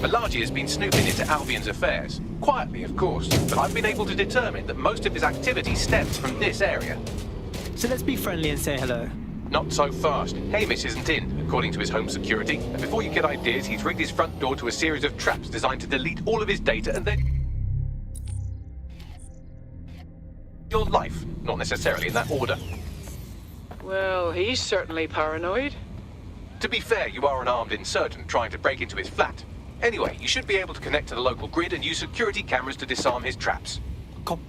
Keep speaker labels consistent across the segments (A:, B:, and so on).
A: Malachi has been snooping into Albion's affairs. Quietly, of course, but I've been able to determine that most of his activity stems from this area.
B: So let's be friendly and say hello.
A: Not so fast. Hamish isn't in, according to his home security. And before you get ideas, he's rigged his front door to a series of traps designed to delete all of his data and then... your life. Not necessarily in that order.
C: Well, he's certainly paranoid.
A: To be fair, you are an armed insurgent trying to break into his flat. Anyway, you should be able to connect to the local grid and use security cameras to disarm his traps.
B: Come.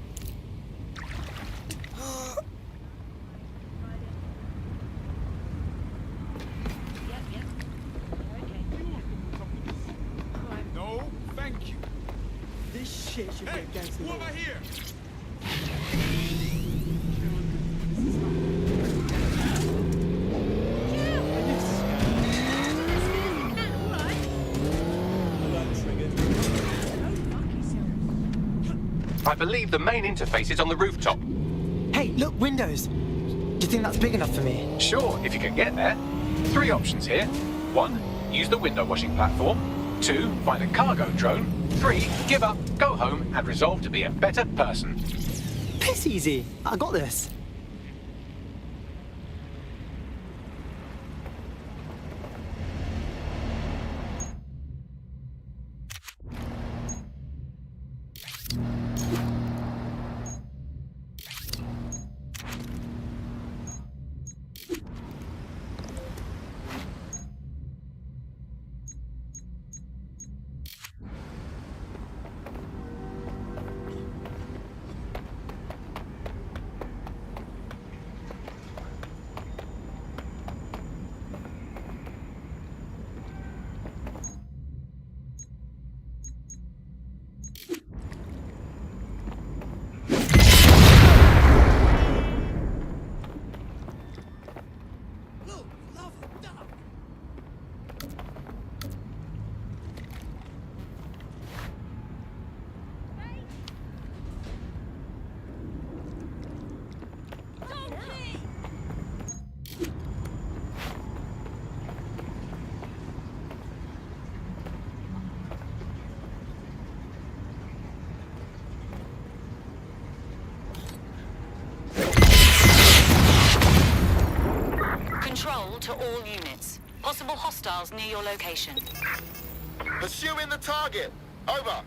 D: No, thank you.
B: This shit should
D: Hey,
B: be against the
D: who
B: law.
D: am I here?
A: I believe the main interface is on the rooftop.
B: Hey, look, windows. Do you think that's big enough for me?
A: Sure, if you can get there. 3 options here. 1, use the window washing platform. 2, find a cargo drone. 3, give up, go home, and resolve to be a better person.
B: Piss easy. I got this.
E: to all units. Possible hostiles near your location.
F: Pursuing the target. Over.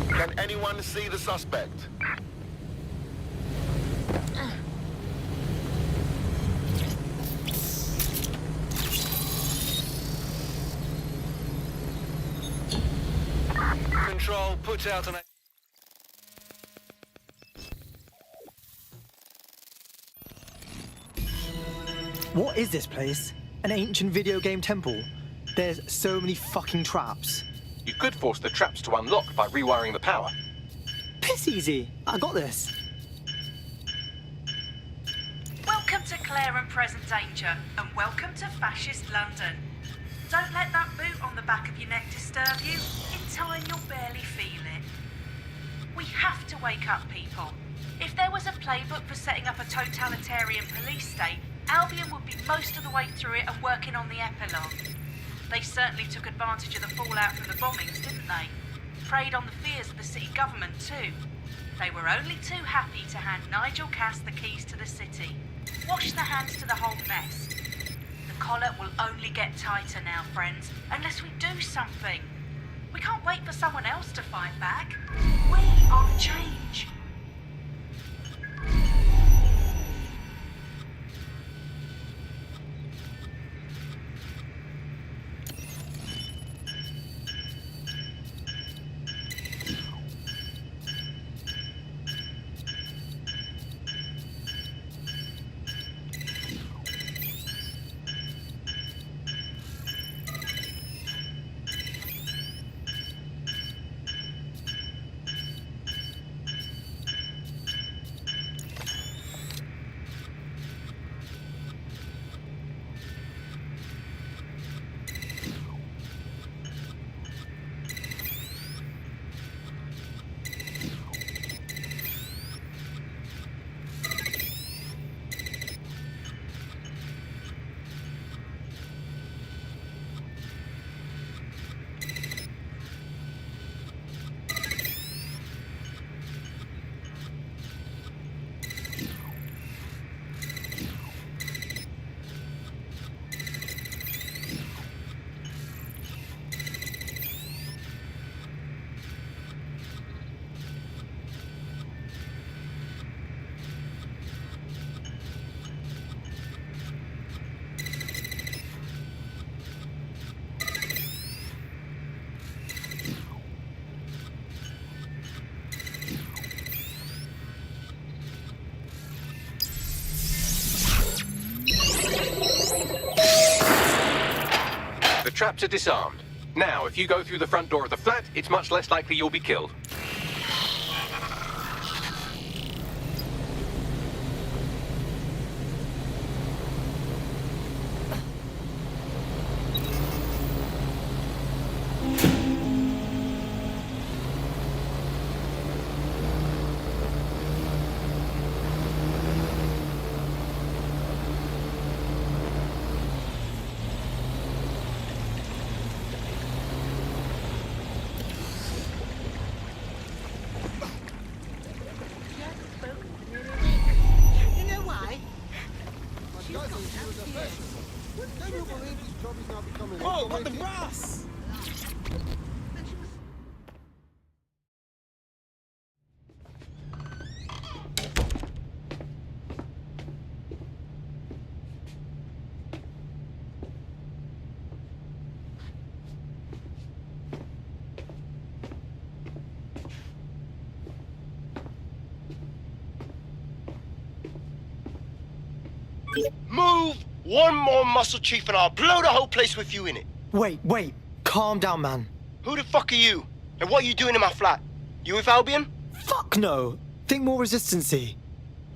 F: Can anyone see the suspect?
G: Control, put out an...
B: What is this place? An ancient video game temple? There's so many fucking traps.
A: You could force the traps to unlock by rewiring the power.
B: Piss easy. I got this.
H: Welcome to Claire and Present Danger, and welcome to Fascist London. Don't let that boot on the back of your neck disturb you. In time, you'll barely feel it. We have to wake up, people. If there was a playbook for setting up a totalitarian police state, Albion would be most of the way through it and working on the epilogue. They certainly took advantage of the fallout from the bombings, didn't they? Preyed on the fears of the city government, too. They were only too happy to hand Nigel Cass the keys to the city. Wash their hands to the whole mess. The collar will only get tighter now, friends, unless we do something. We can't wait for someone else to fight back. We are the change.
A: The traps are disarmed. Now, if you go through the front door of the flat, it's much less likely you'll be killed.
F: Whoa, what the brass?
I: Move one more muscle, Chief, and I'll blow the whole place with you in it.
B: Wait. calm down, man.
I: Who the fuck are you? And what are you doing in my flat? You with Albion?
B: Fuck no. Think more resistancy.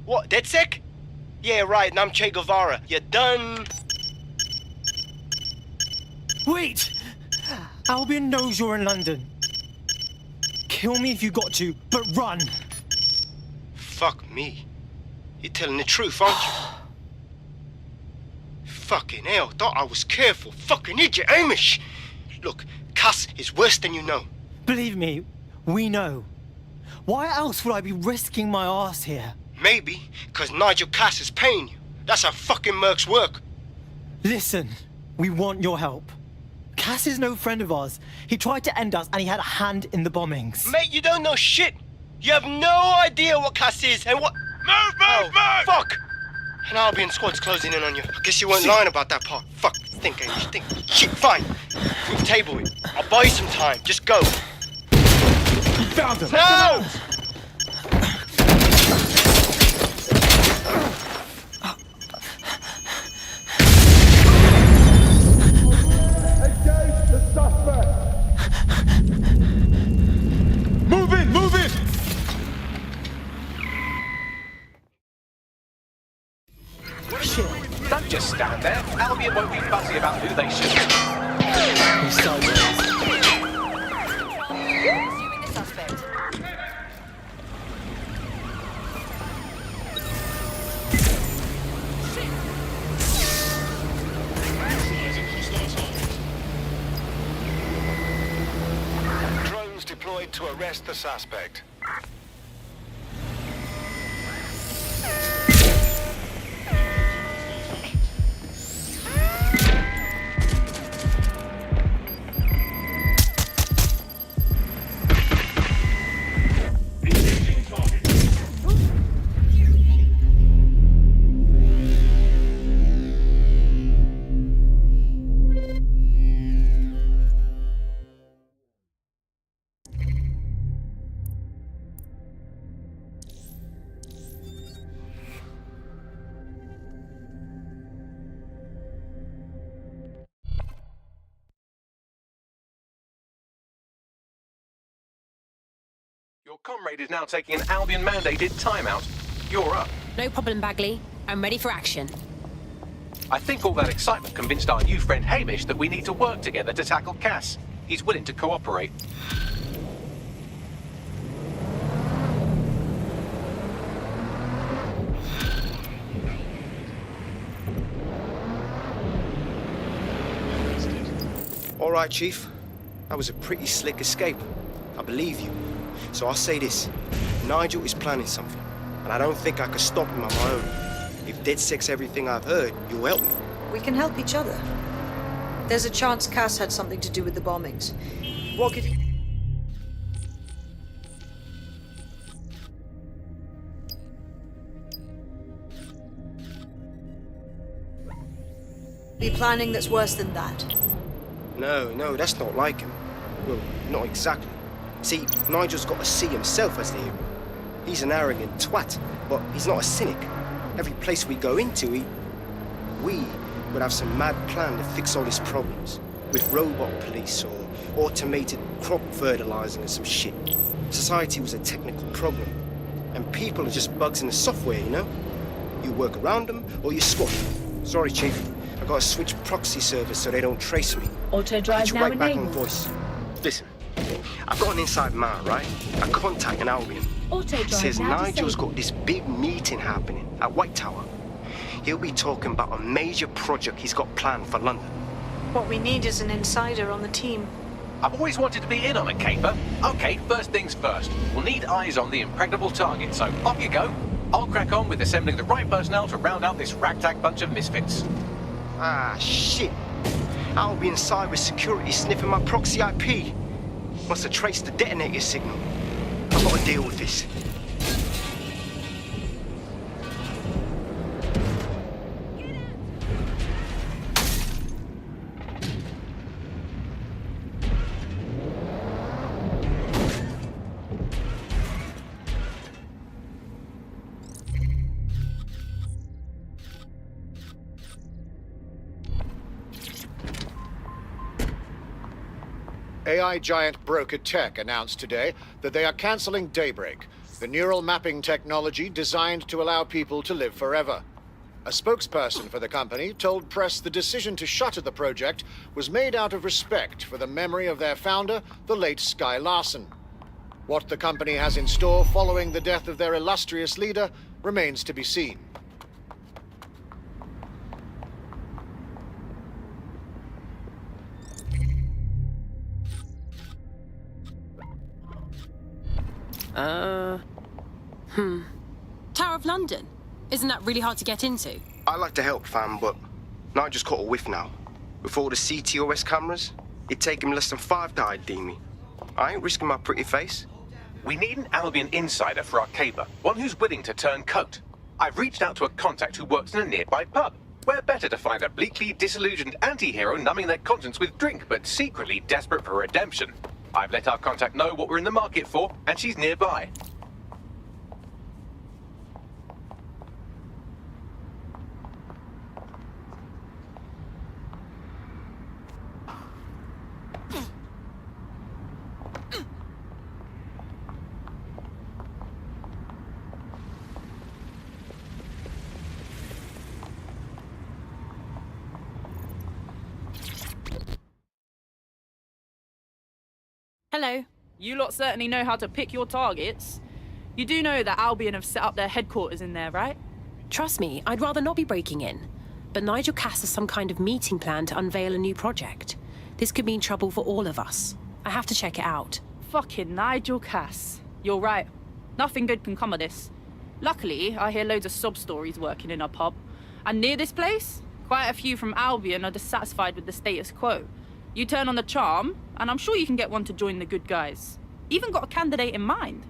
I: What, DedSec? Yeah, right, and I'm Che Guevara. You done?
B: Wait! Albion knows you're in London. Kill me if you got to, but run!
I: Fuck me. You're telling the truth, aren't you? Fucking hell, thought I was careful. Fucking idiot, Amish! Look, Cass is worse than you know.
B: Believe me, we know. Why else would I be risking my ass here?
I: Maybe, because Nigel Cass is paying you. That's how fucking mercs work.
B: Listen, we want your help. Cass is no friend of ours. He tried to end us and he had a hand in the bombings.
I: Mate, you don't know shit. You have no idea what Cass is and what...
F: Move!
I: Fuck! An Albion squad's closing in on you. I guess you weren't lying about that part. Fuck. Think, Amish, think. Shit, fine. We'll table it. I'll buy you some time. Just go.
B: You found him!
I: No!
D: Engage the suspect! Move in!
B: Shit.
A: Don't just stand there. Albion won't be fussy about who they shoot.
B: He's sideways.
E: Pursuing the suspect.
G: Drones deployed to arrest the suspect.
A: Your comrade is now taking an Albion-mandated timeout. You're up.
J: No problem, Bagley. I'm ready for action.
A: I think all that excitement convinced our new friend Hamish that we need to work together to tackle Cass. He's willing to cooperate.
I: All right, Chief. That was a pretty slick escape. I believe you. So I'll say this. Nigel is planning something, and I don't think I could stop him on my own. If DedSec's everything I've heard, you'll help me.
K: We can help each other. There's a chance Cass had something to do with the bombings.
I: What could he...
K: Be planning that's worse than that.
I: No, that's not like him. Well, not exactly. See, Nigel's got to see himself as the hero. He's an arrogant twat, but he's not a cynic. Every place we go into, we would have some mad plan to fix all his problems. With robot police or automated crop fertilizing or some shit. Society was a technical problem. And people are just bugs in the software, you know? You work around them or you squat. Sorry, Chief. I've got to switch proxy servers so they don't trace me.
J: Auto drive now
I: right back on
J: enabled.
I: voice. Listen, I've got an inside man, right? A contact in Albion.
J: Auto drive
I: Says
J: now
I: Nigel's
J: disabled.
I: got this big meeting happening at White Tower. He'll be talking about a major project he's got planned for London.
K: What we need is an insider on the team.
A: I've always wanted to be in on a caper. Okay, first things first. We'll need eyes on the impregnable target, so off you go. I'll crack on with assembling the right personnel to round out this ragtag bunch of misfits.
I: Ah, shit. Albion cybersecurity sniffing my proxy IP. Must have traced the detonator signal. I've got to deal with this.
L: AI giant Broker Tech announced today that they are cancelling Daybreak, the neural mapping technology designed to allow people to live forever. A spokesperson for the company told press the decision to shutter the project was made out of respect for the memory of their founder, the late Sky Larson. What the company has in store following the death of their illustrious leader remains to be seen.
J: Tower of London? Isn't that really hard to get into?
I: I like to help, fam, but I just caught a whiff now. With all the CTOS cameras, it'd take him less than 5 to ID me. I ain't risking my pretty face.
A: We need an Albion insider for our caper, one who's willing to turn coat. I've reached out to a contact who works in a nearby pub. Where better to find a bleakly disillusioned anti-hero numbing their conscience with drink, but secretly desperate for redemption. I've let our contact know what we're in the market for, and she's nearby.
J: Hello.
M: You lot certainly know how to pick your targets. You do know that Albion have set up their headquarters in there, right?
J: Trust me, I'd rather not be breaking in. But Nigel Cass has some kind of meeting plan to unveil a new project. This could mean trouble for all of us. I have to check it out.
M: Fucking Nigel Cass. You're right. Nothing good can come of this. Luckily, I hear loads of sob stories working in a pub. And near this place, quite a few from Albion are dissatisfied with the status quo. You turn on the charm, and I'm sure you can get one to join the good guys. Even got a candidate in mind.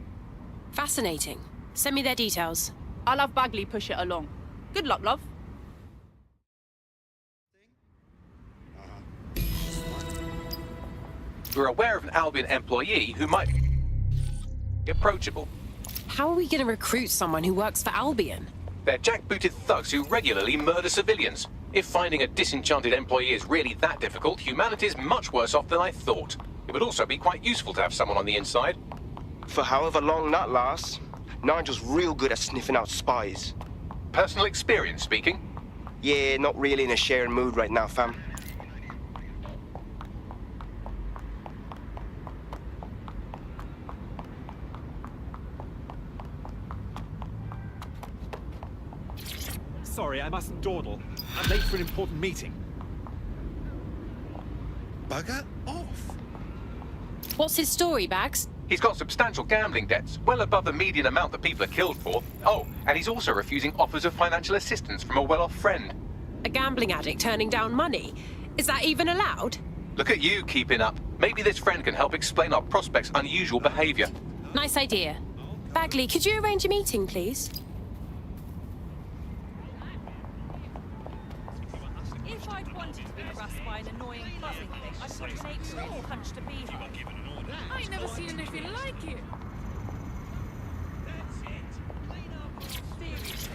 J: Fascinating. Send me their details.
M: I'll have Bagley push it along. Good luck, love.
A: We're aware of an Albion employee who might be approachable.
J: How are we going to recruit someone who works for Albion?
A: They're jackbooted thugs who regularly murder civilians. If finding a disenchanted employee is really that difficult, humanity's much worse off than I thought. It would also be quite useful to have someone on the inside.
I: For however long that lasts, Nigel's real good at sniffing out spies.
A: Personal experience speaking?
I: Yeah, not really in a sharing mood right now, fam.
N: Sorry, I mustn't dawdle. I'm late for an important meeting.
F: Bugger off.
J: What's his story, Bags?
A: He's got substantial gambling debts, well above the median amount that people are killed for. Oh, and he's also refusing offers of financial assistance from a well-off friend.
J: A gambling addict turning down money? Is that even allowed?
A: Look at you keeping up. Maybe this friend can help explain our prospect's unusual behavior.
J: Nice idea. Bagley, could you arrange a meeting, please?
O: If I'd wanted to be harassed by an annoying buzzing thing, I'd put an 8 punch to beehive. I ain't never seen anything like it. Seriously.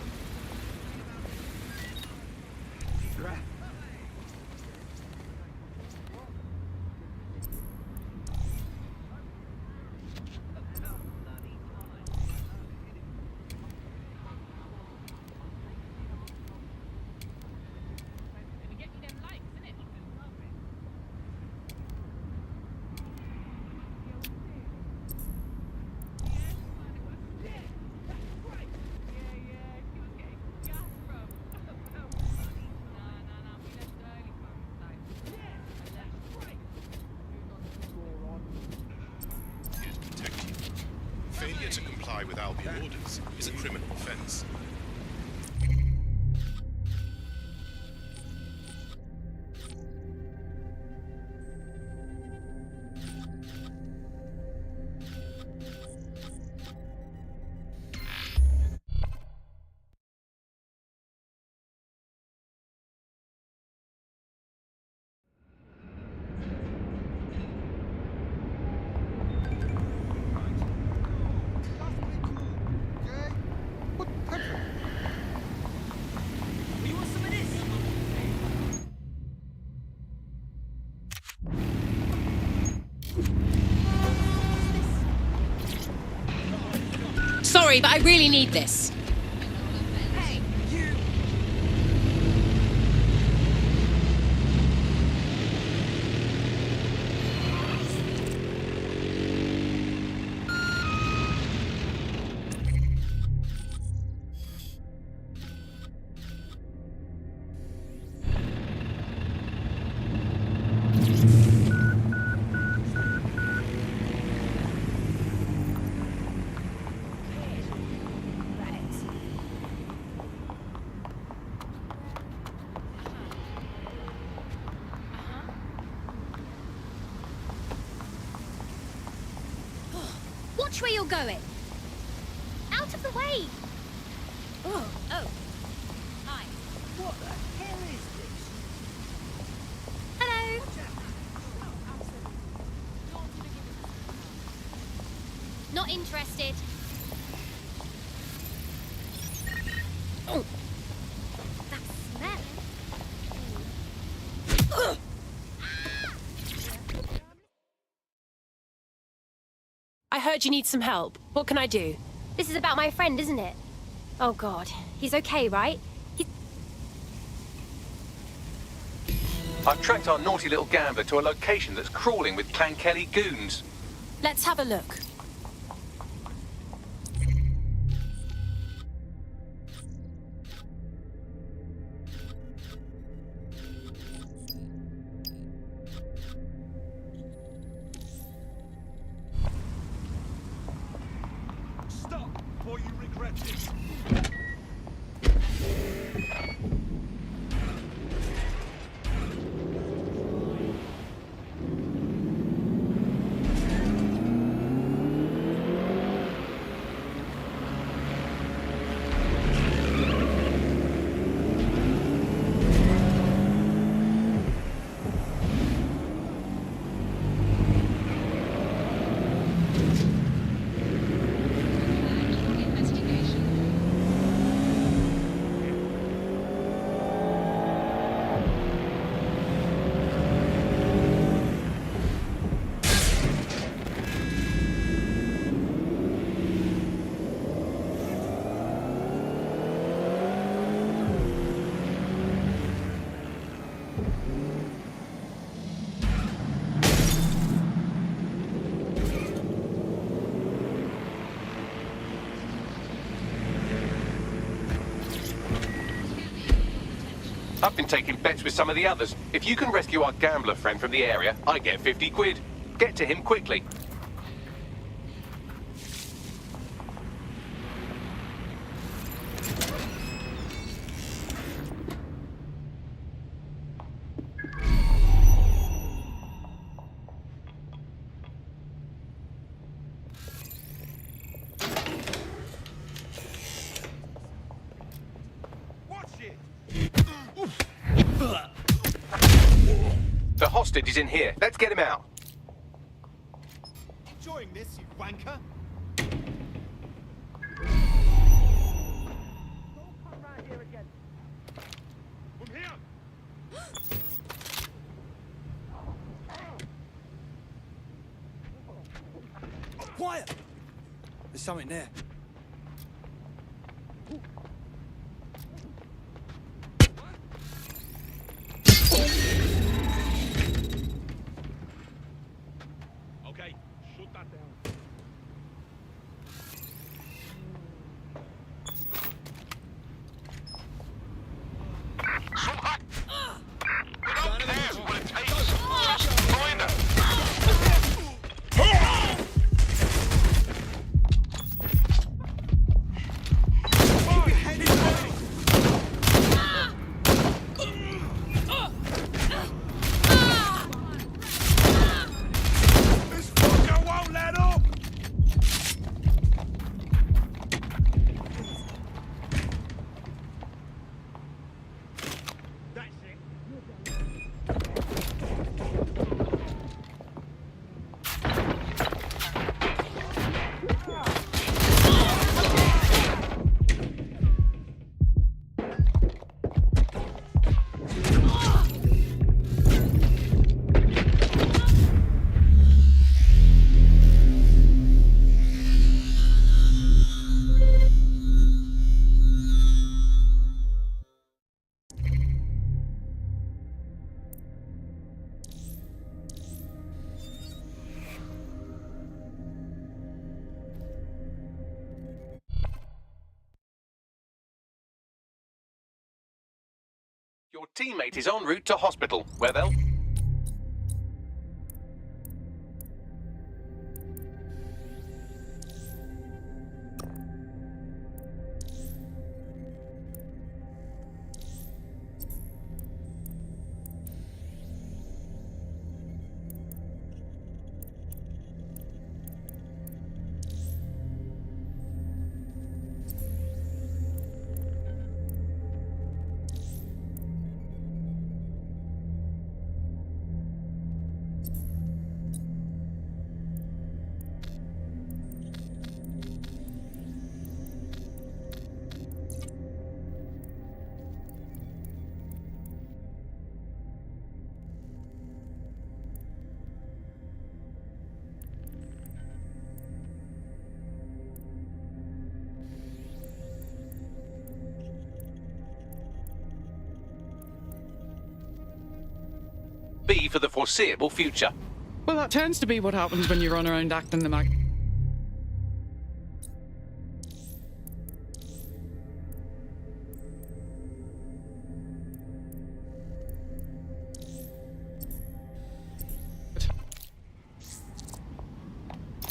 P: Failure to comply with Albion orders is a criminal offense.
J: sorry, but I really need this.
Q: Watch where you're going. Out of the way. Oh. Hi.
R: What the hell is this?
Q: Hello. Not interested. Oh. That smell.
J: I heard you need some help. What can I do?
Q: This is about my friend, isn't it? Oh God, he's okay, right?
A: I've tracked our naughty little gambler to a location that's crawling with Clan Kelly goons.
J: Let's have a look.
N: Stop before you regret it.
A: I've been taking bets with some of the others. If you can rescue our gambler friend from the area, I get 50 quid. Get to him quickly. The hostage is in here. Let's get him out.
N: Enjoying this, you wanker?
R: Don't come round here again.
N: From here!
R: Quiet! There's something there.
N: Okay, shoot that down.
A: Your teammate is en route to hospital, where they'll... be for the foreseeable future.
C: Well, that tends to be what happens when you run around acting the mag.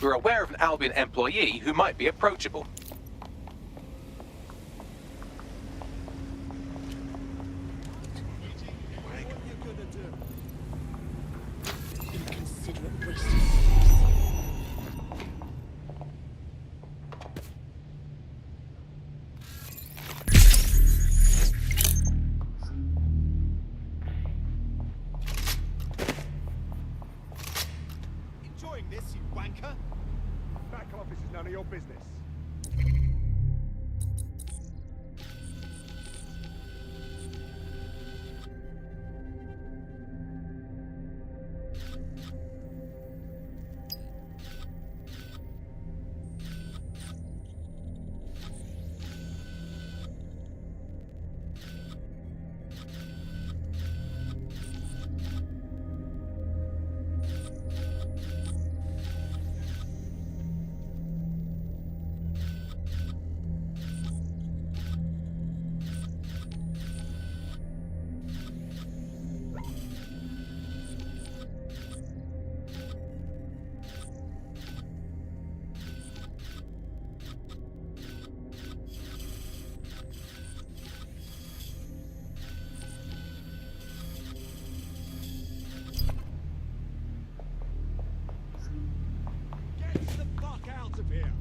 A: We're aware of an Albion employee who might be approachable.
D: Enjoying this, you wanker? Back office is none of your business. Get the fuck out of here!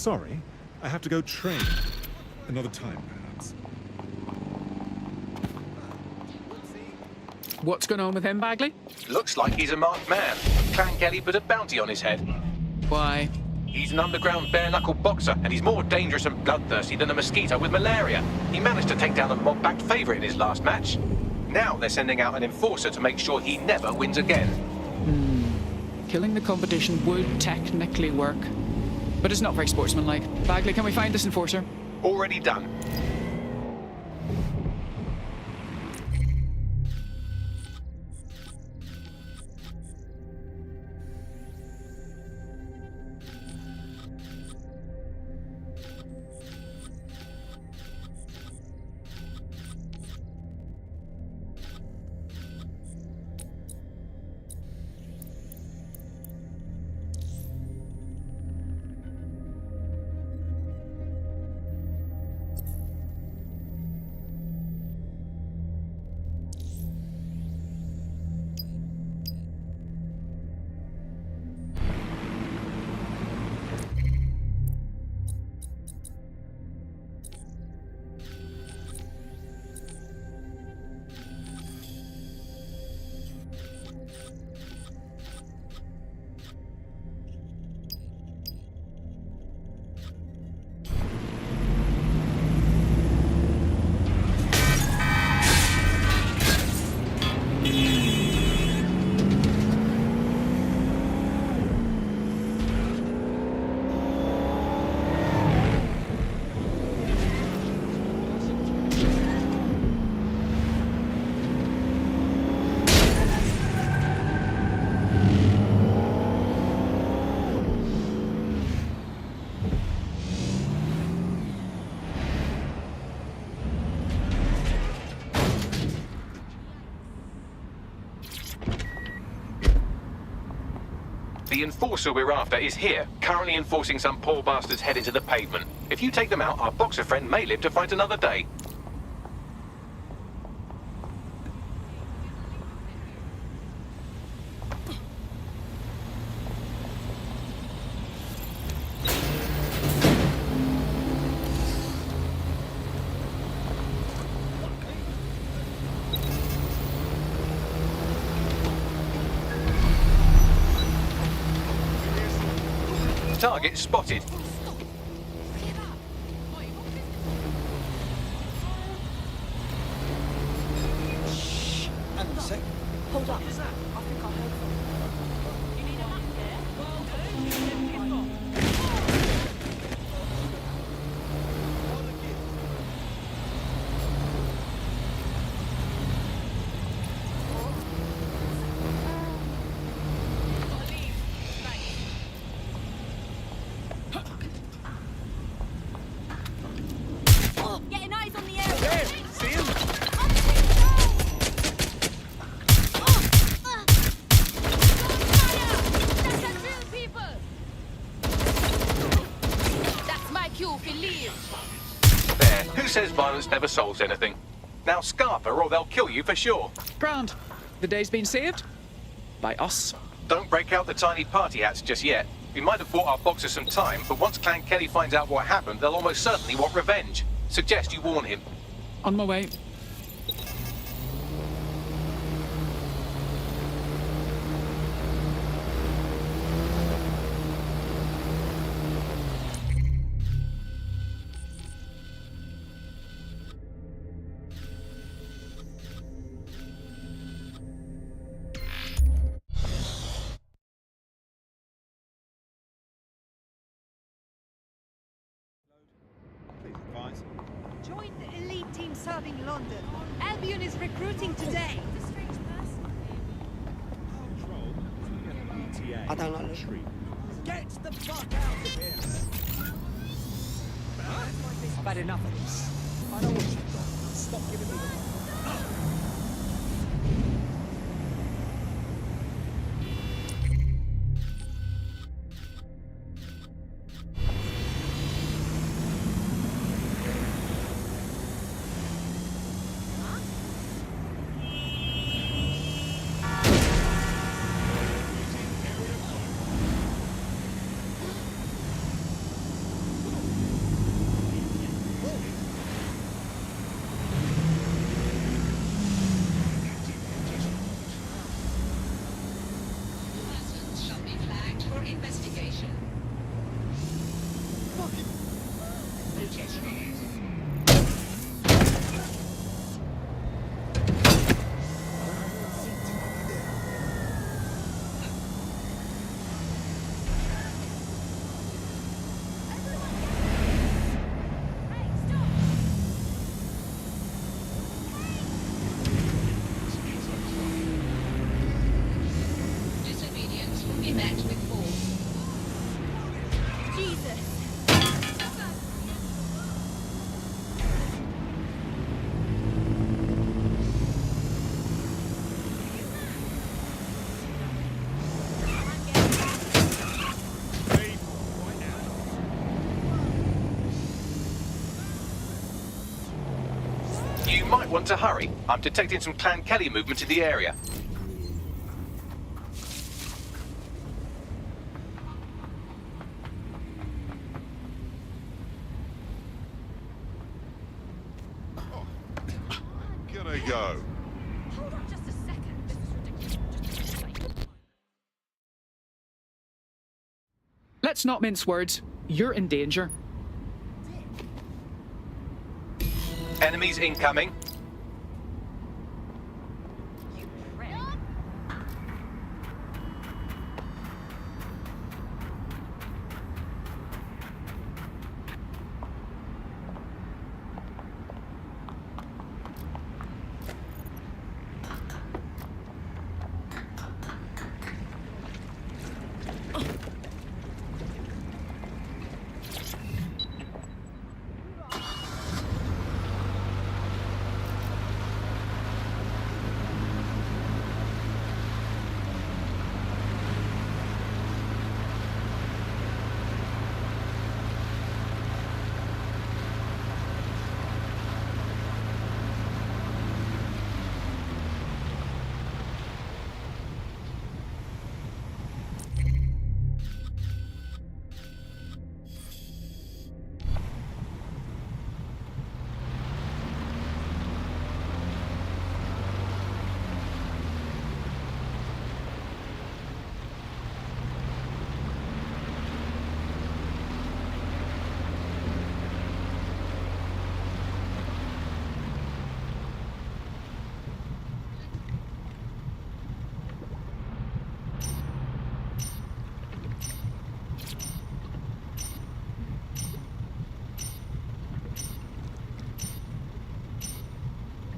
N: Sorry, I have to go train. Another time, perhaps.
C: What's going on with him, Bagley?
A: Looks like he's a marked man. Clan Kelly put a bounty on his head.
C: Why?
A: He's an underground bare-knuckle boxer, and he's more dangerous and bloodthirsty than a mosquito with malaria. He managed to take down a mob-backed favourite in his last match. Now they're sending out an enforcer to make sure he never wins again.
C: Killing the competition would technically work, but it's not very sportsmanlike. Bagley, can we find this enforcer?
A: Already done. The enforcer we're after is here, currently enforcing some poor bastard's head into the pavement. If you take them out, our boxer friend may live to fight another day. Target spotted.
R: Hang on a sec. Hold up. What is that? I think I heard something. You need a map
O: Getting eyes on the area.
R: See him?
O: That's my cue if you leave.
A: There. Who says violence never solves anything? Now scarper or they'll kill you for sure.
C: Grand. The day's been saved. By us.
A: Don't break out the tiny party hats just yet. We might have bought our boxer some time, but once Clan Kelly finds out what happened, they'll almost certainly want revenge. Suggest you warn him.
C: On my way.
N: Please advise.
O: Join the elite team serving London. Albion is recruiting today.
R: I don't like this. Get the fuck out of here! I've had enough of this. I know what you've got. Stop giving me the...
A: might want to hurry. I'm detecting some Clan Kelly movement in the area.
P: Gonna go.
O: Hold on just a second. This is ridiculous.
C: Let's not mince words. You're in danger.
A: Enemies incoming.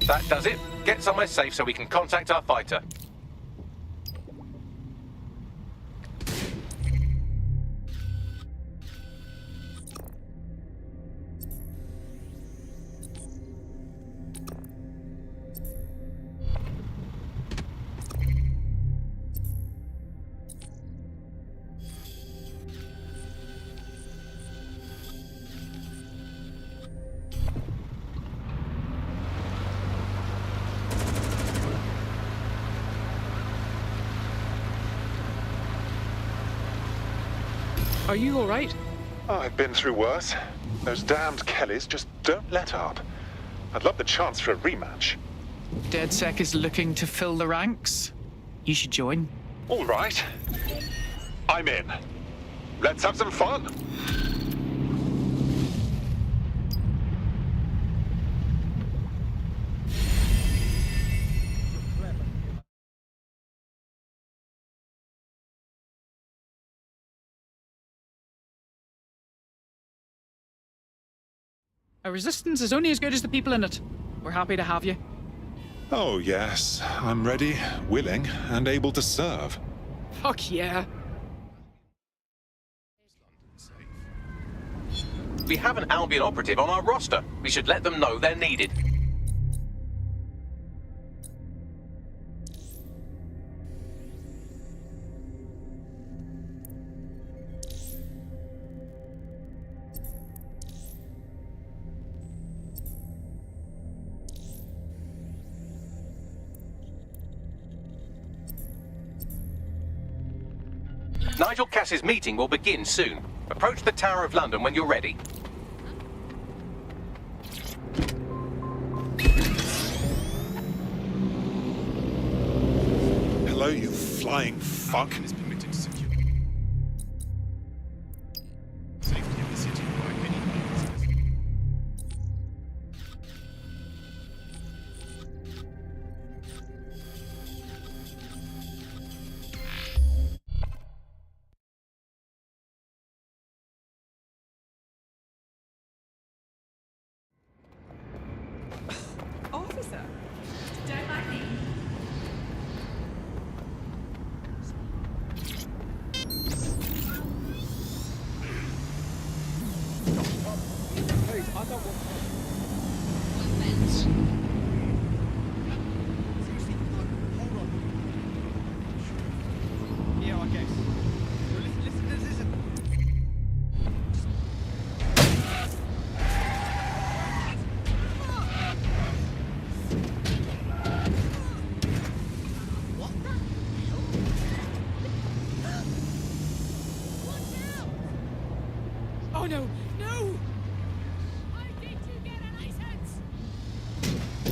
A: That does it. Get somewhere safe so we can contact our fighter.
C: Are you all right?
P: I've been through worse. Those damned Kellys just don't let up. I'd love the chance for a rematch.
C: DedSec is looking to fill the ranks. You should join.
P: All right. I'm in. Let's have some fun.
C: A resistance is only as good as the people in it. We're happy to have you.
P: Oh, yes. I'm ready, willing, and able to serve.
C: Fuck yeah.
A: We have an Albion operative on our roster. We should let them know they're needed. Nigel Cass's meeting will begin soon. Approach the Tower of London when you're ready.
P: Hello, you flying fuck.
S: Is permitted to secure safety of the city by any means.
O: Officer, don't like me.
R: Please, I don't want... Yeah, I guess. Listen to this.
C: Oh no, no!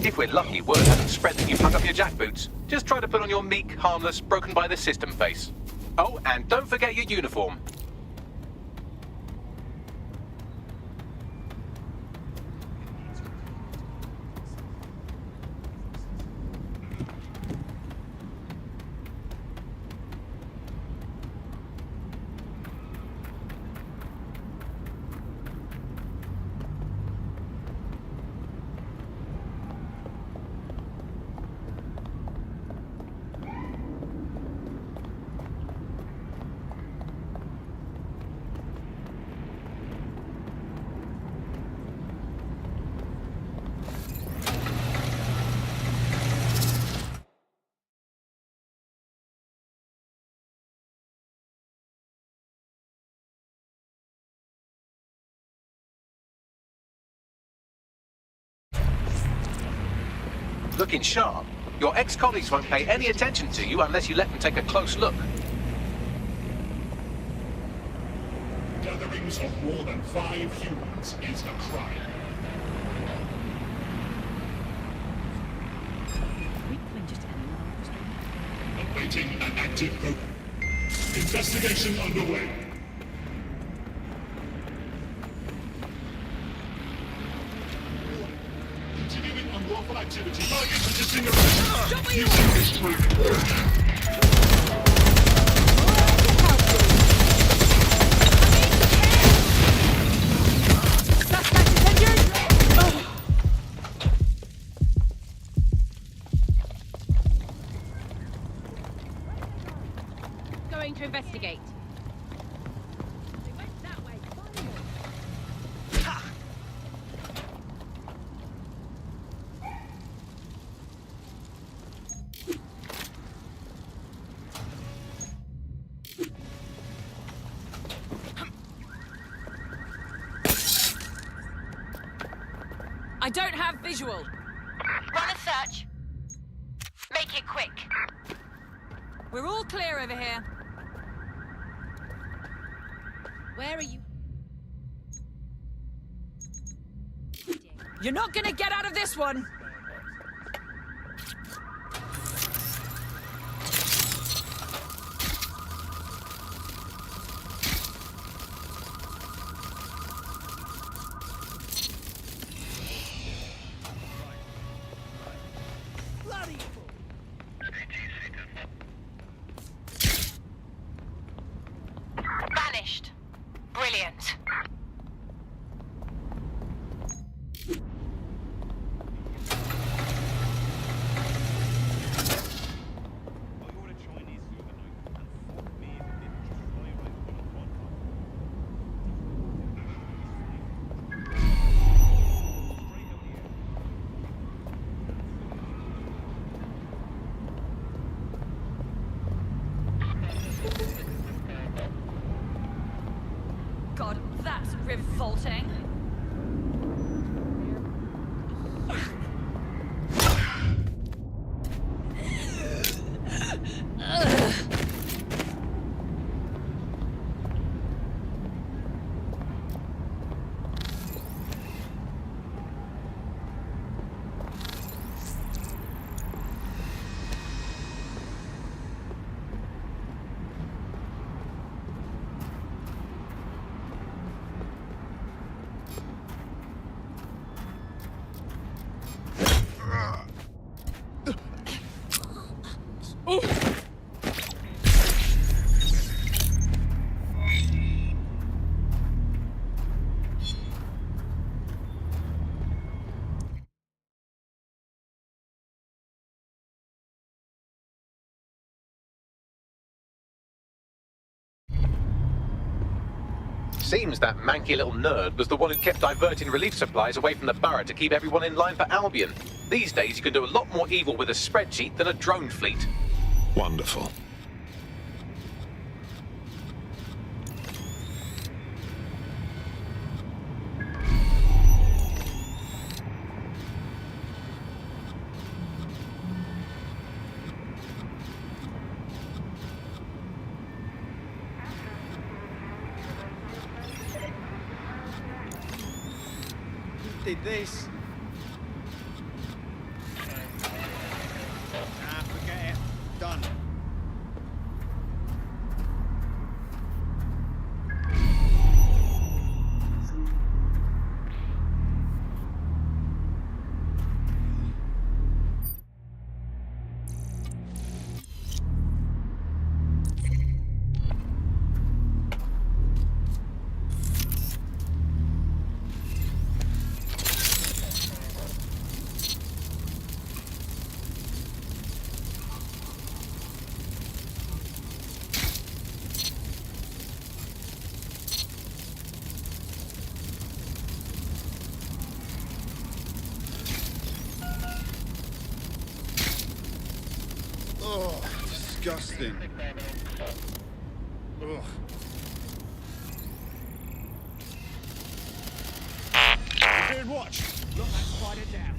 A: If we're lucky, word hasn't spread that you've hung up your jackboots. Just try to put on your meek, harmless, broken by the system face. Oh, and don't forget your uniform. Looking sharp. Your ex-colleagues won't pay any attention to you unless you let them take a close look.
S: Gatherings of more than 5 humans is a crime. Awaiting an active program. Investigation underway. Continuing unlawful activity. Target resisting arrest. Using this training.
Q: Going to investigate.
O: I don't have visual.
E: Run a search. Make it quick.
O: We're all clear over here.
Q: Where are you?
O: You're not gonna get out of this one!
E: Vanished. Brilliant.
O: God, that's revolting.
A: Seems that manky little nerd was the one who kept diverting relief supplies away from the borough to keep everyone in line for Albion. These days you can do a lot more evil with a spreadsheet than a drone fleet.
P: Wonderful.
T: did this. Ah, forget it. Done. Oh, disgusting. Ugh.
R: Good watch. Look that spider down.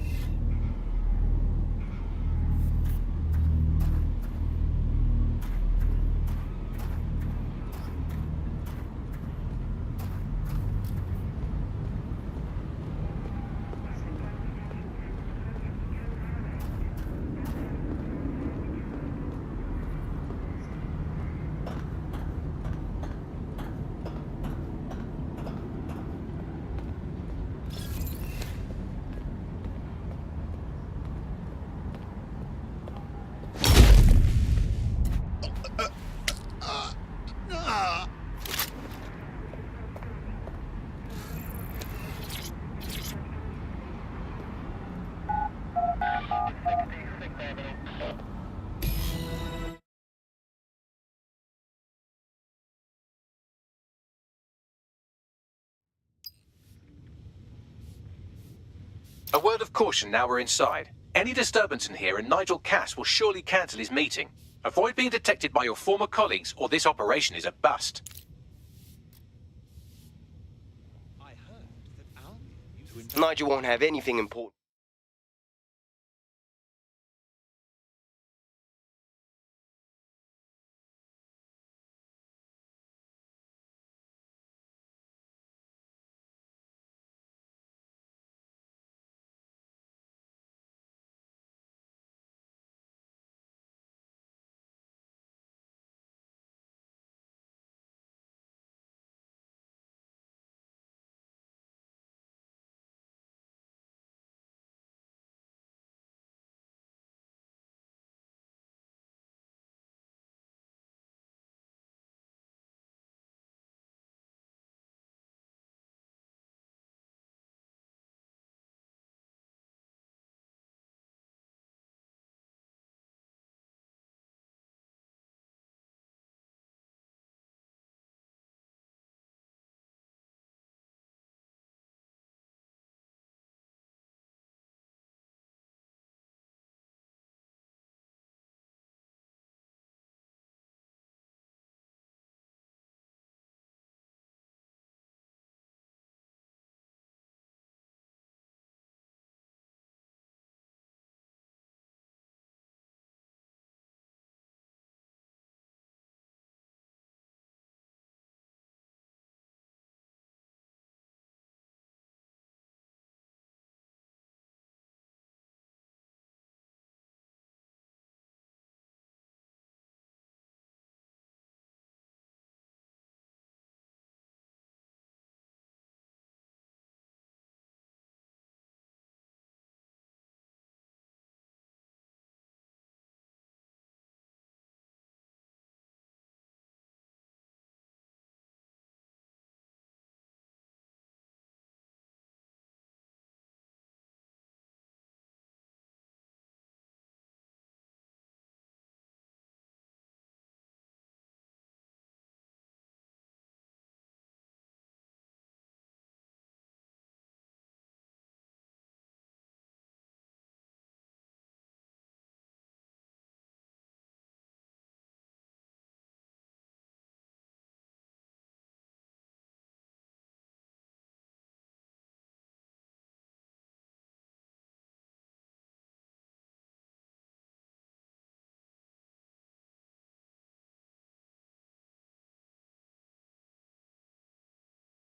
A: A word of caution now we're inside. Any disturbance in here and Nigel Cass will surely cancel his meeting. Avoid being detected by your former colleagues or this operation is a bust.
I: Nigel won't have anything important.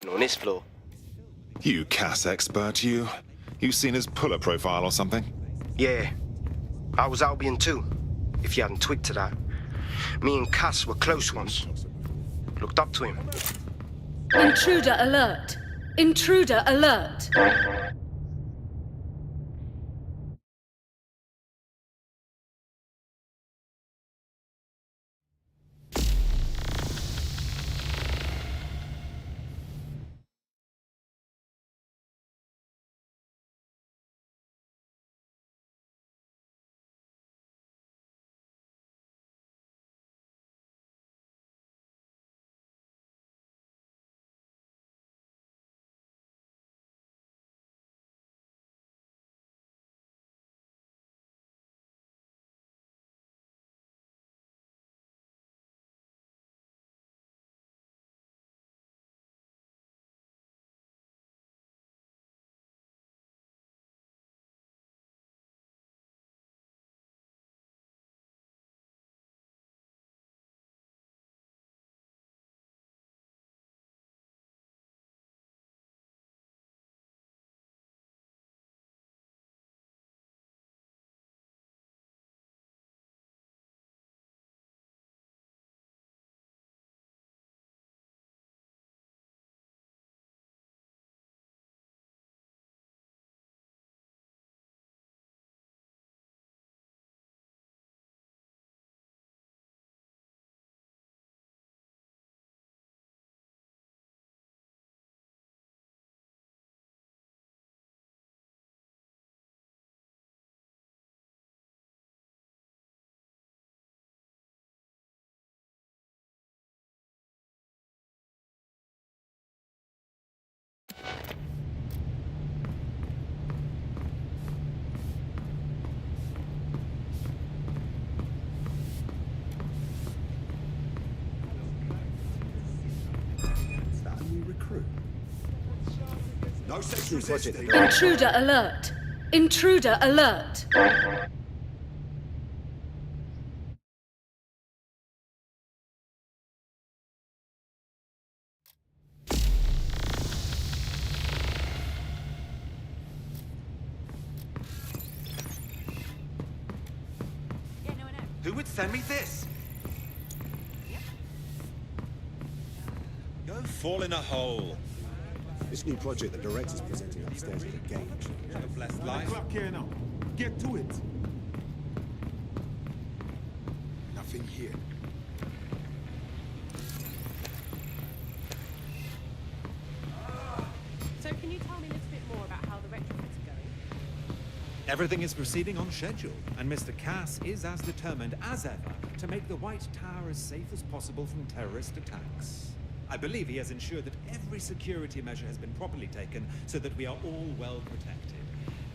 I: On this floor.
P: You Cass expert, you? You seen his puller profile or something?
I: Yeah. I was Albion too, if you hadn't twigged to that. Me and Cass were close once. Looked up to him.
K: Intruder alert! Intruder alert!
R: No sex resisting.
K: Intruder alert! Intruder alert!
U: Who would send me this?
T: Go fall in a hole. This new project the director's presenting upstairs is a game changer.
U: Have a blessed life.
D: Clock here now. Get to it. Nothing here.
O: So can you tell me a little bit more about how the retrofits are going?
N: Everything is proceeding on schedule, and Mr. Cass is as determined as ever to make the White Tower as safe as possible from terrorist attacks. I believe he has ensured that every security measure has been properly taken so that we are all well protected.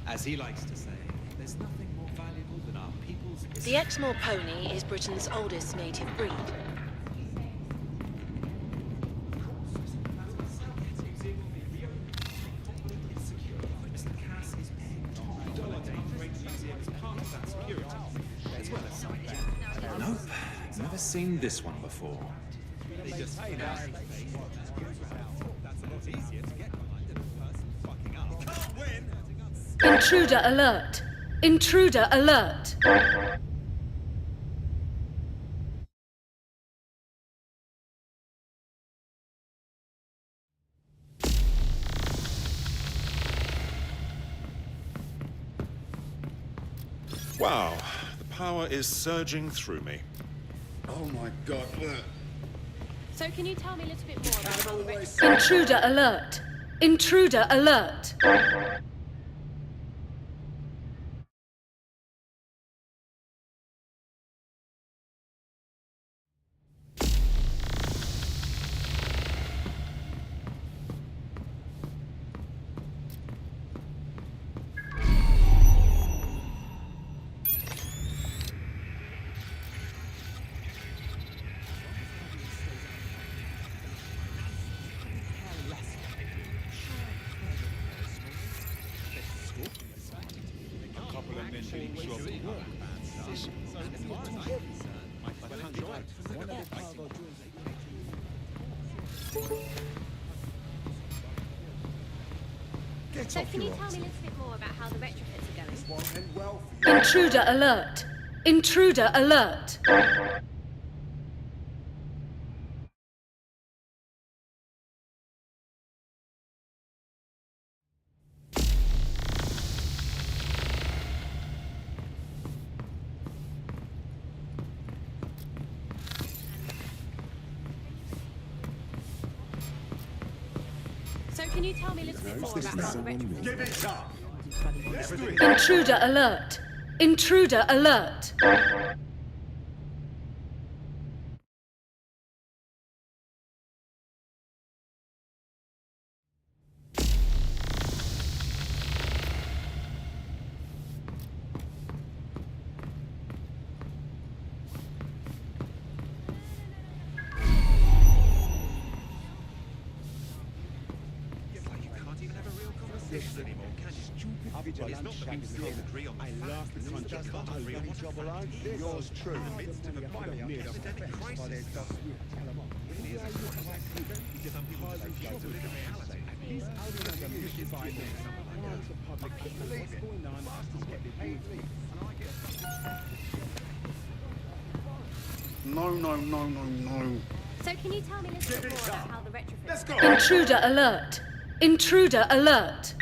N: As he likes to say, there's nothing more valuable than our people's...
V: The Exmoor pony is Britain's oldest native breed.
N: Nope, never seen this one before.
U: That's a lot easier to get behind than a person fucking up. You can't win!
K: Intruder alert! Intruder alert!
P: Wow, the power is surging through me.
T: Oh my god, look.
O: So can you tell me a little bit more about how the retrofits...
K: Intruder alert! Intruder alert!
Q: So can you tell me a little bit more about how the retrofits are going?
K: Intruder alert! Intruder alert!
Q: So can you tell me a little bit more about how the retrofits
S: Give it up! Let's do it!
K: Intruder alert! Intruder alert!
N: Anymore, can you? It's not that we still agree on the facts. This is just not a real job alone. Yours true. In the midst of a epidemic crisis. Some people just refuse to live in reality. He's justified this. The public can believe it.
S: No.
Q: So can you tell me a little bit more about how the retrofits
S: Let's go!
K: Intruder alert! Intruder alert!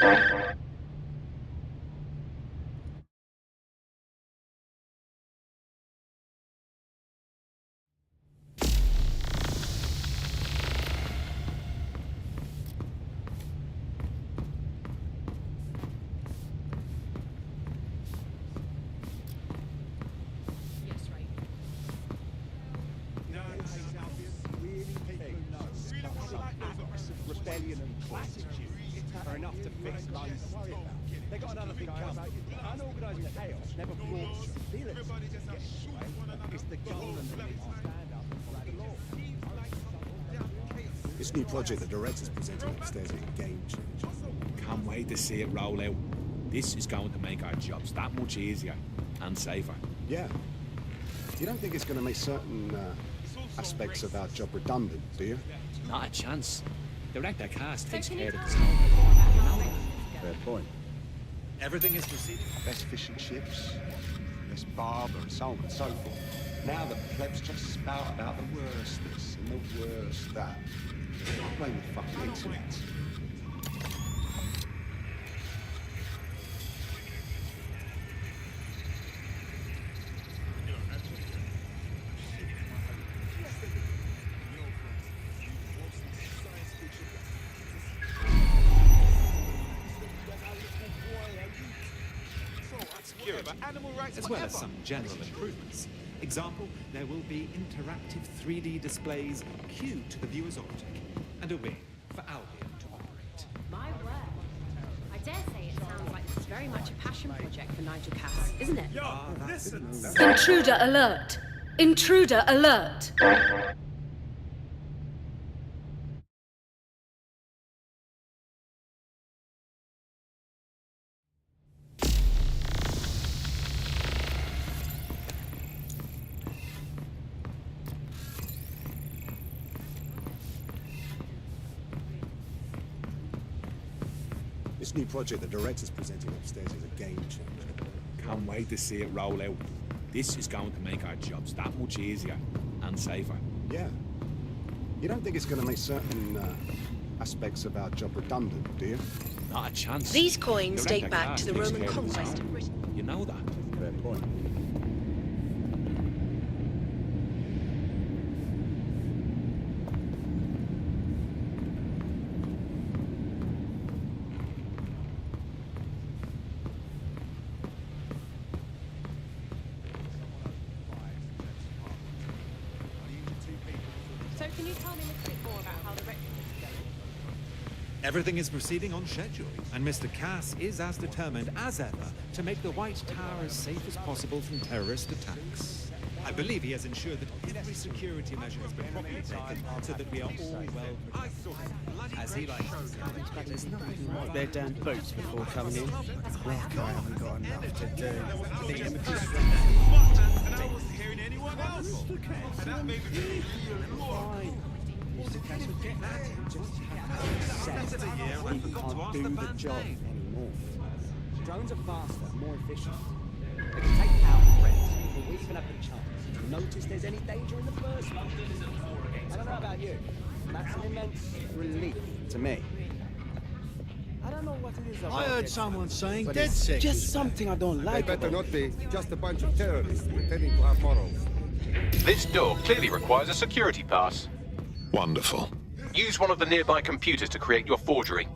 R: Rebellion and classic are enough to fix life. They got another thing coming. Unorganised chaos never brought stability. It's the government that needs to stand up and flag the law.
T: This new project the director's presenting upstairs is a game changer.
B: Can't wait to see it roll out. This is going to make our jobs that much easier and safer.
T: Yeah. You don't think it's going to make certain aspects of our job redundant, do you?
B: Not a chance. Director Cass takes care of this.
T: Fair point.
N: Everything is proceeding.
H: Best fish and chips, best barber, and so on and so forth. Now the plebs just spout about the worst this and the worst that. Stop playing with fucking internet.
N: As well as some general improvements. Example, there will be interactive 3D displays queued to the viewer's optic, and a wing for Albion to operate.
J: My word. I dare say it sounds like this is very much a passion project for Nigel Cass, isn't it?
K: Intruder alert! Intruder alert!
T: This new project the director's presenting upstairs is a game changer.
B: Can't wait to see it roll out. This is going to make our jobs that much easier and safer.
T: Yeah. You don't think it's going to make certain aspects of our job redundant, do you?
B: Not a chance.
V: These coins
B: Director
V: date back
B: Cass
V: to the
B: takes
V: Roman
B: care of this.
V: conquest of Britain.
B: You know that.
T: Fair point.
Q: So can you tell me a little bit more about how the retrofits are going?
N: Everything is proceeding on schedule, and Mr. Cass is as determined as ever to make the White Tower as safe as possible from terrorist attacks. I believe he has ensured that every security measure has been properly taken so that we are all well protected. As he likes to say,
W: There's nothing like their damn boots before coming in. Like I haven't got enough to do.
S: And I wasn't hearing anyone else. And that made me
W: Fine. Mr. Cass would get that. Just have to accept he can't do the job anymore.
R: more. Drones are faster, more efficient. They can take out threats before we even have the chance to notice there's any danger in the first place. I don't know about you, and that's an immense relief to me. I don't know what it is about
W: I heard
R: DedSec,
W: someone saying
R: but it's
W: DedSec
R: just
W: was
R: something I don't like.
H: They better
R: about
H: not be. Just a bunch of terrorists pretending to have morals.
A: This door clearly requires a security pass.
P: Wonderful.
A: Use one of the nearby computers to create your forgery.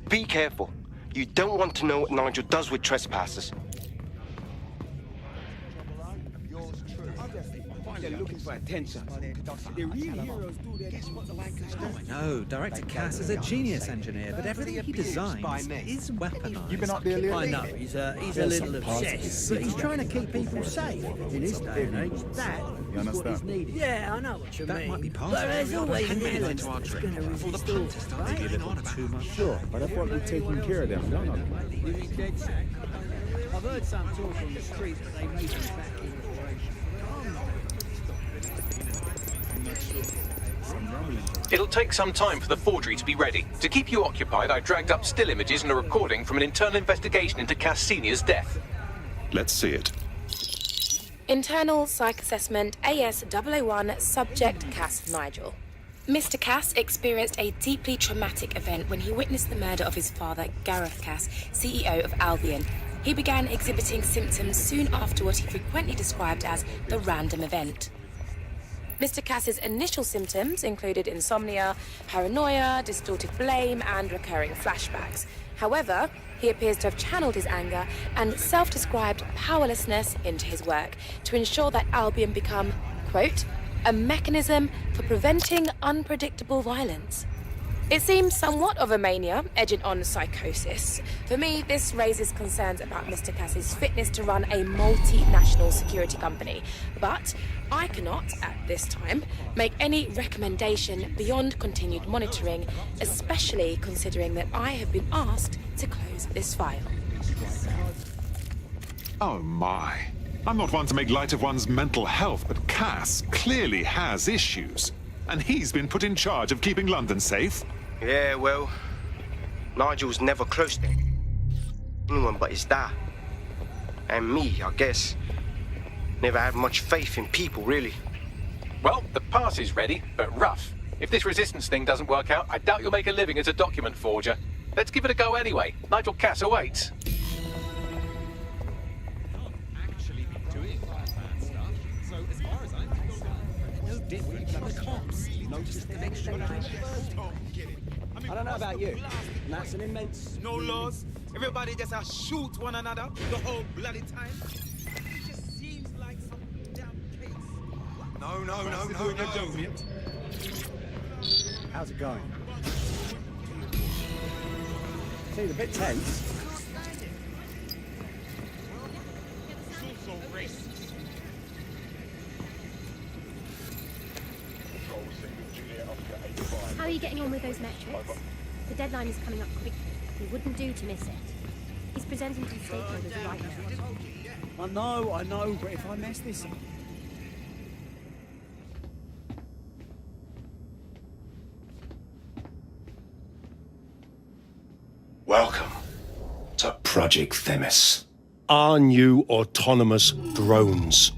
I: Be careful. You don't want to know what Nigel does with trespassers.
R: They're looking for attention. The real heroes do that. Guess what the Lancasters do?
N: No, Director Cass is a genius engineer, but everything he designs is weaponized.
R: You've been up there lately?
W: I know, he's a little obsessed, but he's trying to keep people safe. In this day and age, that is what is needed. Yeah, I know what you mean.
N: That might be part
W: But
N: of it.
W: there's always an
N: Maybe
W: element
N: to our
W: that's
N: trick.
W: going to
N: Before the
W: resist
N: punter
W: all,
N: starts
W: right?
N: giving on about too much.
T: Sure, but I thought we'd taken care of them, don't I?
W: You mean DedSec? I've heard some talk on the street that they may be back in operation.
A: It'll take some time for the forgery to be ready. To keep you occupied, I dragged up still images and a recording from an internal investigation into Cass Sr.'s death.
P: Let's see it.
G: Internal Psych Assessment AS-001 Subject Cass Nigel. Mr. Cass experienced a deeply traumatic event when he witnessed the murder of his father, Gareth Cass, CEO of Albion. He began exhibiting symptoms soon after what he frequently described as the random event. Mr. Cass's initial symptoms included insomnia, paranoia, distorted blame, and recurring flashbacks. However, he appears to have channeled his anger and self-described powerlessness into his work to ensure that Albion become, quote, a mechanism for preventing unpredictable violence. It seems somewhat of a mania, edging on psychosis. For me, this raises concerns about Mr. Cass's fitness to run a multinational security company. But I cannot, at this time, make any recommendation beyond continued monitoring, especially considering that I have been asked to close this file.
P: Oh my. I'm not one to make light of one's mental health, but Cass clearly has issues. And he's been put in charge of keeping London safe?
I: Yeah, well, Nigel's never close to anyone but his dad. And me, I guess. Never had much faith in people, really.
A: Well, the pass is ready, but rough. If this resistance thing doesn't work out, I doubt you'll make a living as a document forger. Let's give it a go anyway. Nigel Cass awaits.
R: I don't know about you, and that's an immense...
W: No laws. Everybody just shoot one another the whole bloody time. It just seems like some damn case. No.
R: How's it going? Seems a bit tense.
Q: How are you getting on with those metrics? The deadline is coming up quickly. It wouldn't do to miss it. He's presenting to the stakeholders right now.
R: I know, but if I mess this up...
L: Welcome to Project Themis. Our new autonomous drones.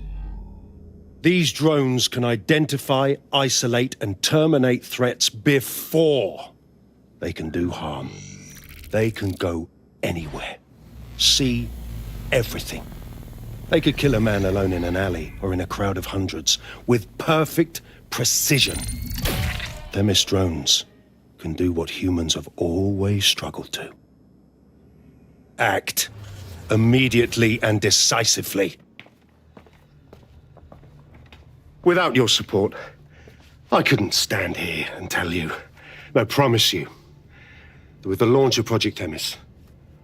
L: These drones can identify, isolate, and terminate threats before they can do harm. They can go anywhere, see everything. They could kill a man alone in an alley or in a crowd of hundreds with perfect precision. Themis drones can do what humans have always struggled to. Act immediately and decisively. Without your support, I couldn't stand here and tell you, I promise you, that with the launch of Project Themis,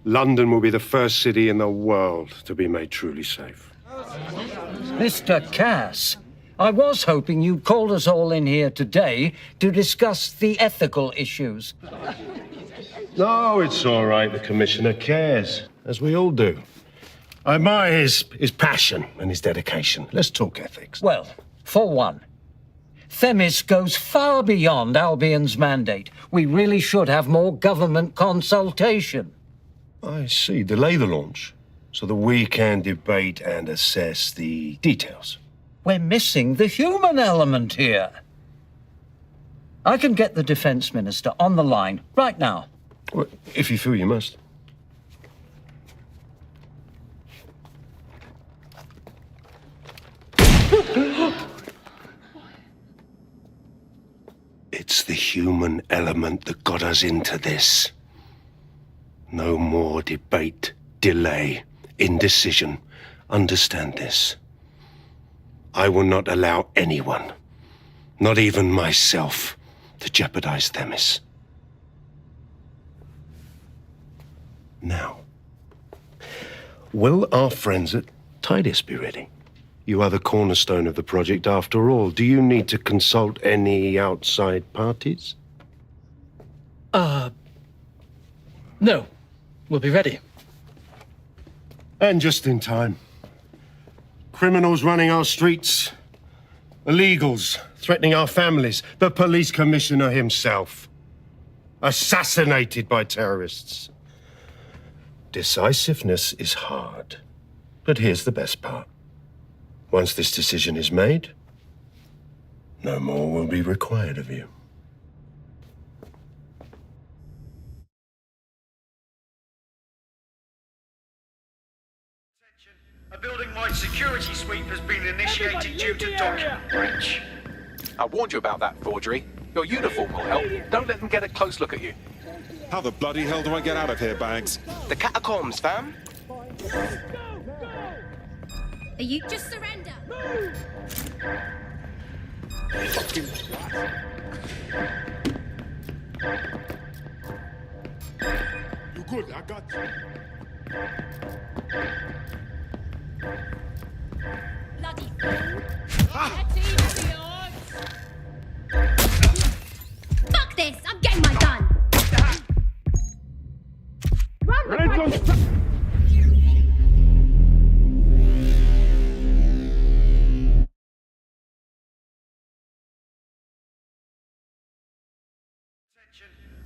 L: London will be the first city in the world to be made truly safe.
M: Mr. Cass, I was hoping you'd called us all in here today to discuss the ethical issues.
L: No, it's all right. The Commissioner cares, as we all do. I admire his passion and his dedication. Let's talk ethics.
M: Well, for one, Themis goes far beyond Albion's mandate. We really should have more government consultation.
L: I see. Delay the launch so that we can debate and assess the details.
M: We're missing the human element here. I can get the Defense Minister on the line right now.
L: Well, if you feel you must. It's the human element that got us into this. No more debate, delay, indecision. Understand this. I will not allow anyone, not even myself, to jeopardize Themis. Now, will our friends at Tidus be ready? You are the cornerstone of the project after all. Do you need to consult any outside parties?
C: No. We'll be ready.
L: And just in time. Criminals running our streets. Illegals threatening our families. The police commissioner himself. Assassinated by terrorists. Decisiveness is hard. But here's the best part. Once this decision is made, no more will be required of you.
E: A building-wide security sweep has been initiated due to document breach.
A: I warned you about that forgery. Your uniform will help. Don't let them get a close look at you.
P: How the bloody hell do I get out of here, Bags?
I: The catacombs, fam.
Q: Are you just surrender?
S: You good? I got you.
Q: Bloody fool! That's easy, Fuck this! I'm getting my gun! Run!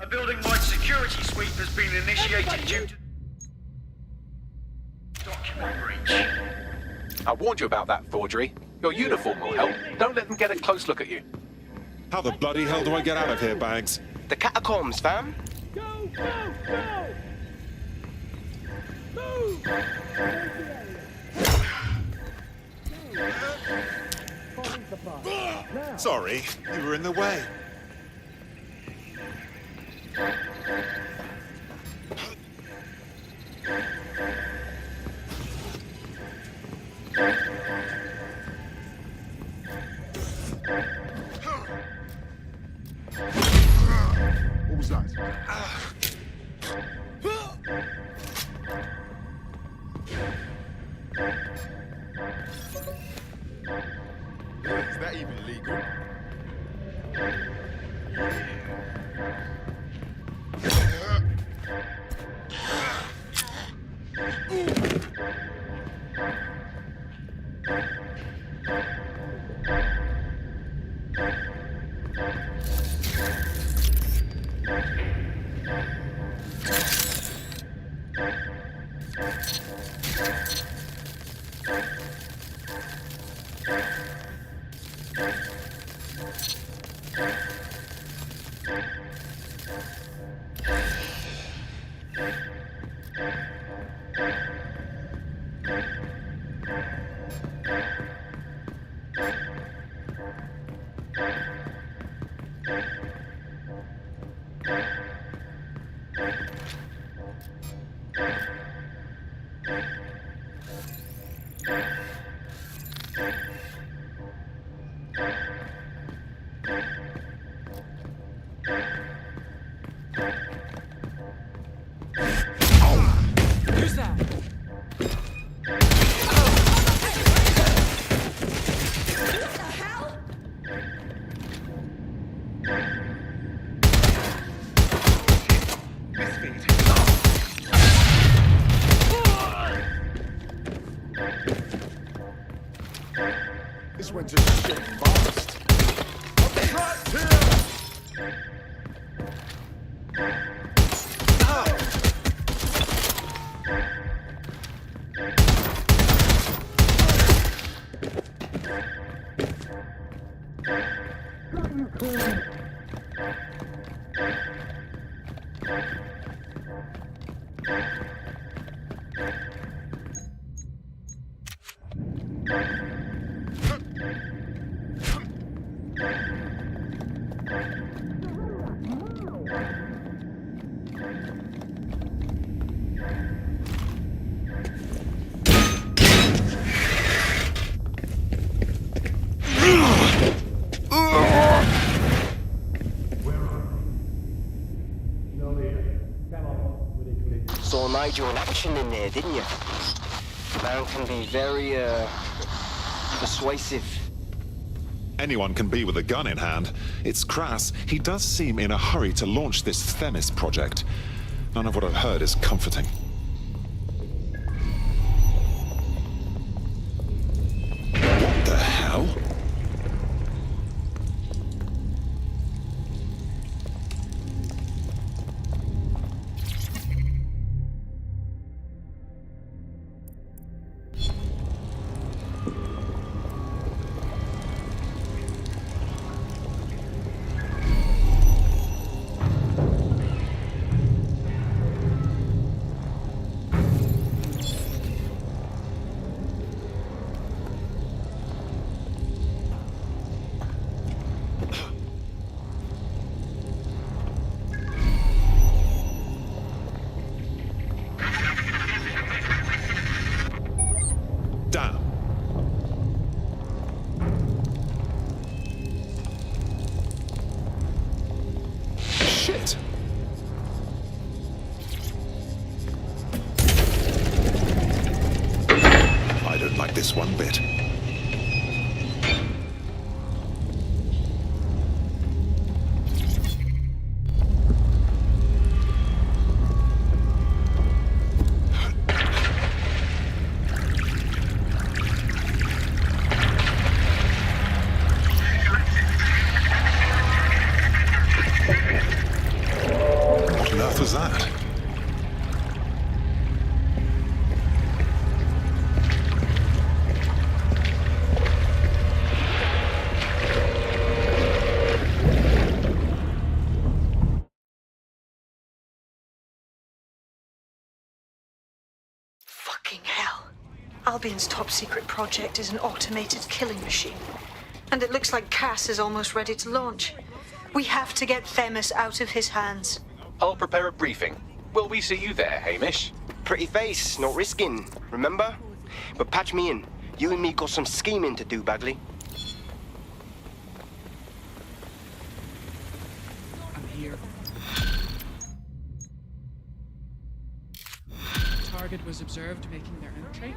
E: A building-wide security sweep has been initiated due to document breach.
A: I warned you about that forgery. Your uniform will help. Don't let them get a close look at you.
P: How the bloody hell do I get out of here, Bags?
I: The catacombs, fam.
P: Sorry, you were in the way.
S: What was that? Is that even legal?
C: Who's that?
E: Misfeed.
I: Saw Nigel in action in there, didn't you? Man can be very, persuasive.
P: Anyone can be with a gun in hand. It's crass. He does seem in a hurry to launch this Themis project. None of what I've heard is comforting. What the hell? Shit! I don't like this one bit. What on earth was that?
K: Fucking hell. Albion's top secret project is an automated killing machine. And it looks like Cass is almost ready to launch. We have to get Themis out of his hands.
A: I'll prepare a briefing. Will we see you there, Hamish?
I: Pretty face, not risking, remember? But patch me in. You and me got some scheming to do, Bagley.
D: I'm here. Target was observed making their entry.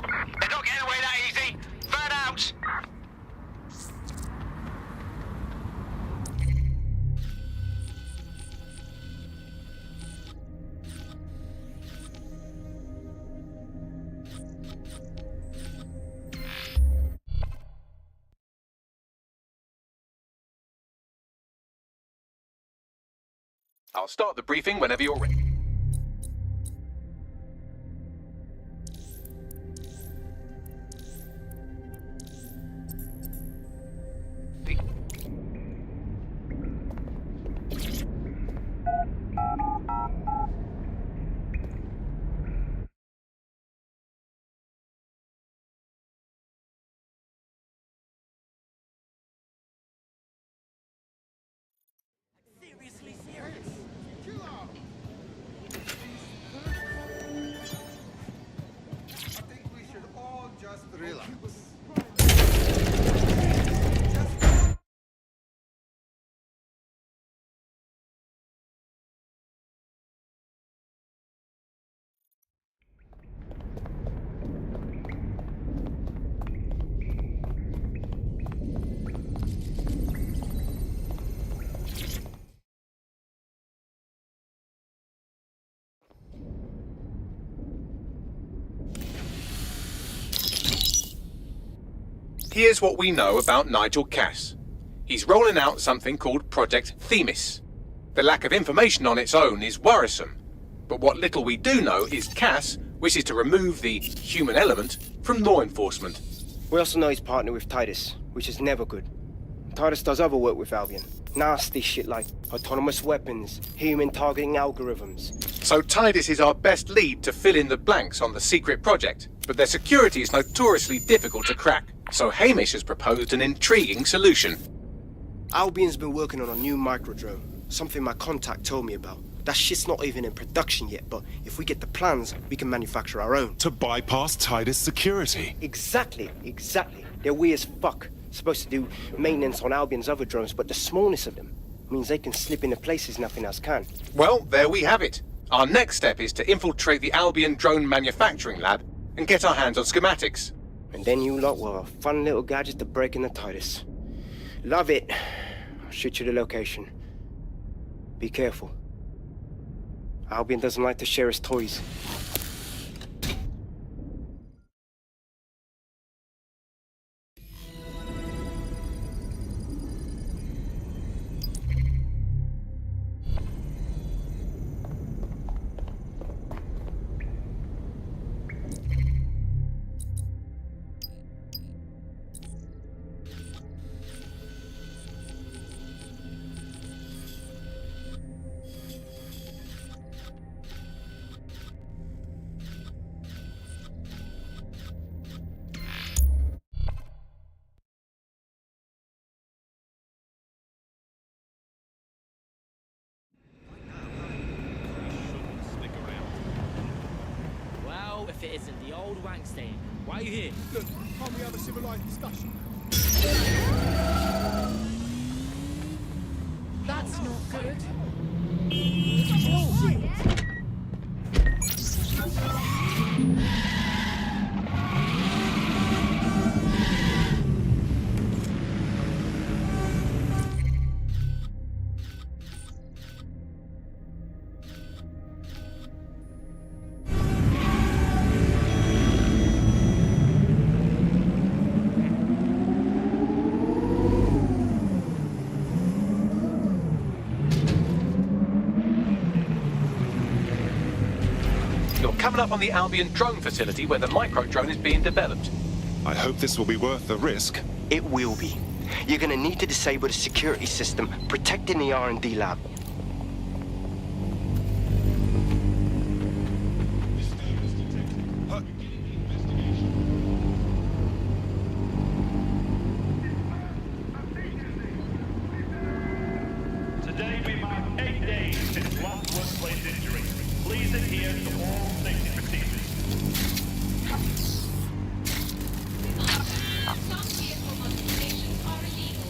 E: They're not getting away that easy! Burn out!
A: I'll start the briefing whenever you're ready.
E: Seriously serious?
H: I think we should all just relax.
A: Here's what we know about Nigel Cass. He's rolling out something called Project Themis. The lack of information on its own is worrisome, but what little we do know is Cass wishes to remove the human element from law enforcement.
I: We also know he's partnered with Titus, which is never good. Titus does other work with Albion. Nasty shit like autonomous weapons, human targeting algorithms.
A: So Tidus is our best lead to fill in the blanks on the secret project, but their security is notoriously difficult to crack. So Hamish has proposed an intriguing solution.
I: Albion's been working on a new microdrone, something my contact told me about. That shit's not even in production yet, but if we get the plans, we can manufacture our own.
P: To bypass Tidus security.
I: Exactly. They're weird as fuck. Supposed to do maintenance on Albion's other drones, but the smallness of them means they can slip into places nothing else can.
A: Well, there we have it. Our next step is to infiltrate the Albion drone manufacturing lab and get our hands on schematics.
I: And then you lot will have a fun little gadget to break in the Tidus. Love it. I'll shoot you the location. Be careful. Albion doesn't like to share his toys.
C: If it isn't the old Wangstein. Why are you here?
B: Look, can't we have a civilized discussion?
D: That's not good.
A: Coming up on the Albion drone facility where the micro-drone is being developed.
P: I hope this will be worth the risk.
I: It will be. You're gonna need to disable the security system protecting the R&D lab.
S: Today we mark 8 days since last workplace injury. Please adhere to all safety procedures.
F: Non-vehicle modifications are illegal.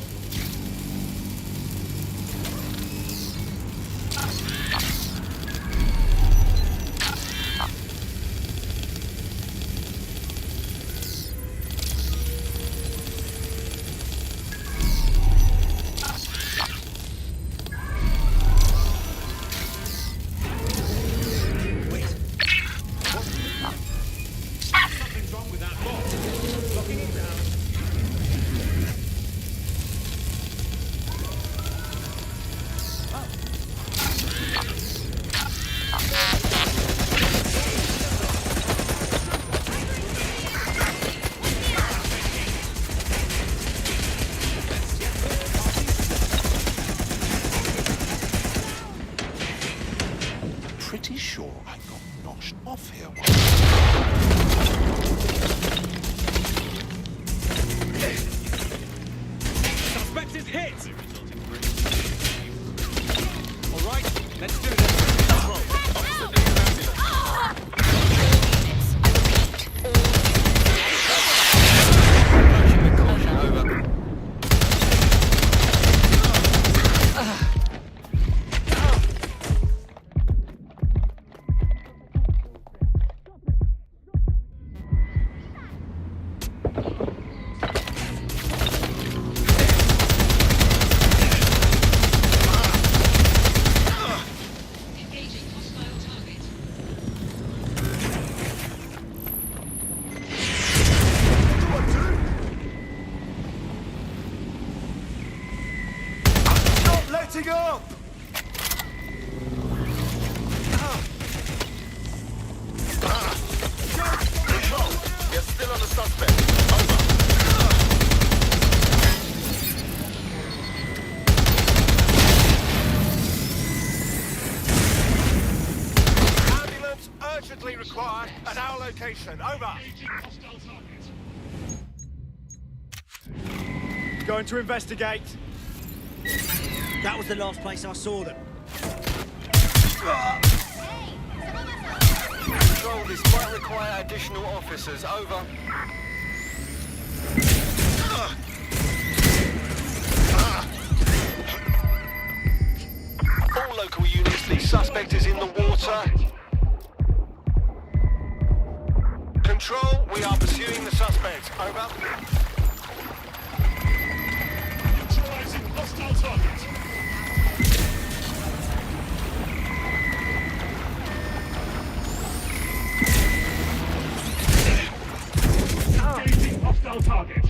P: Pretty sure I got noshed off here
B: Suspect is hit! All right, let's do this.
J: urgently required at our location. Over.
R: Going to investigate.
O: That was the last place I saw them.
J: Control, this might require additional officers. Over. All local units, the suspect is in the water. Control, we are pursuing the suspect. Over.
S: Neutralizing hostile target. Engaging hostile target.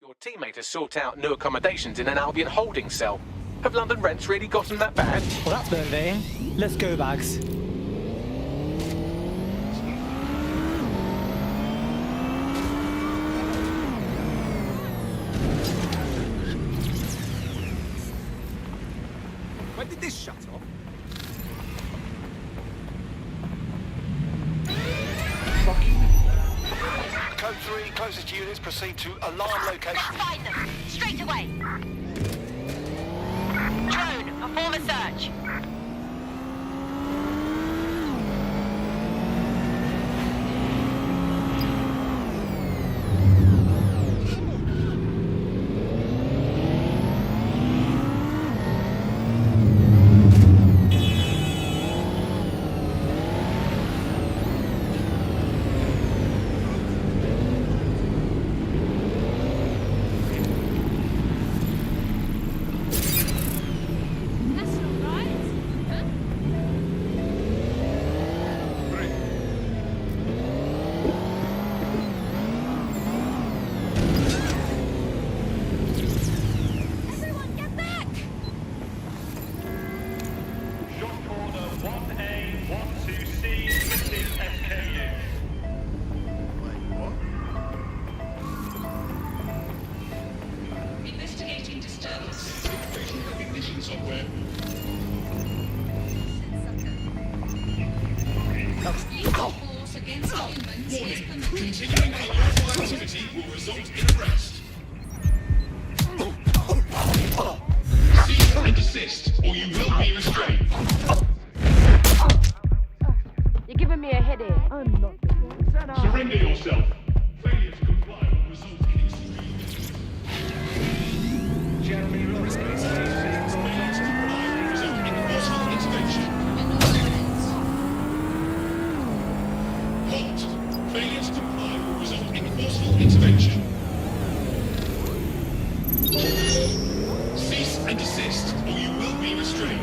A: Your teammate has sought out new accommodations in an Albion holding cell. Have London rents really gotten that bad?
U: Well, that's motivating. Let's go, Bags.
R: When did this shut off?
J: Code 3, closest units proceed to alarm location.
F: Let's find them. Straight away. Drone, perform a search. Investigating disturbance. Ignition software. Lethal force against humans is permitted. Continuing unlawful activity will result in arrest. Cease and desist, or you will be restrained.
Q: You're giving me a headache. I'm not.
S: Surrender yourself. Failure to comply will result in extreme.
J: Jeremy Ross, please.
S: Failure to comply will result in forceful intervention.
F: Halt.
S: Failure to comply will result in forceful intervention.
F: Cease and desist, or you will be restrained.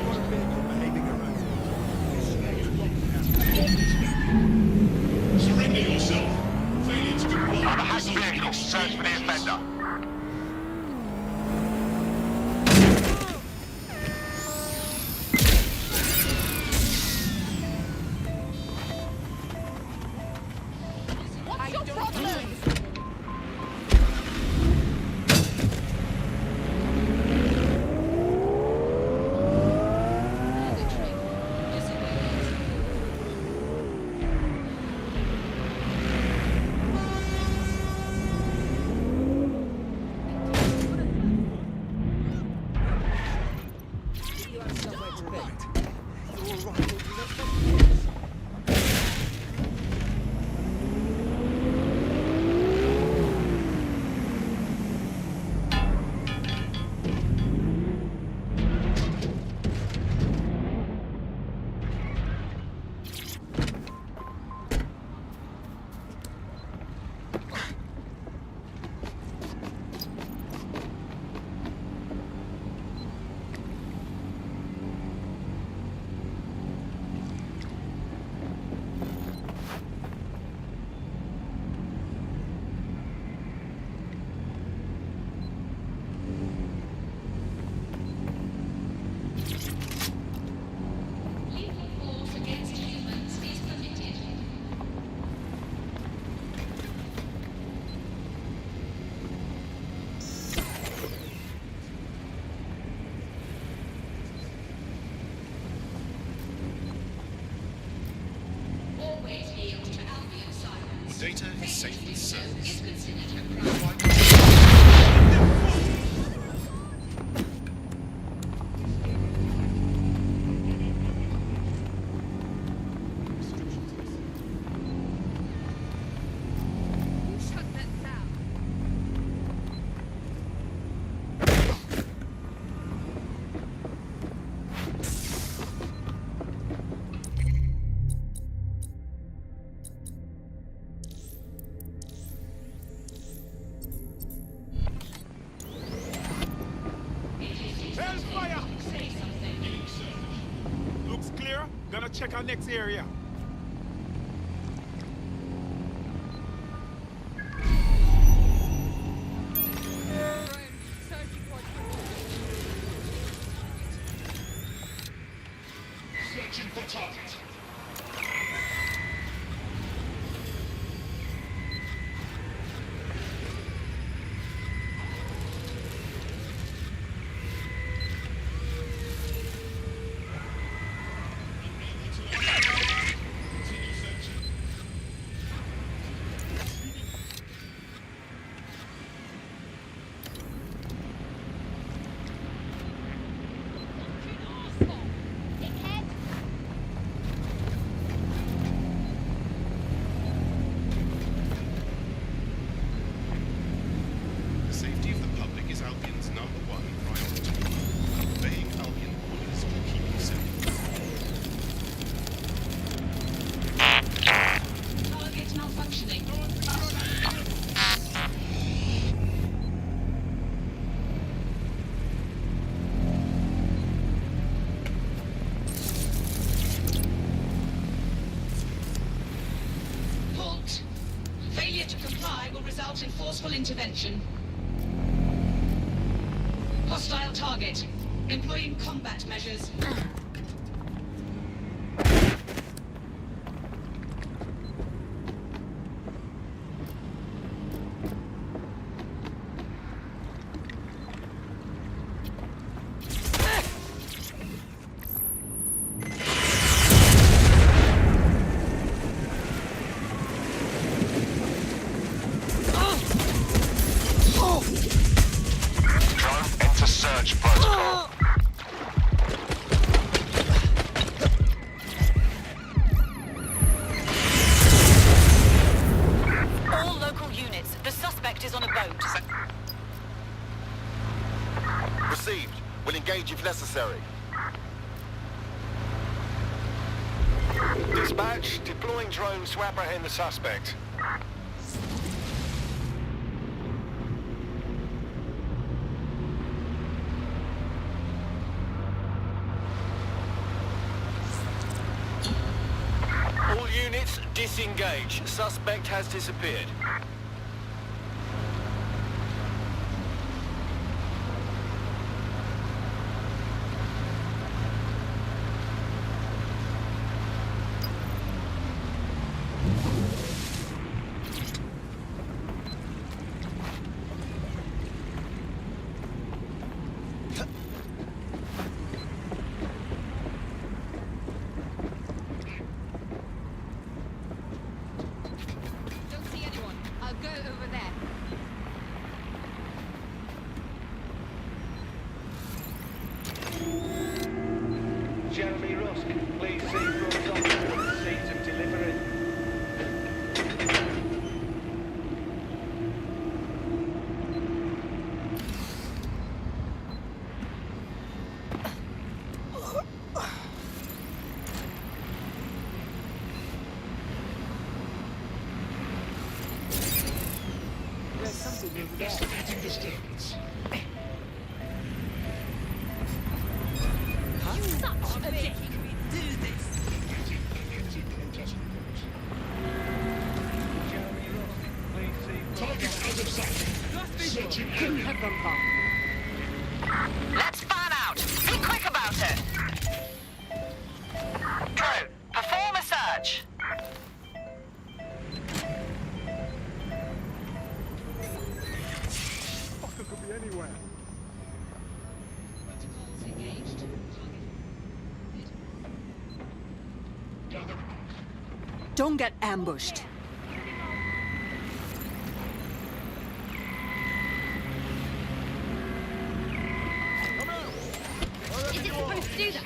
F: Surrender yourself. Failure to comply will result in
J: Search for the offender.
F: What's your problem? is considered a crime.
W: Hellfire!
F: Say something.
W: Looks clear. Gonna check our next area.
S: Searching for target.
N: The safety of the public is Albion's #1 priority. Obeying Albion orders will keep you safe.
F: Target malfunctioning. Halt. Failure to comply will result in forceful intervention. Hostile target. Employing combat measures.
J: Drone, enter search protocol.
T: All local units, the suspect is on a boat.
J: Received. Will engage if necessary. Dispatch, deploying drones to apprehend the suspect. All units, disengage. Suspect has disappeared.
F: Don't see anyone. I'll go over there.
S: Jeremy Rusk, please see rules on the receipt of delivery.
F: There's something over there.
S: Investigating disturbance.
F: Such a dick. Do this.
S: Jeremy Rusk, please see target out of sight. Searching
F: Couldn't
S: area.
F: have gone far.
T: Let's fan out. Be quick about it. Drone, perform a search.
R: Fucker could be anywhere.
K: Don't get ambushed.
F: do that.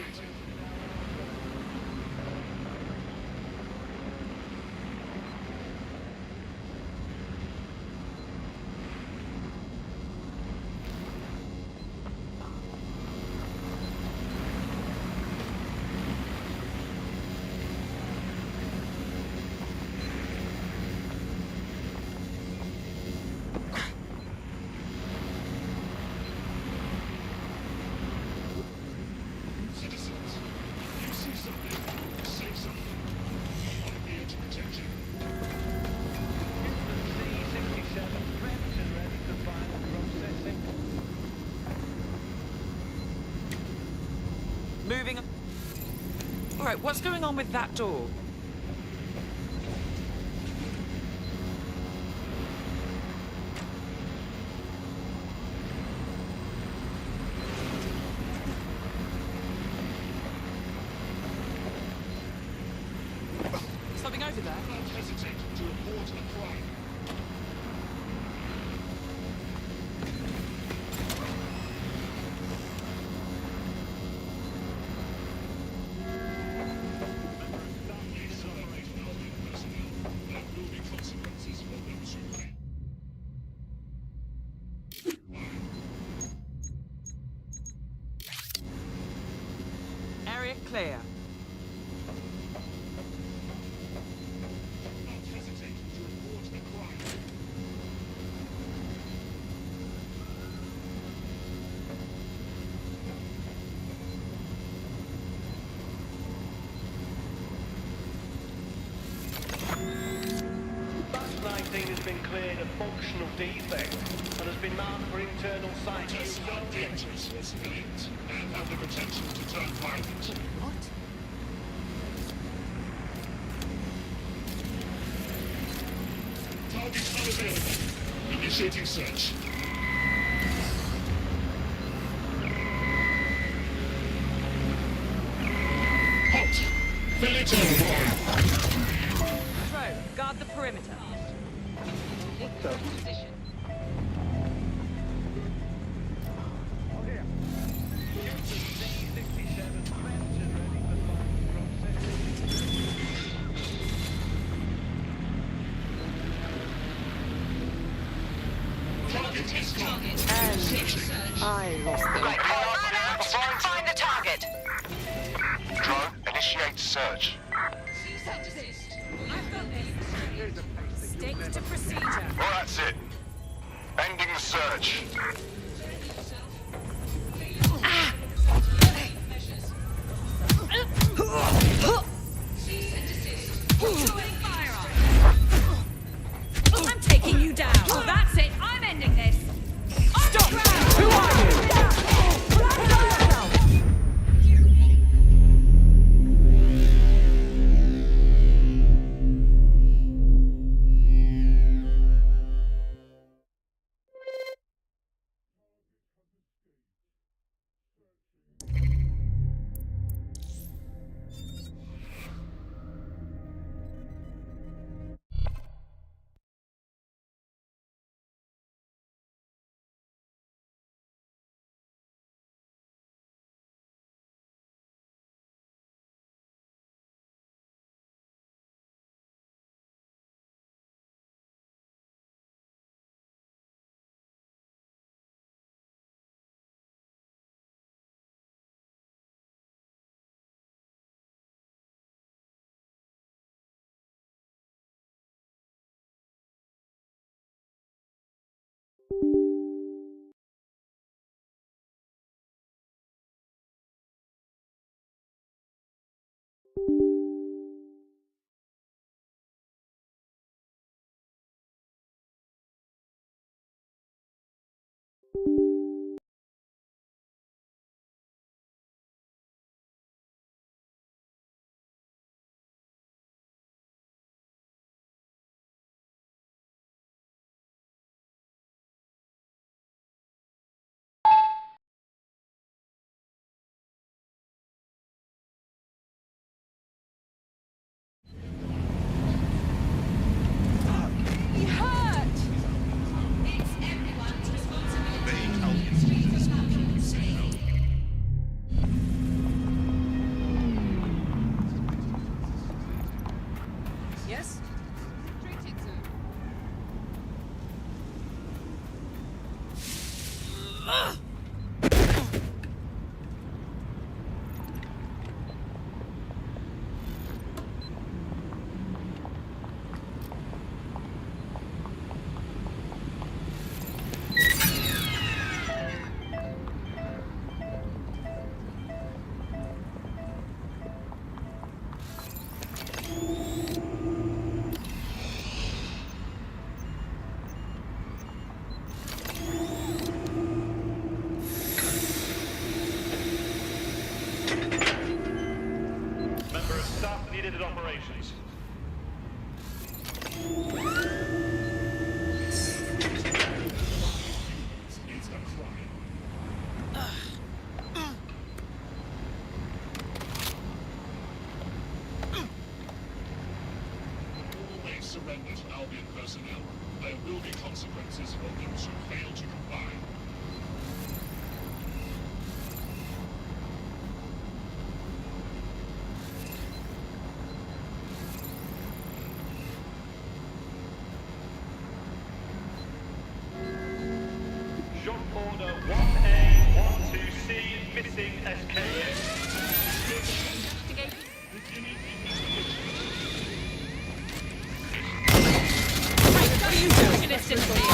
G: Moving. All right, what's going on with that door? Something over there?
N: Don't hesitate to report a crime.
G: Area clear.
S: Batch 19 has been cleared of functional defect and has been marked for internal site use.
N: Objectives were civilians and have the potential to turn violent.
F: What?
N: Target unavailable. Initiating search. Halt! Fill
G: Throw, guard the perimeter.
N: Target is gone.
G: I lost them.
T: Right, man out. Find the target.
J: Drone, initiate search.
G: Stick to procedure.
J: Well, that's it. Ending the search.
F: I'm taking you down. That's it. I'm ending this.
G: Stop! Who are you?
S: Member of staff needed at operations.
N: Always surrender to Albion personnel. There will be consequences for those who fail to comply.
S: Shop order 1A, 12C, missing SKS.
G: What are you doing in this instance?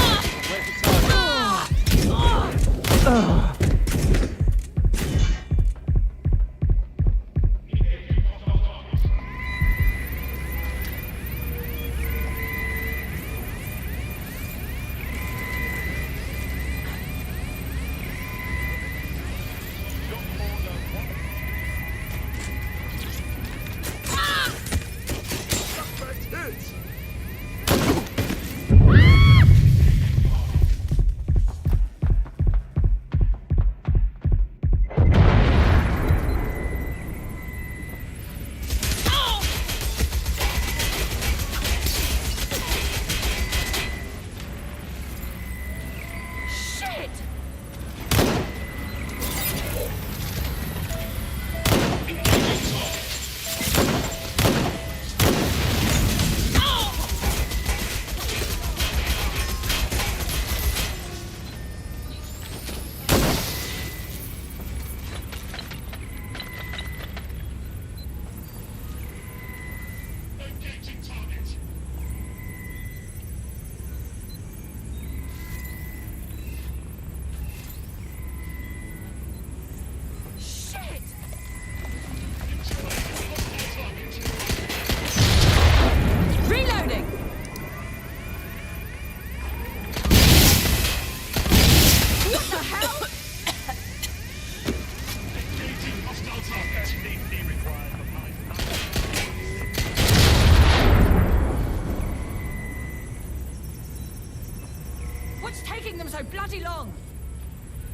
G: What's taking them so bloody long?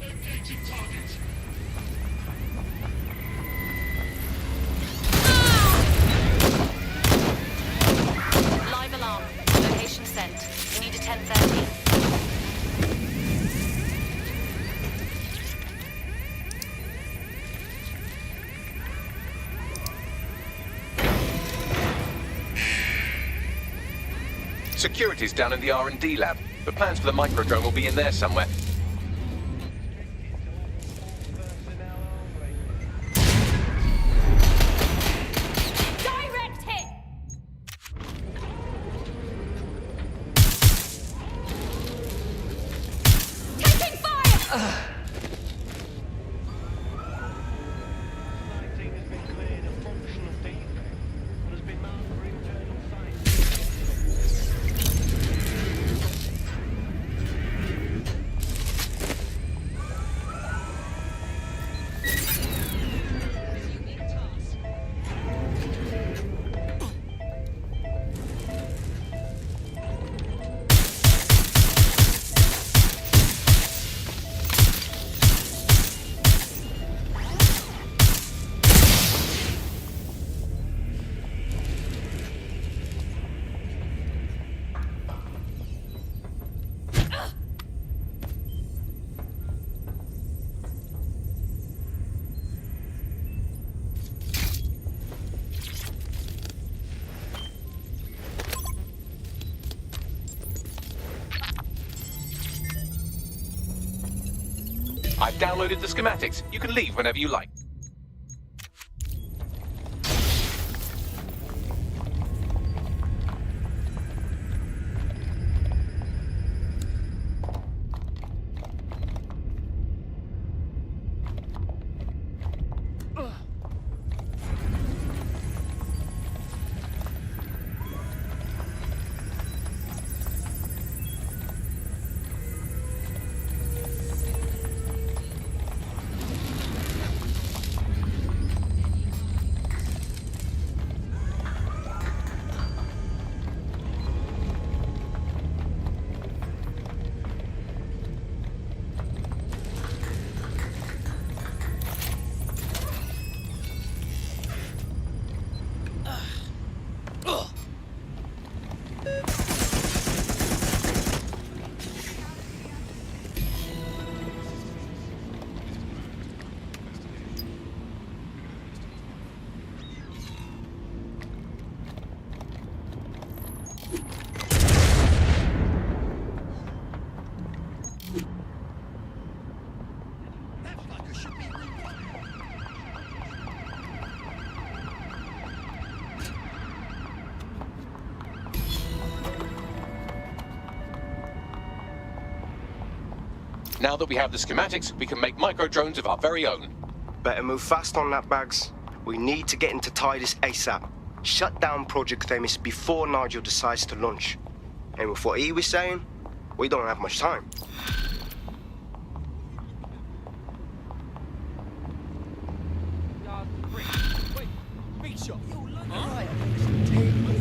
N: Engaging target.
T: Live alarm. Location sent. We need a 10:30.
A: Security's down in the R&D lab. The plans for the microdrone will be in there somewhere.
Q: Direct hit! Taking fire!
A: I've downloaded the schematics. You can leave whenever you like. Now that we have the schematics, we can make micro-drones of our very own.
I: Better move fast on that, Bags. We need to get into Titus ASAP. Shut down Project Themis before Nigel decides to launch. And with what he was saying, we don't have much time.
W: Wait, big shot.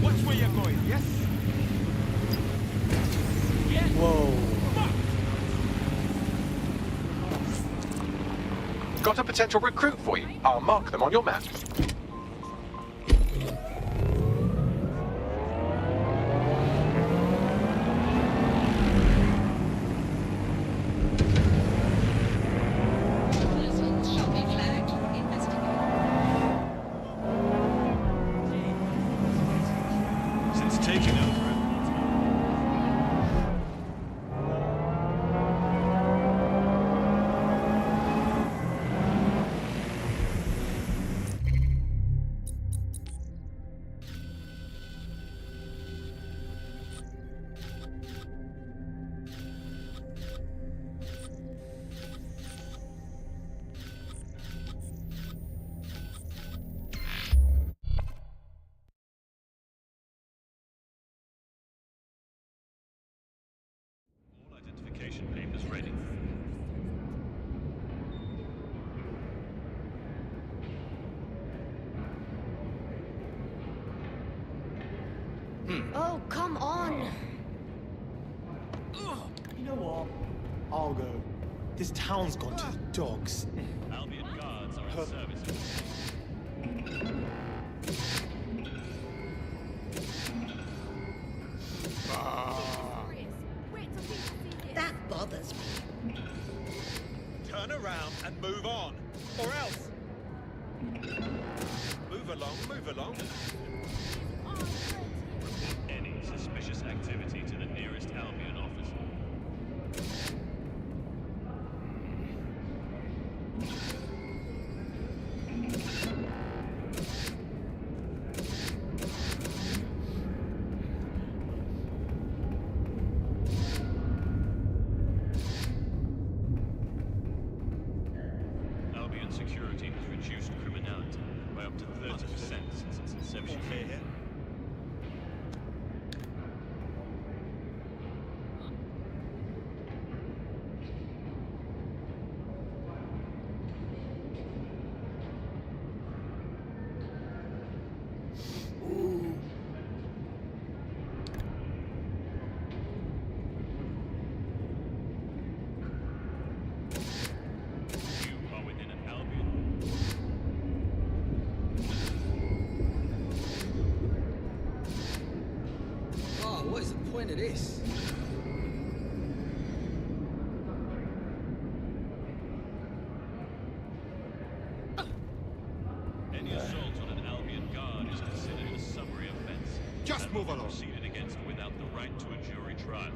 W: Watch where you're going, yes? Yeah.
U: Whoa.
A: Got a potential recruit for you. I'll mark them on your map.
N: Since taking over, identification papers ready.
Q: Oh, come on!
U: You know what? I'll go. This town's gone to the dogs.
N: Albion guards are in service.
F: That bothers me.
W: Turn around and move on, or else. Move along, move along.
N: Any suspicious activity to the nearest Albion officer. Albion security has reduced criminality by up to 30% since its inception. You are within an Albion.
W: Oh, what is the point of this?
N: Any assault on an Albion guard is considered a summary offense.
H: Just
N: and
H: move
N: will be
H: along.
N: proceeded against without the right to a jury trial.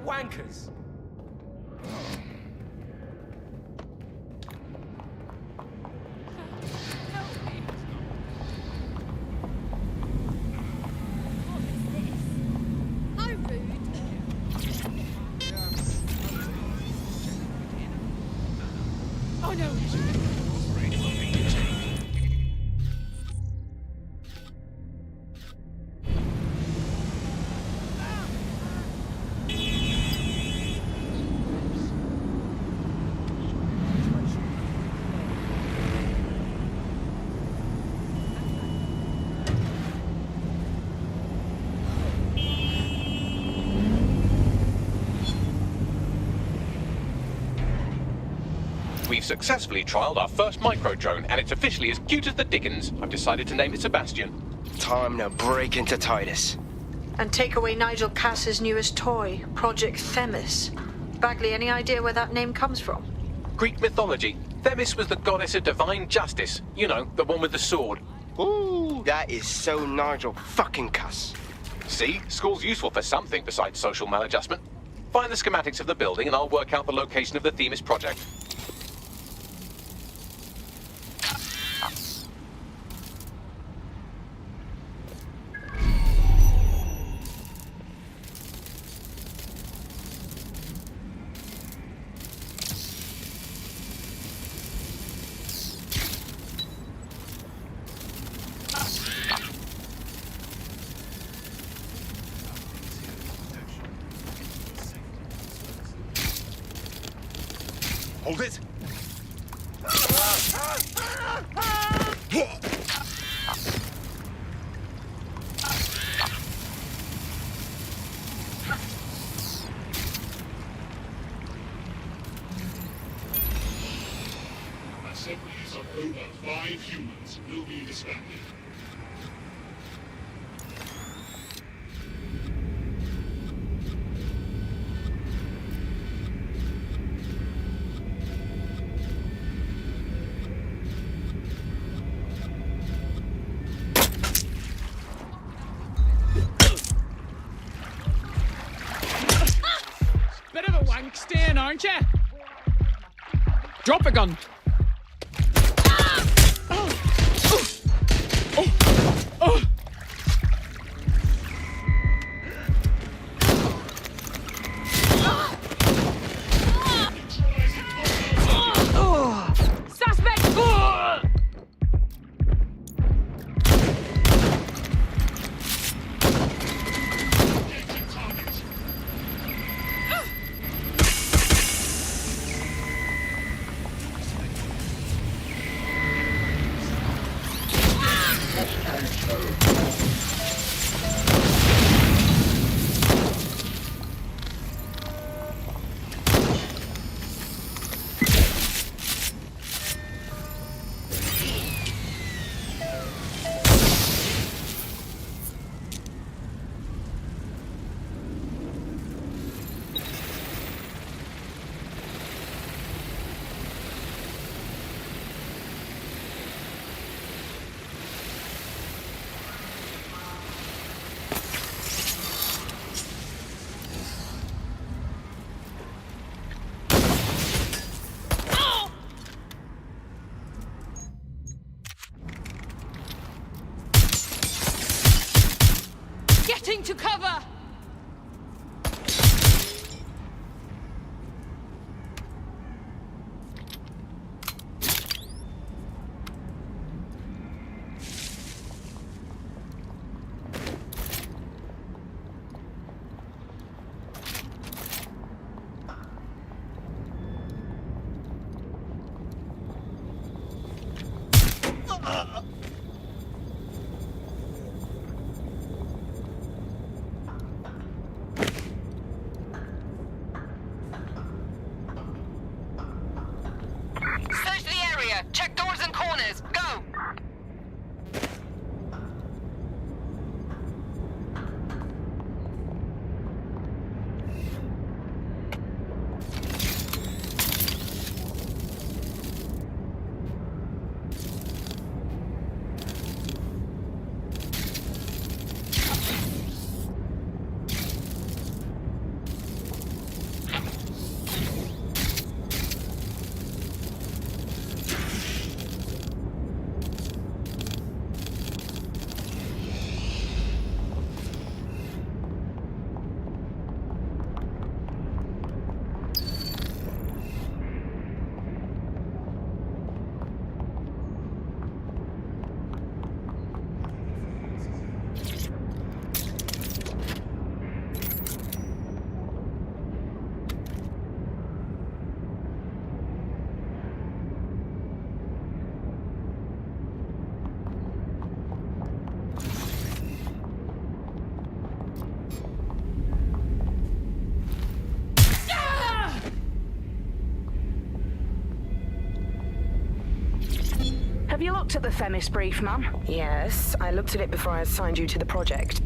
C: Wankers.
D: Oh no!
A: We've successfully trialled our first micro-drone, and it's officially as cute as the dickens. I've decided to name it Sebastian.
I: Time to break into Titus.
K: And take away Nigel Cass's newest toy, Project Themis. Bagley, any idea where that name comes from?
A: Greek mythology. Themis was the goddess of divine justice. You know, the one with the sword.
I: Ooh, that is so Nigel fucking Cass.
A: See? School's useful for something besides social maladjustment. Find the schematics of the building and I'll work out the location of the Themis project.
P: Hold it!
N: Assemblies of over 5 humans will be disbanded.
D: Bit of a wank stain, aren't you? Drop a gun.
C: Suspect!
T: Getting to cover! Search the area. Check doors and corners. Go!
L: you looked at the Themis brief, ma'am?
M: Yes, I looked at it before I assigned you to the project.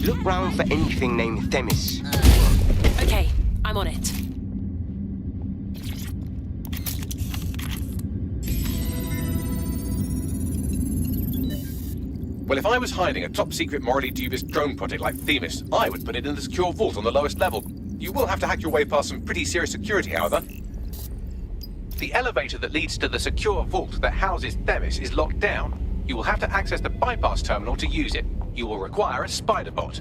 I: Look round for anything named Themis.
T: Okay, I'm on it.
A: Well, if I was hiding a top-secret, morally dubious drone project like Themis, I would put it in the secure vault on the lowest level. You will have to hack your way past some pretty serious security, however. The elevator that leads to the secure vault that houses Themis is locked down. You will have to access the bypass terminal to use it. You will require a spider bot.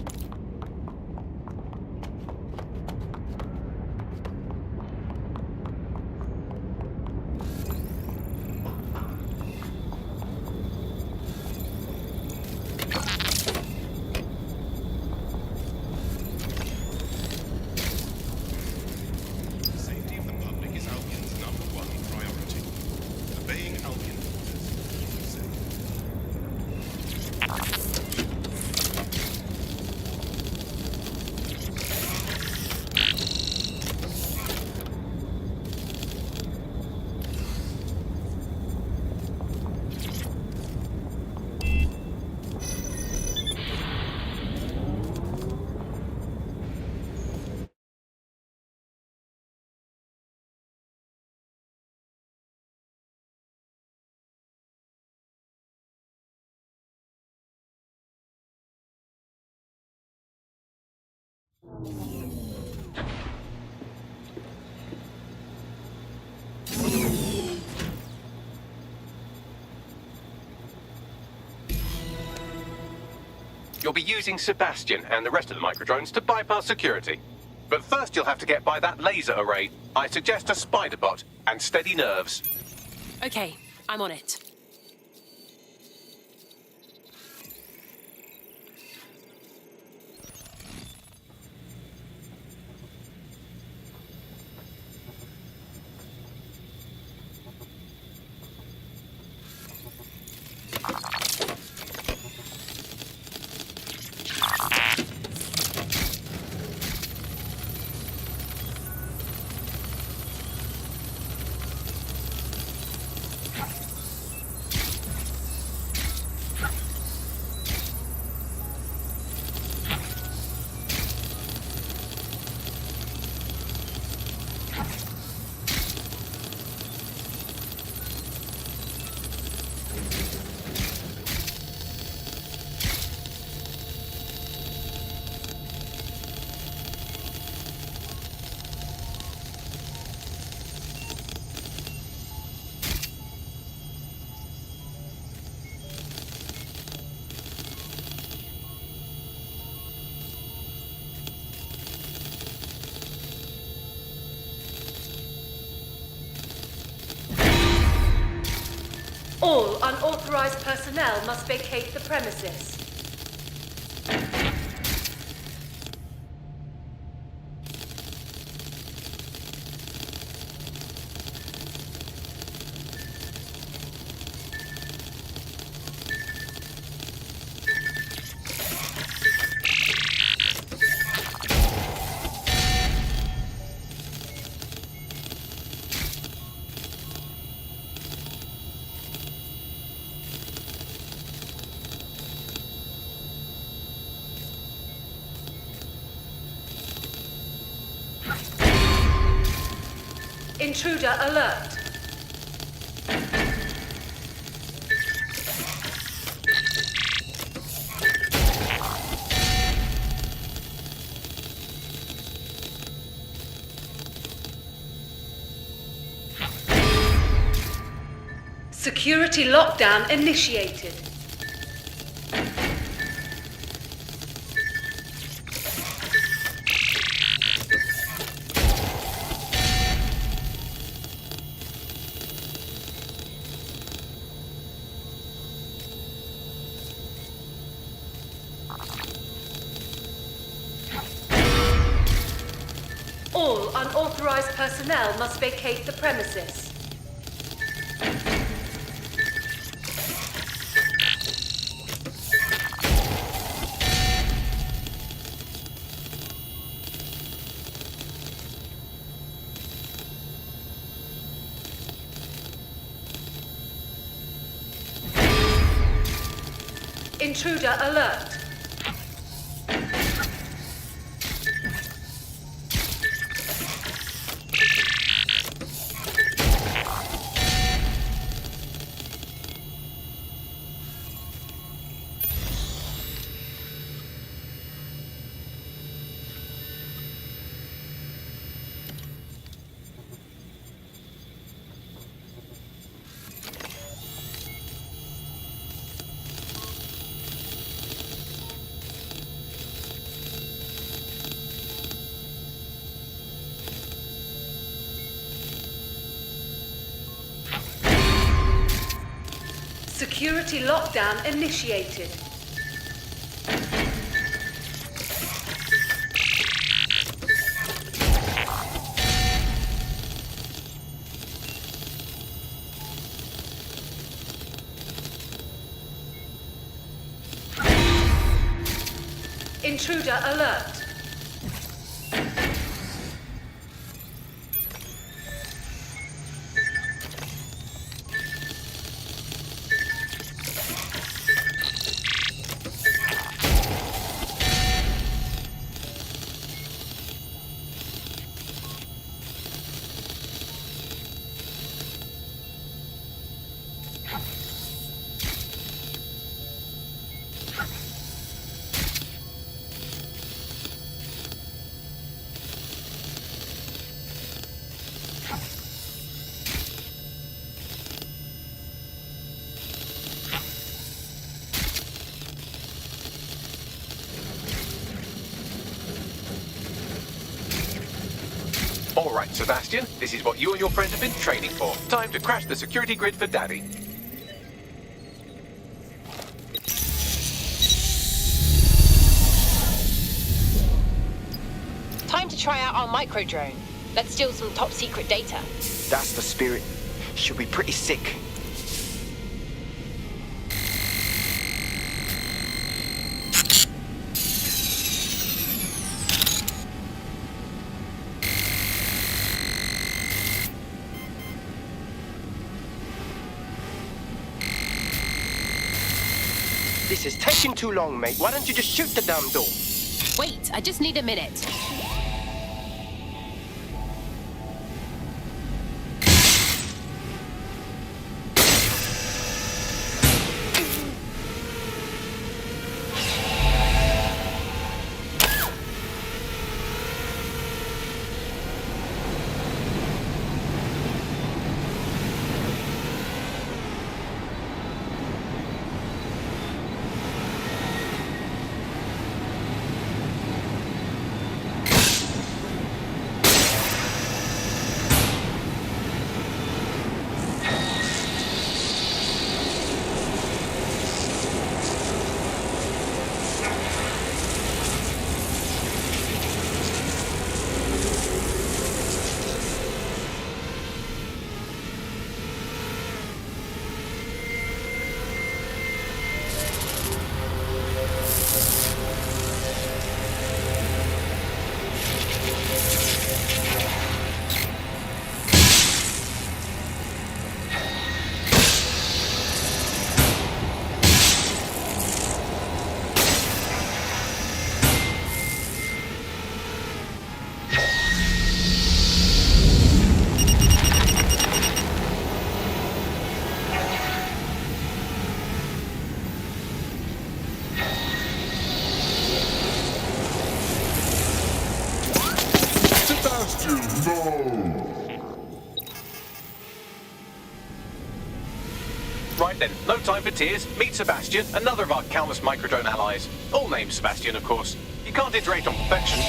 N: The safety of the public is Albion's #1 priority. Obeying Albion orders will keep you safe.
A: You'll be using Sebastian and the rest of the microdrones to bypass security. But first you'll have to get by that laser array. I suggest a spider bot and steady nerves.
T: Okay, I'm on it.
B: All unauthorized personnel must vacate the premises. Intruder alert. Security lockdown initiated. All unauthorized personnel must vacate the premises. Intruder alert. Security lockdown initiated. Intruder alert.
A: All right, Sebastian, this is what you and your friend have been training for. Time to crash the security grid for Daddy.
T: Time to try out our micro-drone. Let's steal some top-secret data.
I: That's the spirit. Should be pretty sick. This is taking too long, mate. Why don't you just shoot the damn door?
T: Wait, I just need a minute.
E: Sebastian, no!
A: Right then, no time for tears. Meet Sebastian, another of our countless microdrone allies. All named Sebastian, of course. You can't iterate on perfection.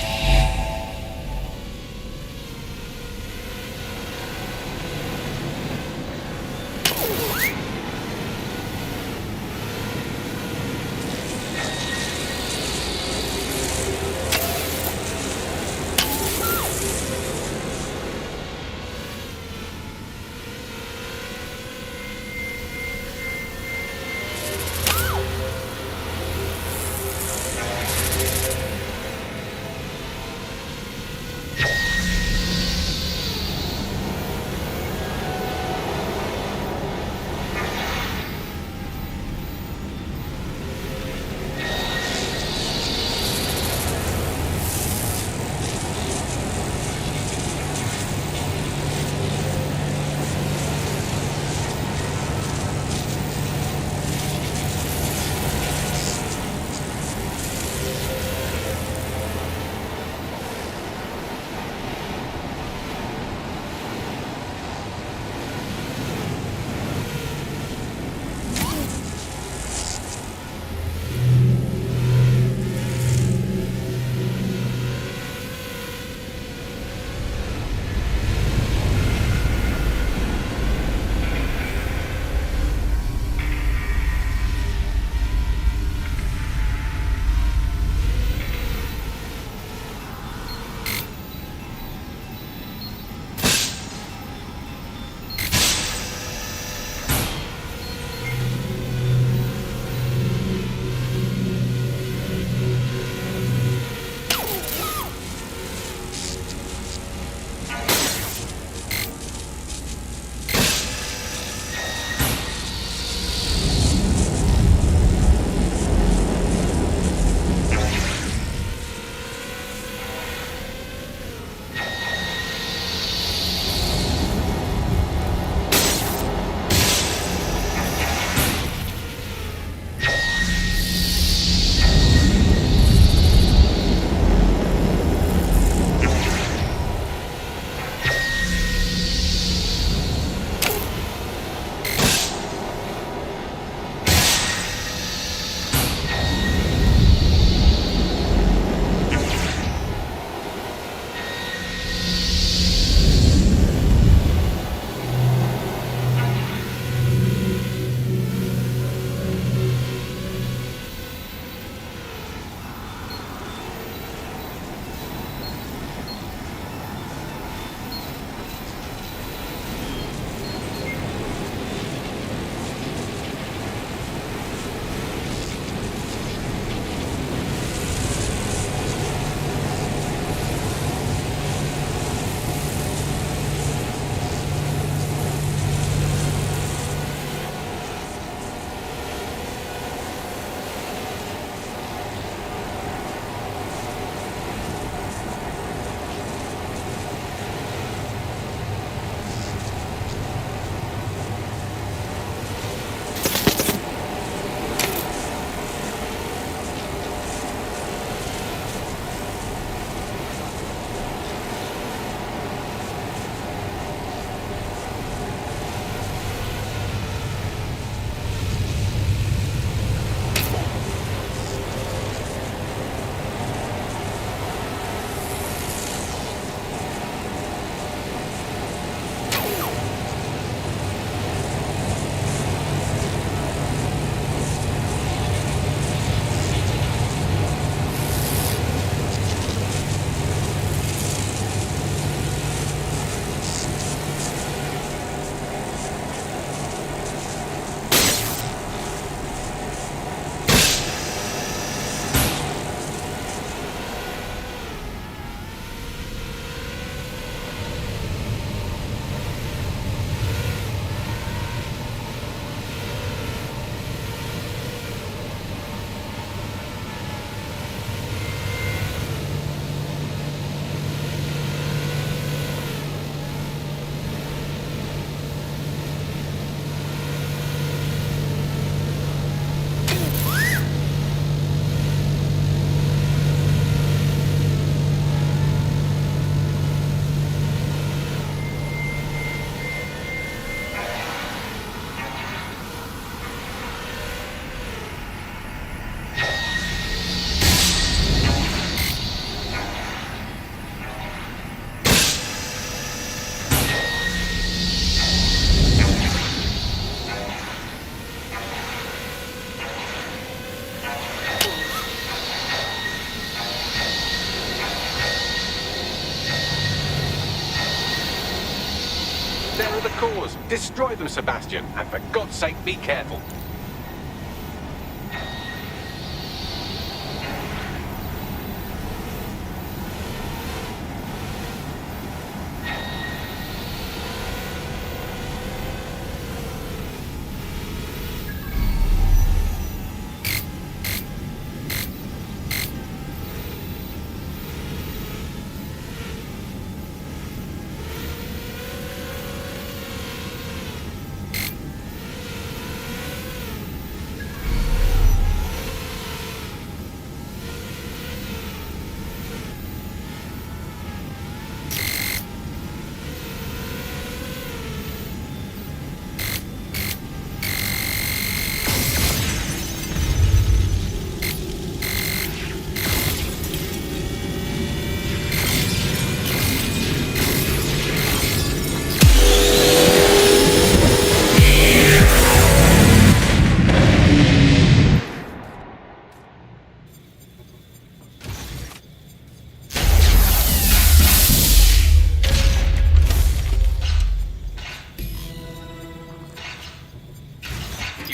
A: the cause. Destroy them, Sebastian. And for God's sake, be careful.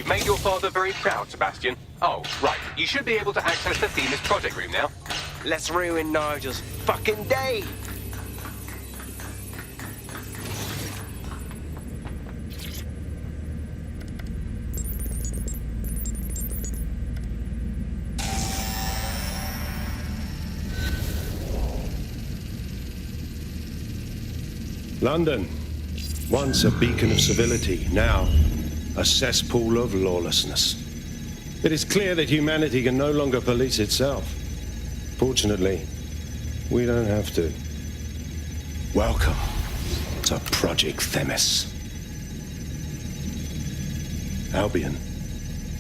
A: Made your father very proud, Sebastian. Oh, right. You should be able to access the Themis project room now.
I: Let's ruin Nigel's fucking day.
E: London, once a beacon of civility, now a cesspool of lawlessness. It is clear that humanity can no longer police itself. Fortunately, we don't have to. Welcome to Project Themis. Albion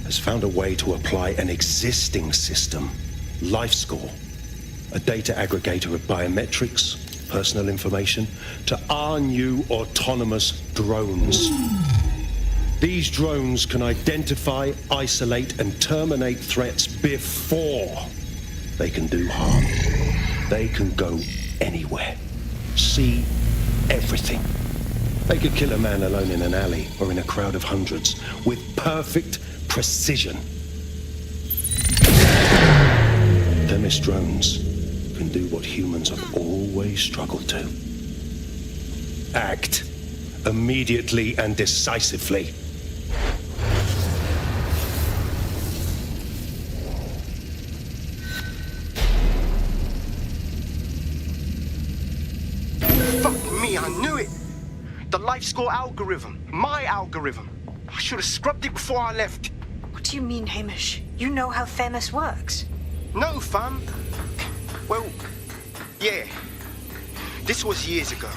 E: has found a way to apply an existing system, LifeScore, a data aggregator of biometrics, personal information, to our new autonomous drones. These drones can identify, isolate, and terminate threats before they can do harm. They can go anywhere, see everything. They could kill a man alone in an alley or in a crowd of hundreds with perfect precision. Themis drones can do what humans have always struggled to. Act immediately and decisively.
I: I knew it! The LifeScore algorithm. My algorithm. I should have scrubbed it before I left.
K: What do you mean, Hamish? You know how Themis works?
I: No, fam. Well, yeah. This was years ago.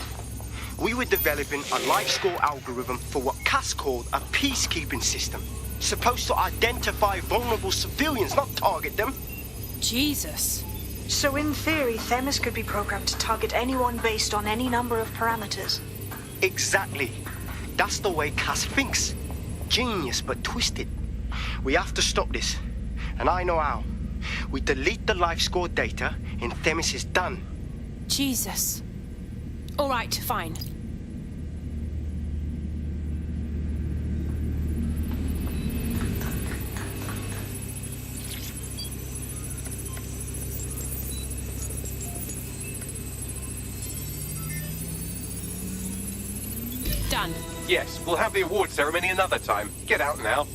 I: We were developing a LifeScore algorithm for what Cass called a peacekeeping system. Supposed to identify vulnerable civilians, not target them.
M: Jesus.
K: So in theory, Themis could be programmed to target anyone based on any number of parameters.
I: Exactly. That's the way Cass thinks. Genius, but twisted. We have to stop this. And I know how. We delete the LifeScore data and Themis is done.
M: Jesus. All right, fine. Done.
A: Yes, we'll have the award ceremony another time. Get out now.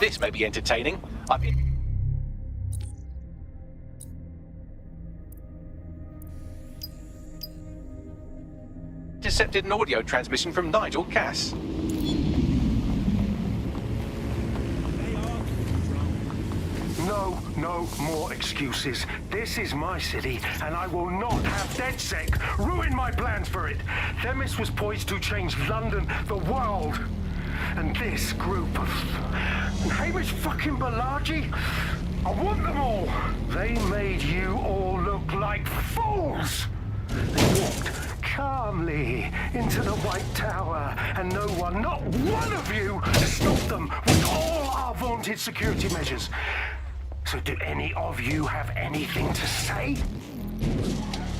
A: This may be entertaining. I've intercepted an audio transmission from Nigel Cass.
H: No,
E: No more excuses. This is my city, and I will not have DedSec ruin my plans for it. Themis was poised to change London, the world. And this group of... Hamish fucking Balaji? I want them all. They made you all look like fools. They walked calmly into the White Tower, and no one, not one of you, stopped them with all our vaunted security measures. So do any of you have anything to say?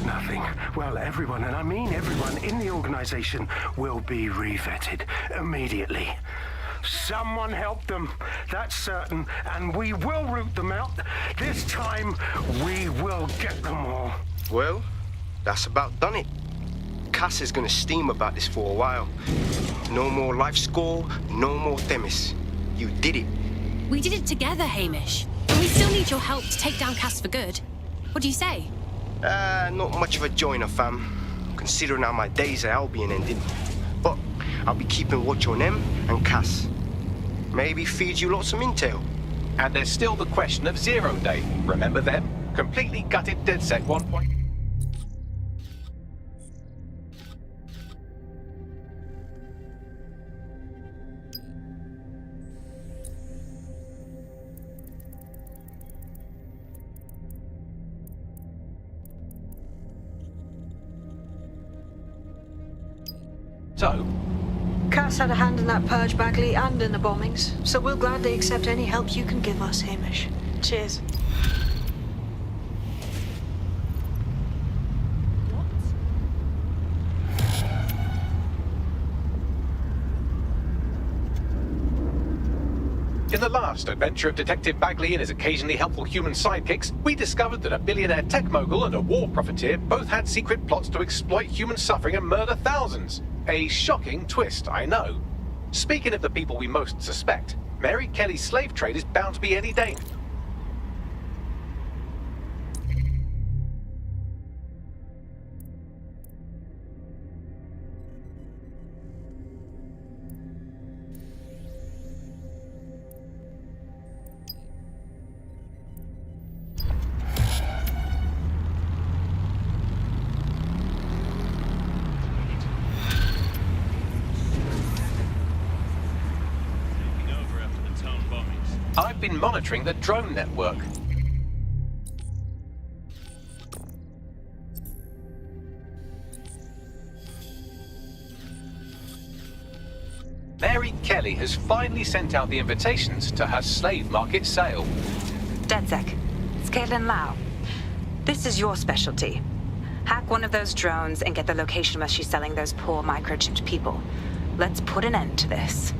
E: Nothing. Well, everyone, and I mean everyone in the organization, will be re-vetted immediately. Someone help them, that's certain, and we will root them out. This time, we will get them all.
I: Well, that's about done it. Cass is gonna steam about this for a while. No more life score, no more Themis. You did it.
M: We did it together, Hamish. And we still need your help to take down Cass for good. What do you say?
I: Not much of a joiner, fam. Considering how my days at Albion ended. But I'll be keeping watch on them and Cass. Maybe feed you lots of intel.
A: And there's still the question of Zero Day. Remember them? Completely gutted DedSec 1. So?
K: Cass had a hand in that purge, Bagley, and in the bombings, so we'll gladly accept any help you can give us, Hamish. Cheers.
A: In the last adventure of Detective Bagley and his occasionally helpful human sidekicks, we discovered that a billionaire tech mogul and a war profiteer both had secret plots to exploit human suffering and murder thousands. A shocking twist, I know. Speaking of the people we most suspect, Mary Kelly's slave trade is bound to be any day. I've been monitoring the drone network. Mary Kelly has finally sent out the invitations to her slave market sale.
O: DedSec, it's Caitlin Lau. This is your specialty. Hack one of those drones and get the location where she's selling those poor microchipped people. Let's put an end to this.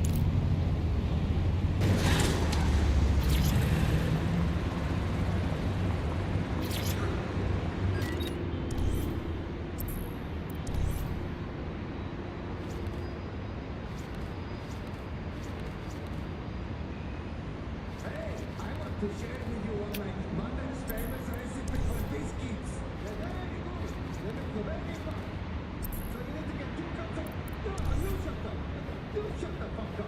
R: To share with you one my mother's famous recipe for biscuits. They're very good. They're very fun. So you need to get 2 cups of... No, you shut up. You shut the fuck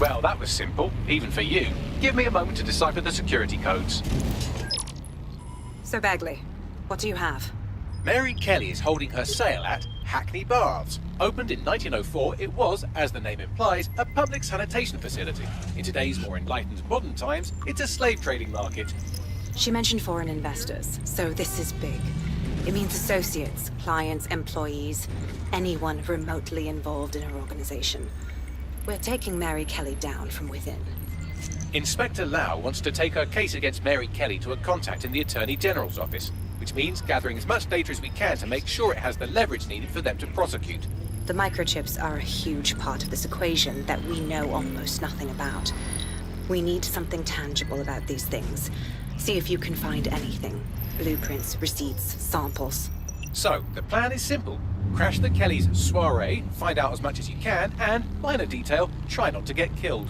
A: Well, that was simple, even for you. Give me a moment to decipher the security codes.
O: So, Bagley, what do you have?
A: Mary Kelly is holding her sale at Hackney Baths. Opened in 1904, it was, as the name implies, a public sanitation facility. In today's more enlightened modern times, it's a slave trading market.
O: She mentioned foreign investors, so this is big. It means associates, clients, employees, anyone remotely involved in her organization. We're taking Mary Kelly down from within.
A: Inspector Lau wants to take her case against Mary Kelly to a contact in the Attorney General's office, which means gathering as much data as we can to make sure it has the leverage needed for them to prosecute.
O: The microchips are a huge part of this equation that we know almost nothing about. We need something tangible about these things. See if you can find anything. Blueprints, receipts, samples.
A: So, the plan is simple. Crash the Kellys' soiree, find out as much as you can, and, minor detail, try not to get killed.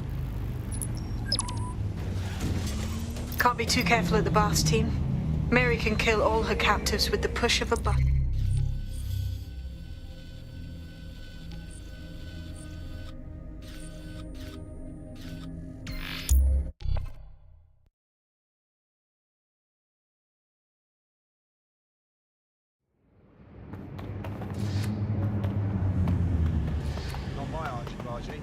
K: Can't be too careful at the Baths team. Mary can kill all her captives with the push of a button.
W: Not my argy-bargy.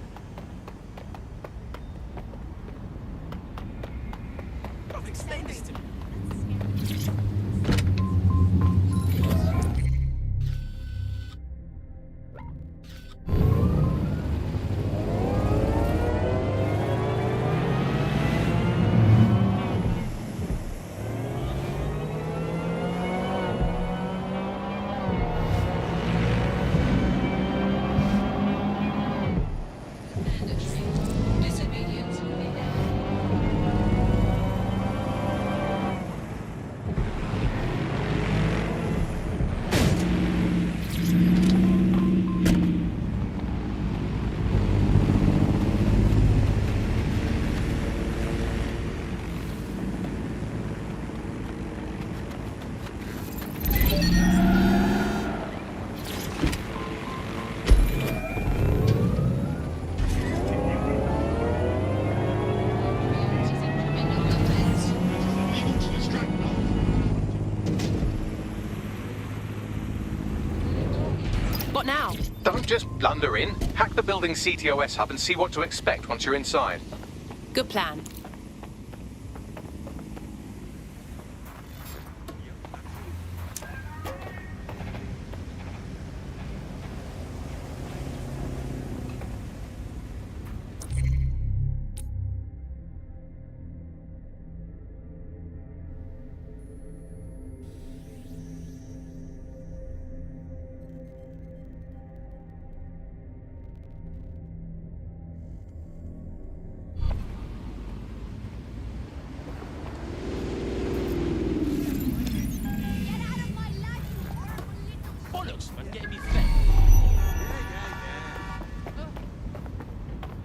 C: Don't explain this to me.
F: Disobedience.
M: What now?
A: Don't just blunder in. Hack the building's CTOS hub and see what to expect once you're inside.
M: Good plan.
C: Bollocks, man, getting me fed.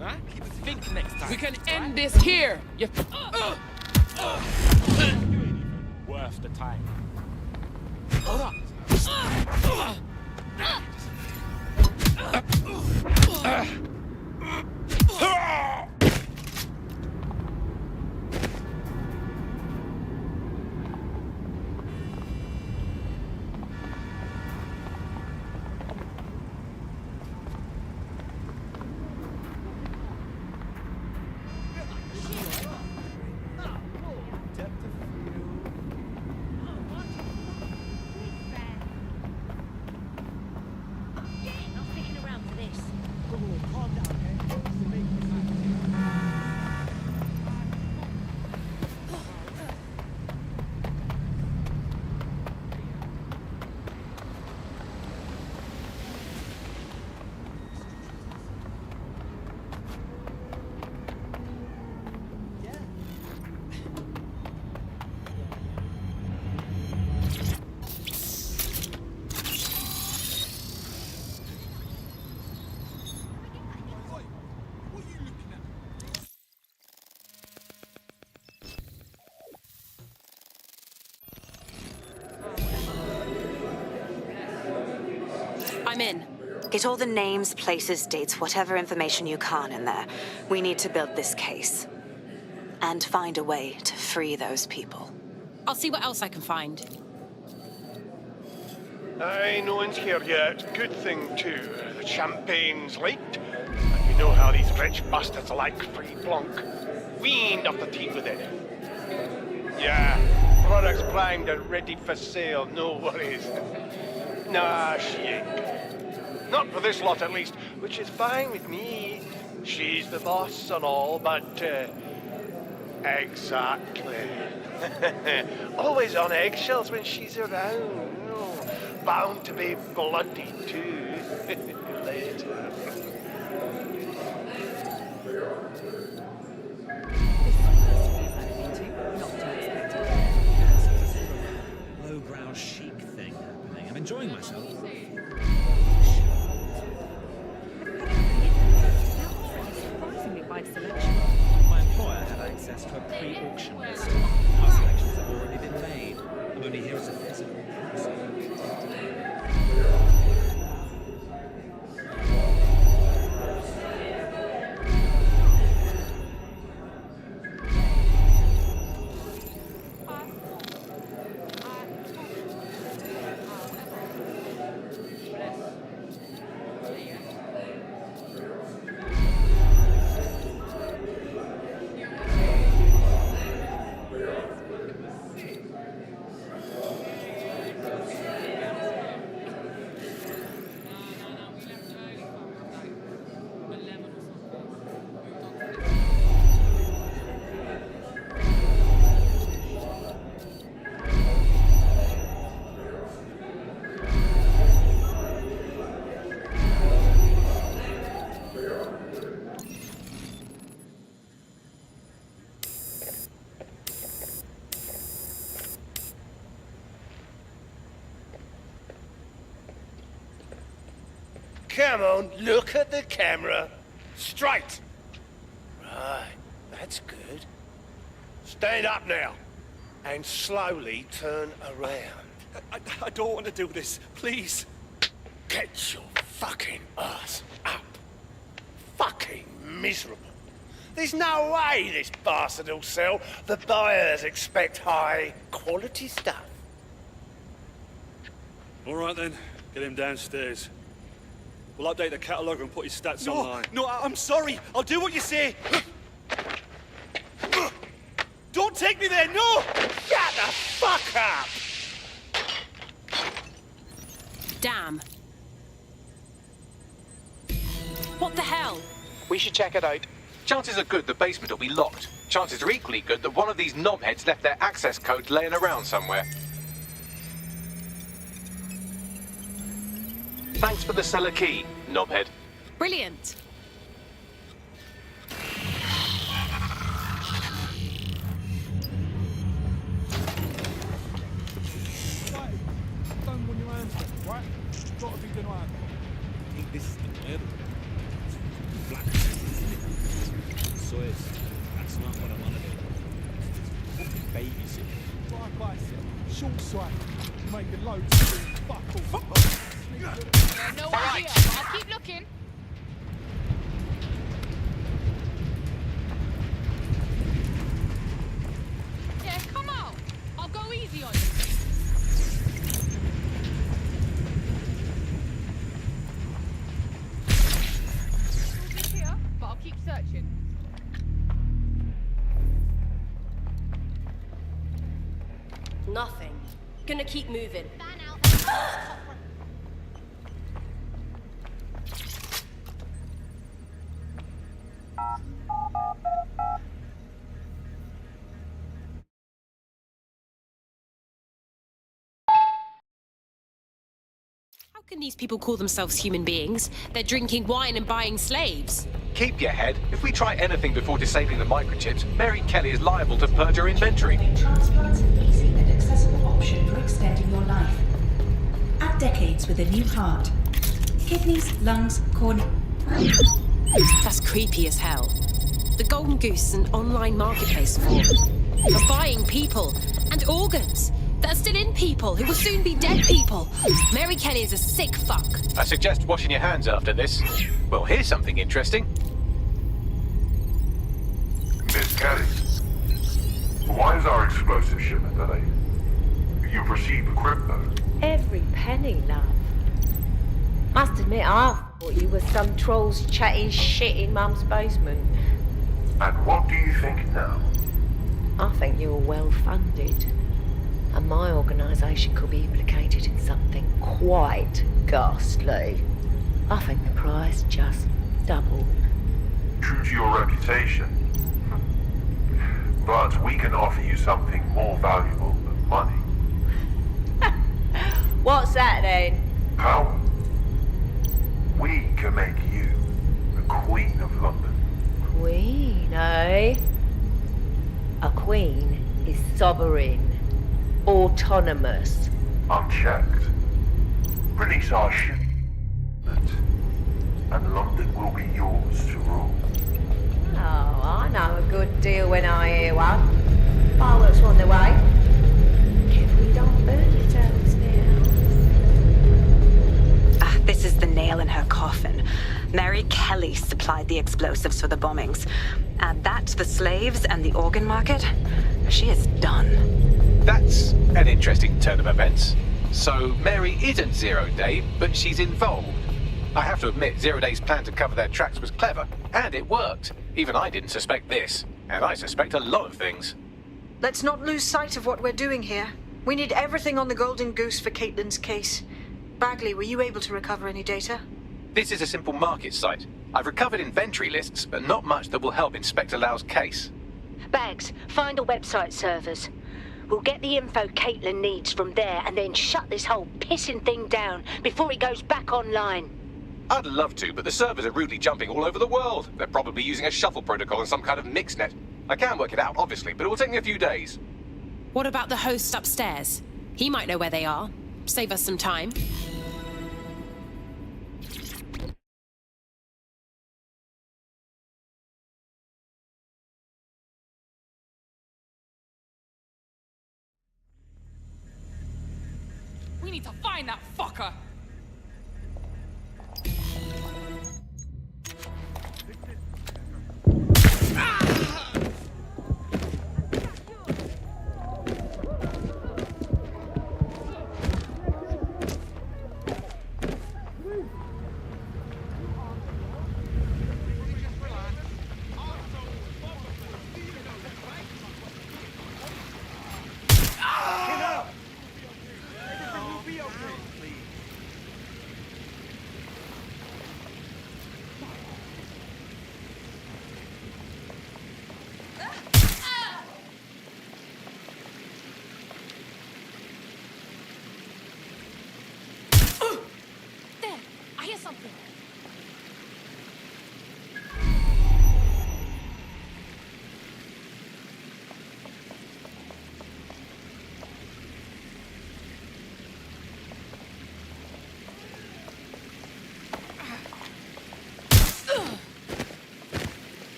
C: Huh? Think next time.
D: We can end this here. You
C: Worth the time. Hold up.
M: I'm in.
O: Get all the names, places, dates, whatever information you can in there. We need to build this case. And find a way to free those people.
M: I'll see what else I can find.
J: Aye, no one's here yet. Good thing, too. The champagne's leaked. And you know how these rich bastards like free plonk. We ain't off the teeth with it. Yeah, products primed and ready for sale, no worries. Nah, she ain't. Not for this lot, at least, which is fine with me. She's the boss and all, but, exactly. Always on eggshells when she's around. Oh, bound to be bloody, too. Later.
S: Lowbrow chic thing happening. I'm enjoying myself.
G: Surprisingly wide selection.
S: My employer had access to a pre-auction list. Our selections have already been made. I'm only here as a physical person.
J: Come on, look at the camera. Straight. Right, that's good. Stand up now. And slowly turn around.
W: I don't want to do this. Please.
J: Get your fucking ass up. Fucking miserable. There's no way this bastard will sell. The buyers expect high quality stuff.
V: All right then, get him downstairs. We'll update the catalogue and put his stats
W: No,
V: online.
W: no, I'm sorry. I'll do what you say. Don't take me there, no!
J: Shut the fuck up!
M: Damn. What the hell?
A: We should check it out. Chances are good the basement will be locked. Chances are equally good that one of these knobheads left their access code laying around somewhere. Thanks for the cellar key, knobhead.
M: Brilliant.
U: Don't want your hands up, right? Got to be the one.
S: I think this is the murder. Black, isn't it? Soils. That's not what I want to do. Fucking babysit.
U: Right bicep, short swipe, making loads of fuck all.
D: No idea, but I'll keep looking. Yeah, come on. I'll go easy on you. Nothing here, but I'll keep searching.
B: Nothing. Gonna keep moving.
M: How can these people call themselves human beings? They're drinking wine and buying slaves.
A: Keep your head. If we try anything before disabling the microchips, Mary Kelly is liable to purge her inventory.
X: Transplant's an easy and accessible option for extending your life. Add decades with a new heart. Kidneys, lungs, cornea.
M: That's creepy as hell. The Golden Goose is an online marketplace for buying people and organs. that are still in people, who will soon be dead people. Mary Kelly is a sick fuck.
A: I suggest washing your hands after this. Well, here's something interesting.
L: Miss Kelly, why is our explosive shipment delayed? You've received the crypto.
N: Every penny, love. Must admit, I thought you were some trolls chatting shit in Mum's basement.
L: And what do you think now?
N: I think you're well funded. And my organisation could be implicated in something quite ghastly. I think the price just doubled.
L: True to your reputation. But we can offer you something more valuable than money.
N: What's that then?
L: Power. We can make you the Queen of London.
N: Queen, eh? A queen is sovereign, autonomous.
L: Unchecked. Release our shipment, and London will be yours to rule.
N: Oh, I know a good deal when I hear one. Fireworks are on the way. If we don't burn your toes now.
O: Ah, this is the nail in her coffin. Mary Kelly supplied the explosives for the bombings. Add that to the slaves and the organ market, she is done.
A: That's an interesting turn of events. So Mary isn't Zero Day, but she's involved. I have to admit, Zero Day's plan to cover their tracks was clever, and it worked. Even I didn't suspect this, and I suspect a lot of things.
K: Let's not lose sight of what we're doing here. We need everything on the Golden Goose for Caitlin's case. Bagley, were you able to recover any data?
A: This is a simple market site. I've recovered inventory lists, but not much that will help Inspector Lau's case.
N: Bags, find the website servers. We'll get the info Caitlin needs from there and then shut this whole pissing thing down before it goes back online.
A: I'd love to, but the servers are rudely jumping all over the world. They're probably using a shuffle protocol and some kind of mixnet. I can work it out, obviously, but it will take me a few days.
M: What about the host upstairs? He might know where they are. Save us some time.
D: We need to find that fucker. Something.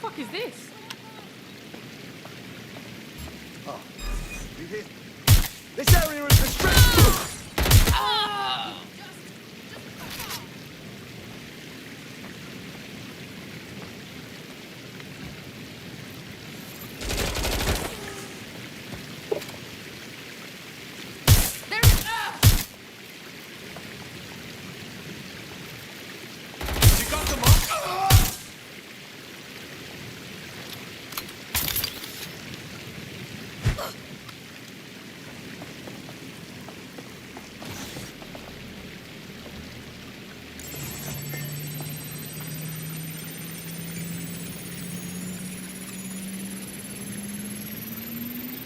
D: What is this?
H: Oh, you hear? This area is restricted!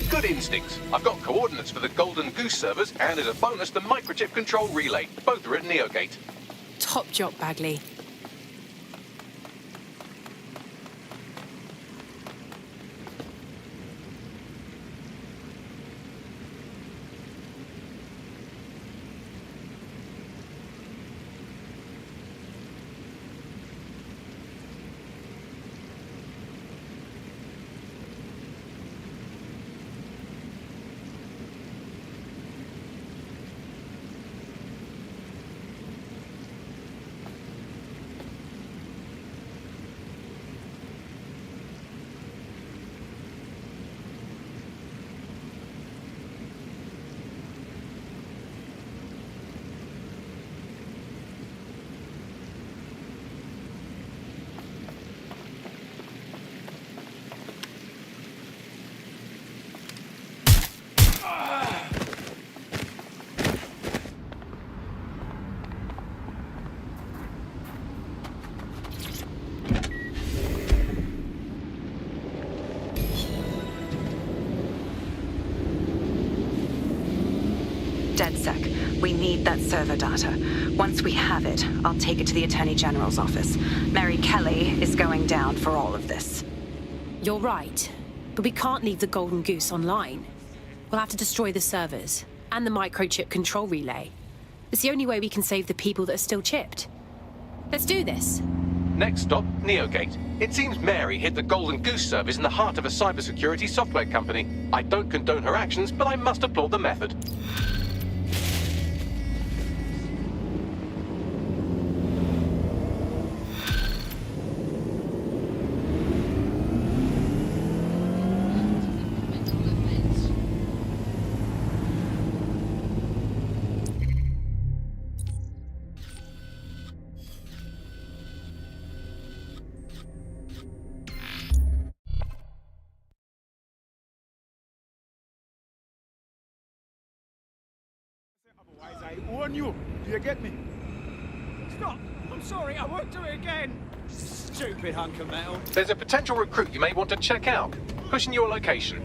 A: Good instincts. I've got coordinates for the Golden Goose servers, and as a bonus, the microchip control relay. Both are at Neogate.
M: Top job, Bagley.
O: DedSec, we need that server data. Once we have it, I'll take it to the Attorney General's office. Mary Kelly is going down for all of this.
M: You're right, but we can't leave the Golden Goose online. We'll have to destroy the servers and the microchip control relay. It's the only way we can save the people that are still chipped. Let's do this.
A: Next stop, Neogate. It seems Mary hid the Golden Goose servers in the heart of a cybersecurity software company. I don't condone her actions, but I must applaud the method.
U: I warn you. Do you get me? Stop! I'm sorry, I won't do it again. Stupid hunk of metal.
A: There's a potential recruit you may want to check out. Pushing your location.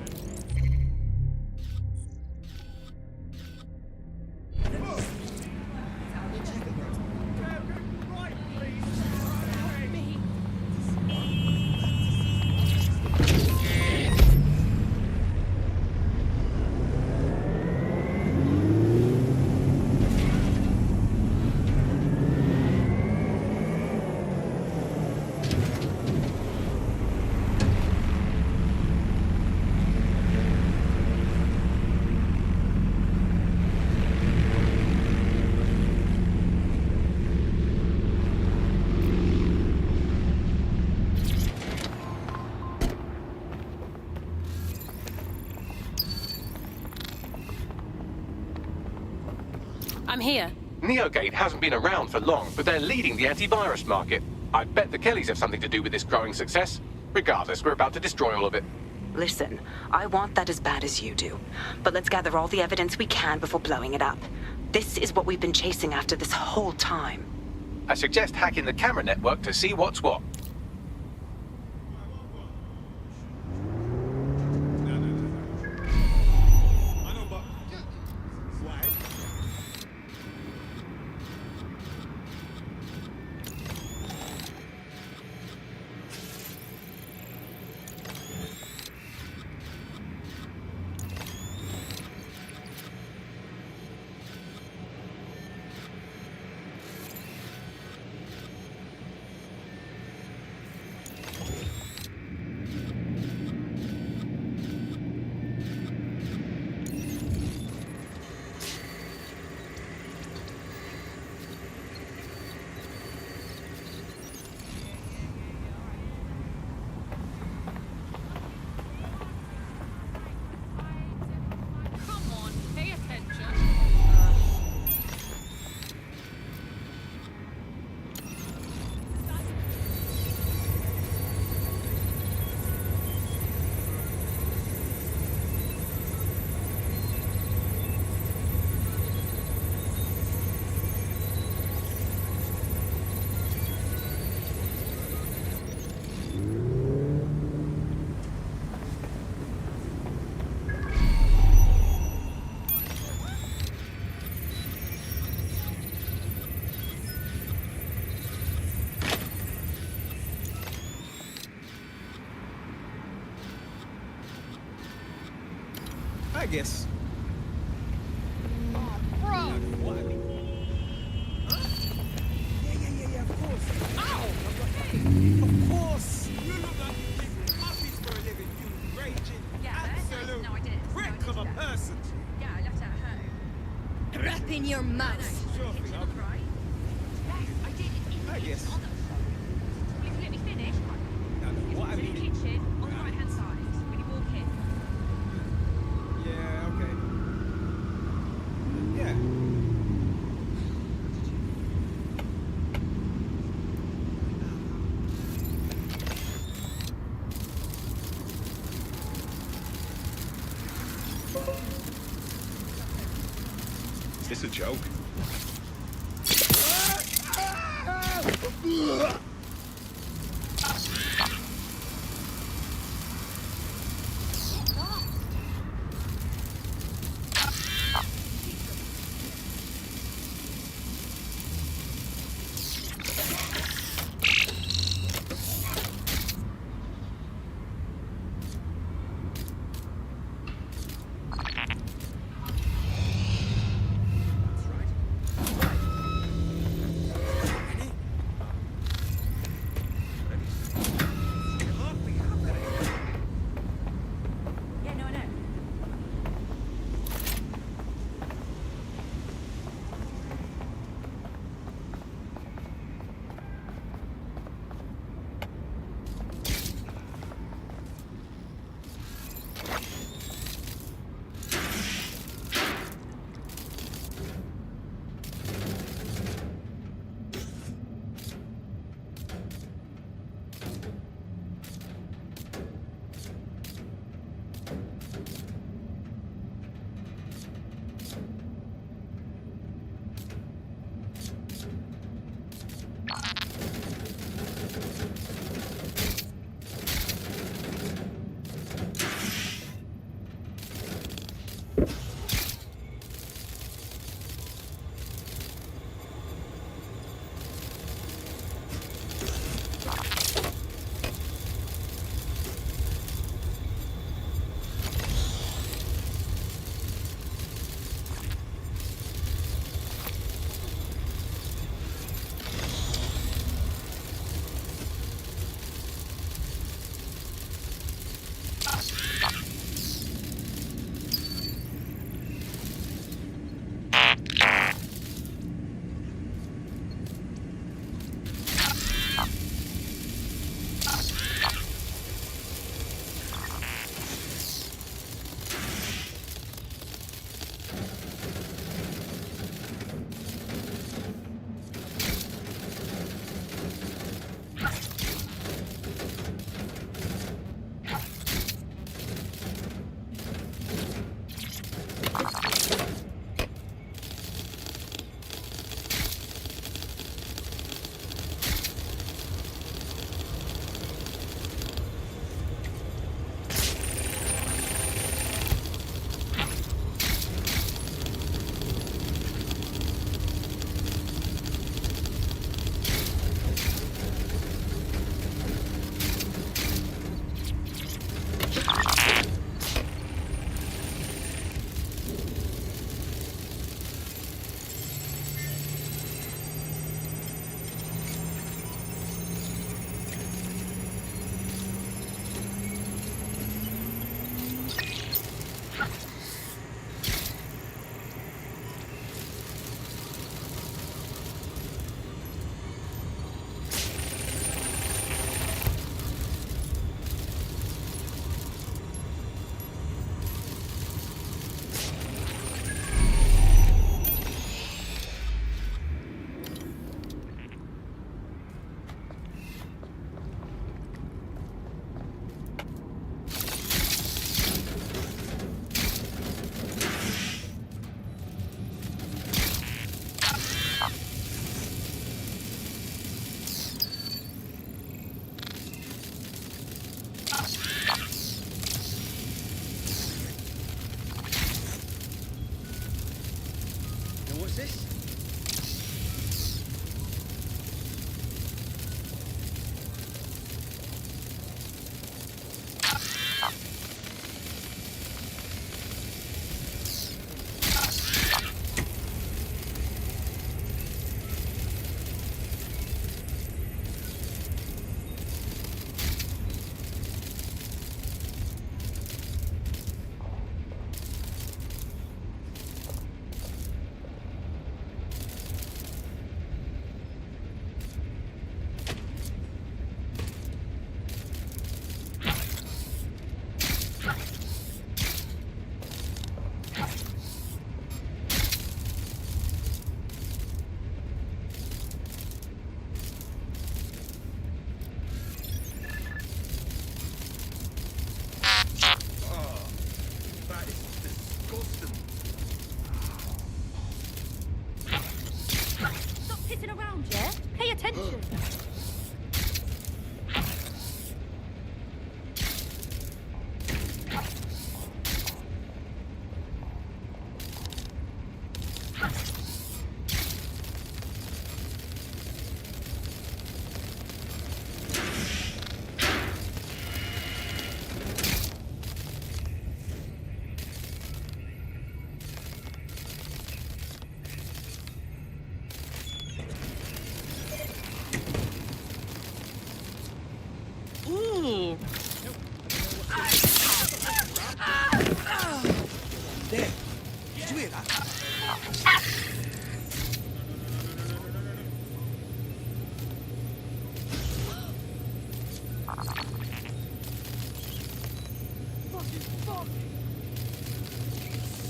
M: I'm here.
A: Neogate hasn't been around for long, but they're leading the antivirus market. I bet the Kellys have something to do with this growing success. Regardless, we're about to destroy all of it.
O: Listen, I want that as bad as you do. But let's gather all the evidence we can before blowing it up. This is what we've been chasing after this whole time.
A: I suggest hacking the camera network to see what's what.
U: I guess.
D: Oh, bro!
U: What? Huh? Yeah, of course. Ow! Of course! You look like you live puppies for a living, you raging, absolute prick of a person.
D: Yeah, I left it at home. Crap in your mouth.
U: Sure thing,
D: Right? Yes, I did.
U: I guess.
D: Well, if you let me finish,
U: No, what I
D: to the
U: mean...
D: kitchen on the right-hand side when you walk in.
U: Yeah, okay. Yeah.
H: Is this a joke?
D: Yeah, no, I know.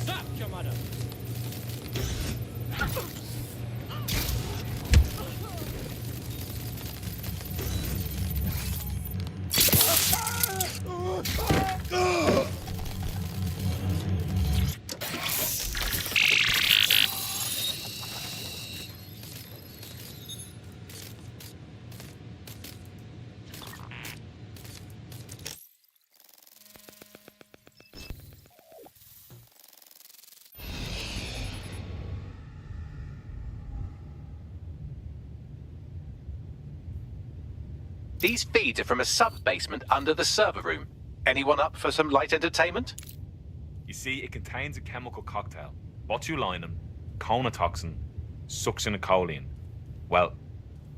C: Stop, your mother!
A: These feeds are from a sub-basement under the server room. Anyone up for some light entertainment?
E: You see, it contains a chemical cocktail. Botulinum, conotoxin, succinylcholine. Well,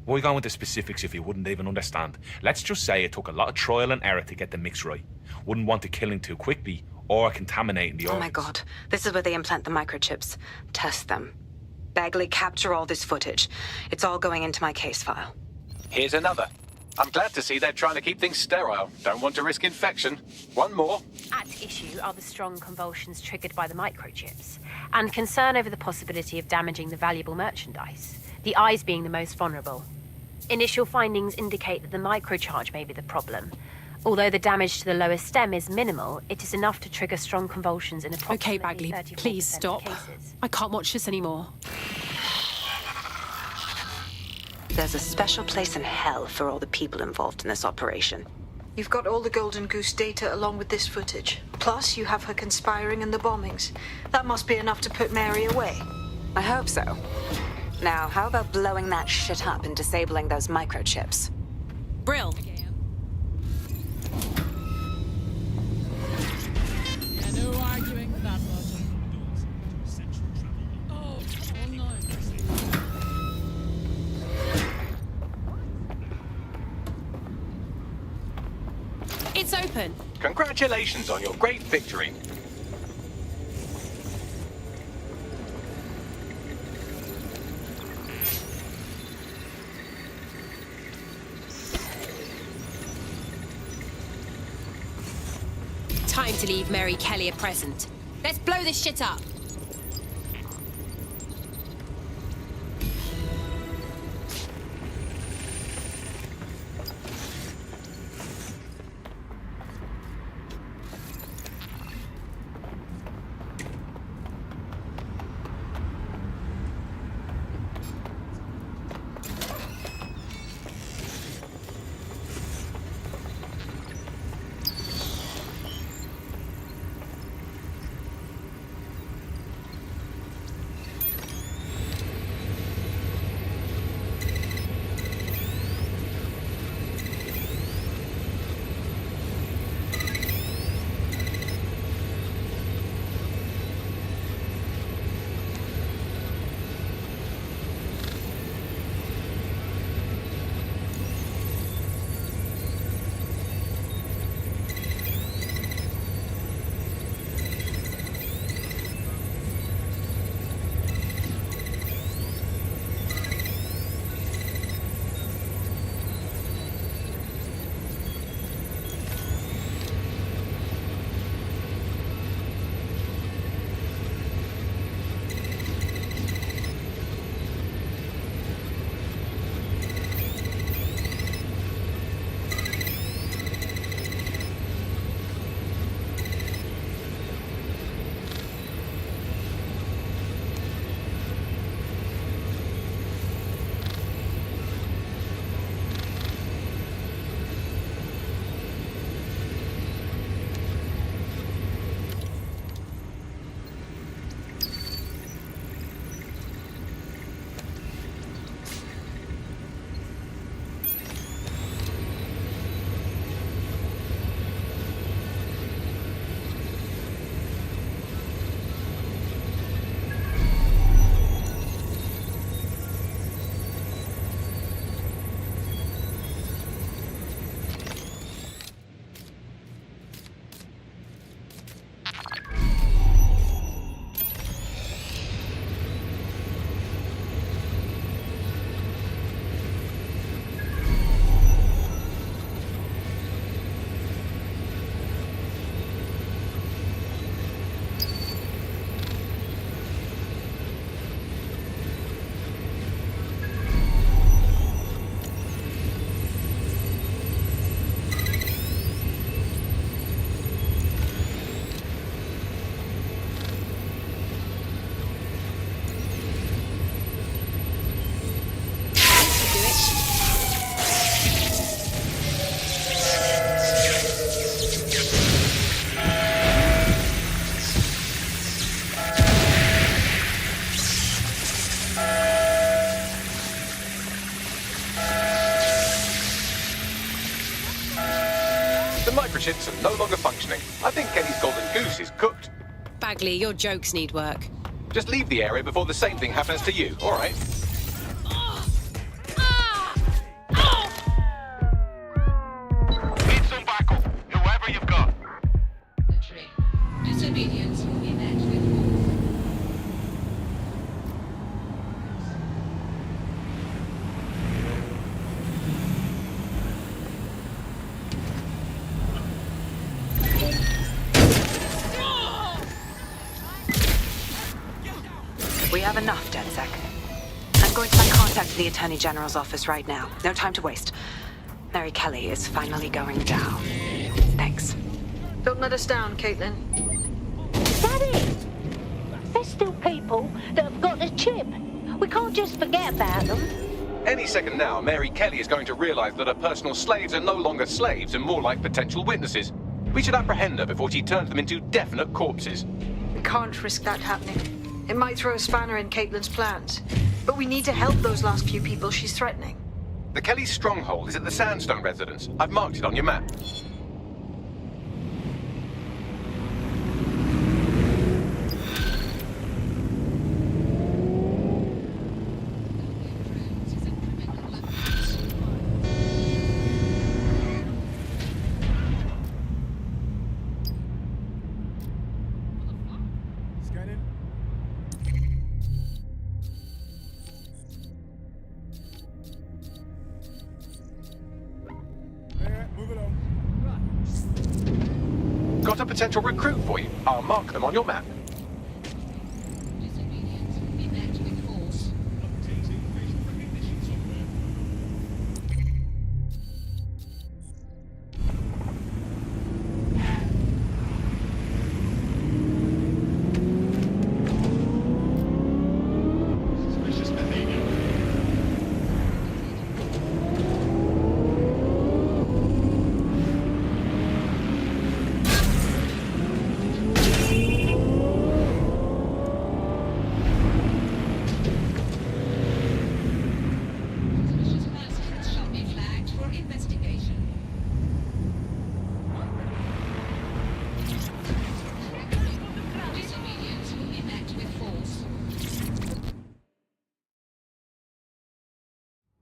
E: why go into specifics if you wouldn't even understand? Let's just say it took a lot of trial and error to get the mix right. Wouldn't want it killing too quickly or contaminating the organs.
O: Oh my god. This is where they implant the microchips. Test them. Bagley, capture all this footage. It's all going into my case file.
A: Here's another. I'm glad to see they're trying to keep things sterile. Don't want to risk infection. One more.
M: At issue are the strong convulsions triggered by the microchips, and concern over the possibility of damaging the valuable merchandise, the eyes being the most vulnerable. Initial findings indicate that the microcharge may be the problem. Although the damage to the lower stem is minimal, it is enough to trigger strong convulsions in approximately Okay, Bagley, 34% please of stop. cases. I can't watch this anymore.
O: There's a special place in hell for all the people involved in this operation.
K: You've got all the Golden Goose data along with this footage. Plus, you have her conspiring in the bombings. That must be enough to put Mary away.
O: I hope so. Now, how about blowing that shit up and disabling those microchips?
M: Brill.
U: Yeah, no arguing for that logic. Oh, no.
M: It's open.
A: Congratulations on your great victory.
M: Time to leave Mary Kelly a present. Let's blow this shit up.
A: microchips are no longer functioning. I think Kelly's golden goose is cooked.
M: Bagley, your jokes need work.
A: Just leave the area before the same thing happens to you, all right?
L: Need some backup, whoever you've got.
F: Disobedience will be met with
O: We have enough, DedSec. I'm going to make contact with the Attorney General's office right now. No time to waste. Mary Kelly is finally going down. Thanks.
K: Don't let us down, Caitlin.
I: Daddy! There's still people that have got a chip. We can't just forget about them.
A: Any second now, Mary Kelly is going to realize that her personal slaves are no longer slaves and more like potential witnesses. We should apprehend her before she turns them into definite corpses.
K: We can't risk that happening. It might throw a spanner in Caitlin's plans. But we need to help those last few people she's threatening.
A: The Kelly stronghold is at the Sandstone residence. I've marked it on your map. Got a potential recruit for you. I'll mark them on your map.
F: disobedience will be met with force. Suspicious persons shall be flagged for investigation. Disobedience will be met with force.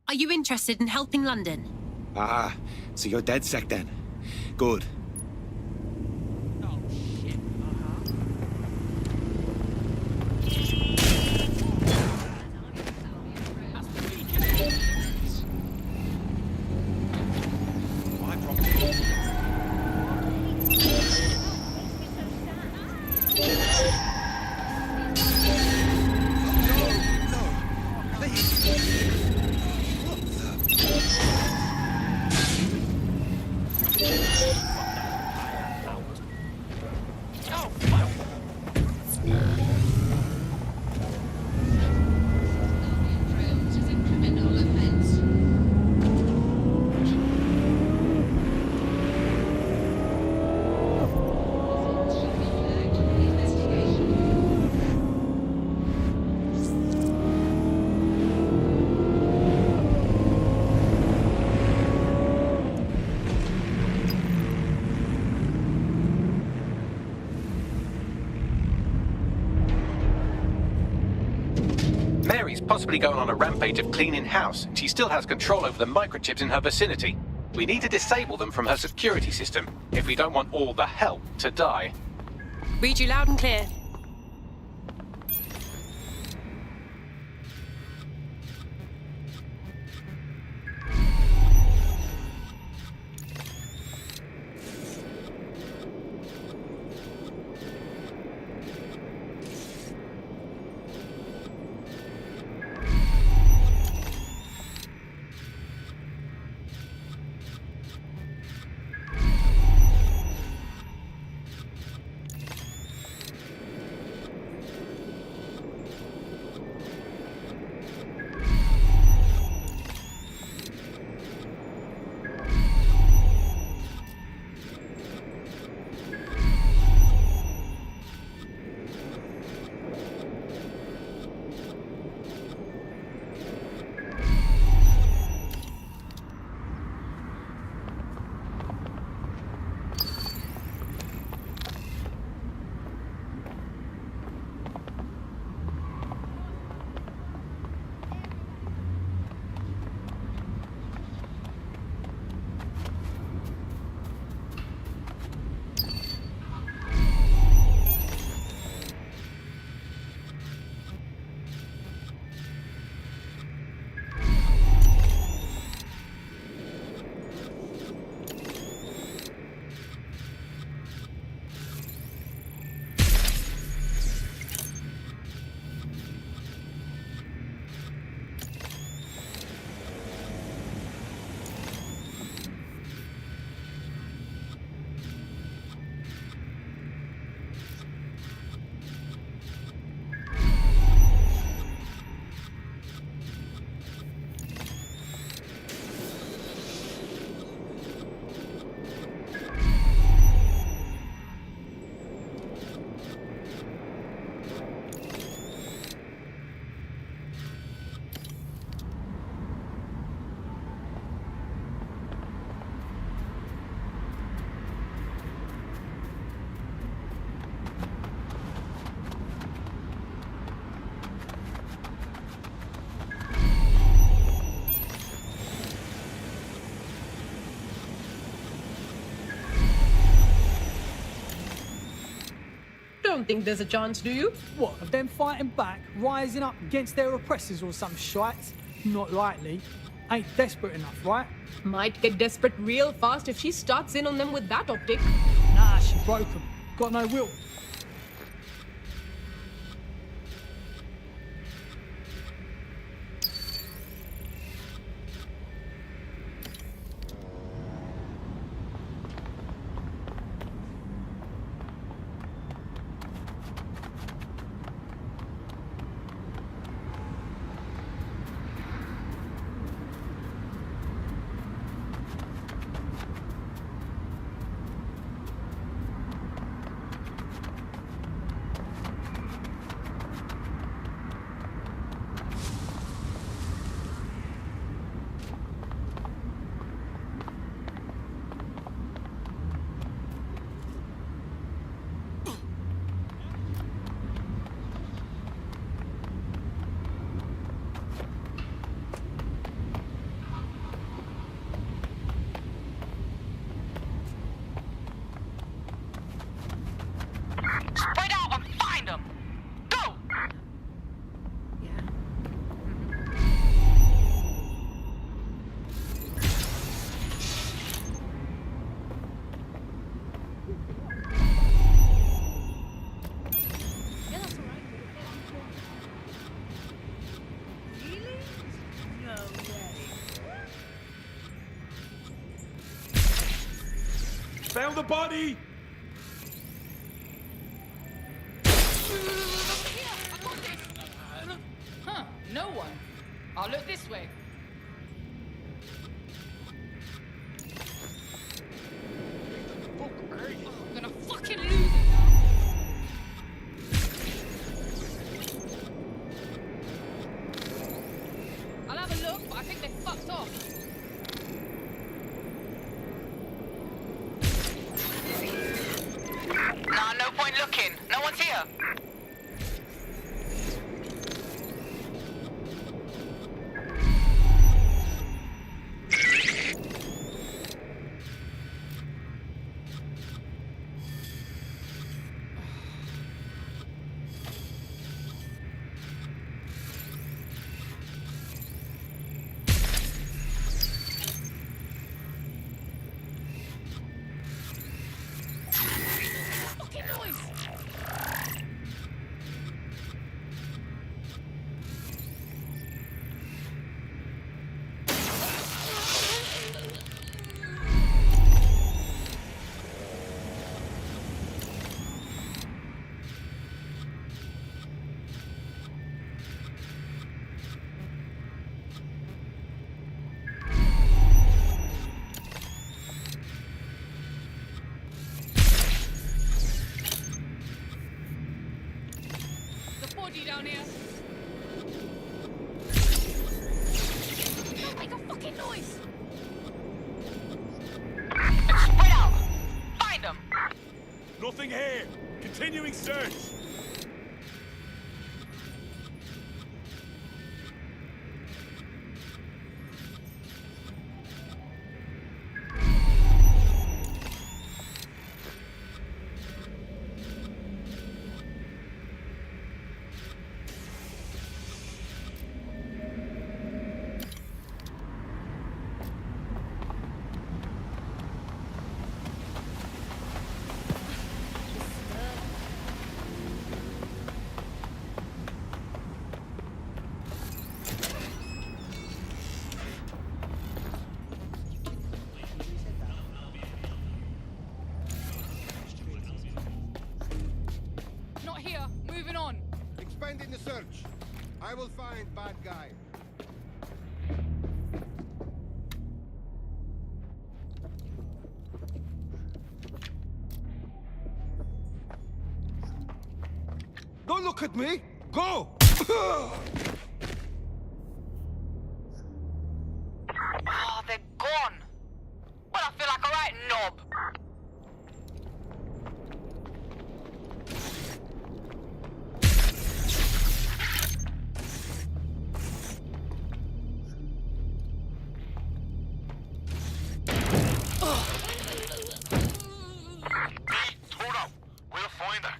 M: Are you interested in helping London?
U: Ah, so you're DedSec then. Good.
F: Drones is a criminal offense. Persons shall be flagged for investigation.
A: Mary's possibly going on a rampage of cleaning house, and she still has control over the microchips in her vicinity. We need to disable them from her security system if we don't want all the help to die.
M: Read you loud and clear.
P: don't think there's a chance, do you?
C: What, of them fighting back, rising up against their oppressors or some shite? Not likely. Ain't desperate enough, right?
P: Might get desperate real fast if she starts in on them with that optic.
C: Nah, she broke 'em. Got no will.
V: Found the body!
D: Huh, no one. I'll look this way. I'm gonna fucking lose it now. I'll have a look, but I think they fucked off.
G: Nah, no point looking. No one's here.
D: Down here. Don't make a fucking noise.
G: Spread out. Find them.
V: Nothing here. Continuing search.
D: Not here. Moving on.
H: Expanding the search. I will find bad guy. Don't look at me! Go!
G: Oh, they're gone. Well, I feel like a right knob.
L: Hold up. We'll find her.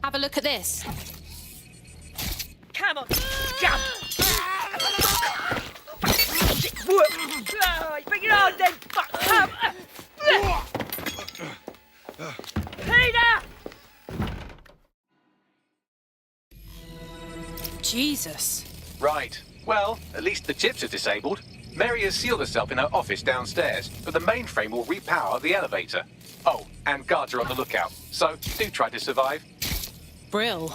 M: Have a look at this.
I: Come on, jump! Bring it on then, fuck! Peter!
M: Jesus.
A: Right. Well, at least the chips are disabled. Mary has sealed herself in her office downstairs, but the mainframe will repower the elevator. Oh, and guards are on the lookout, so do try to survive.
M: Brill.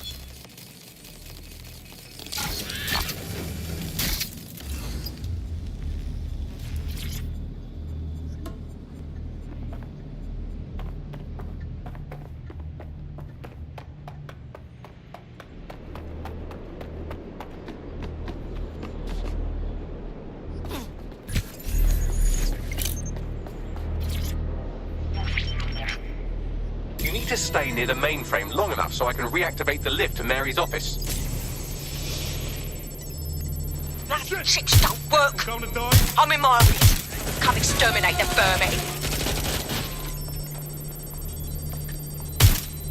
A: You need to stay near the mainframe long enough so I can reactivate the lift to Mary's office.
I: Bloody chips don't work. I'm in my office. Come exterminate the vermin.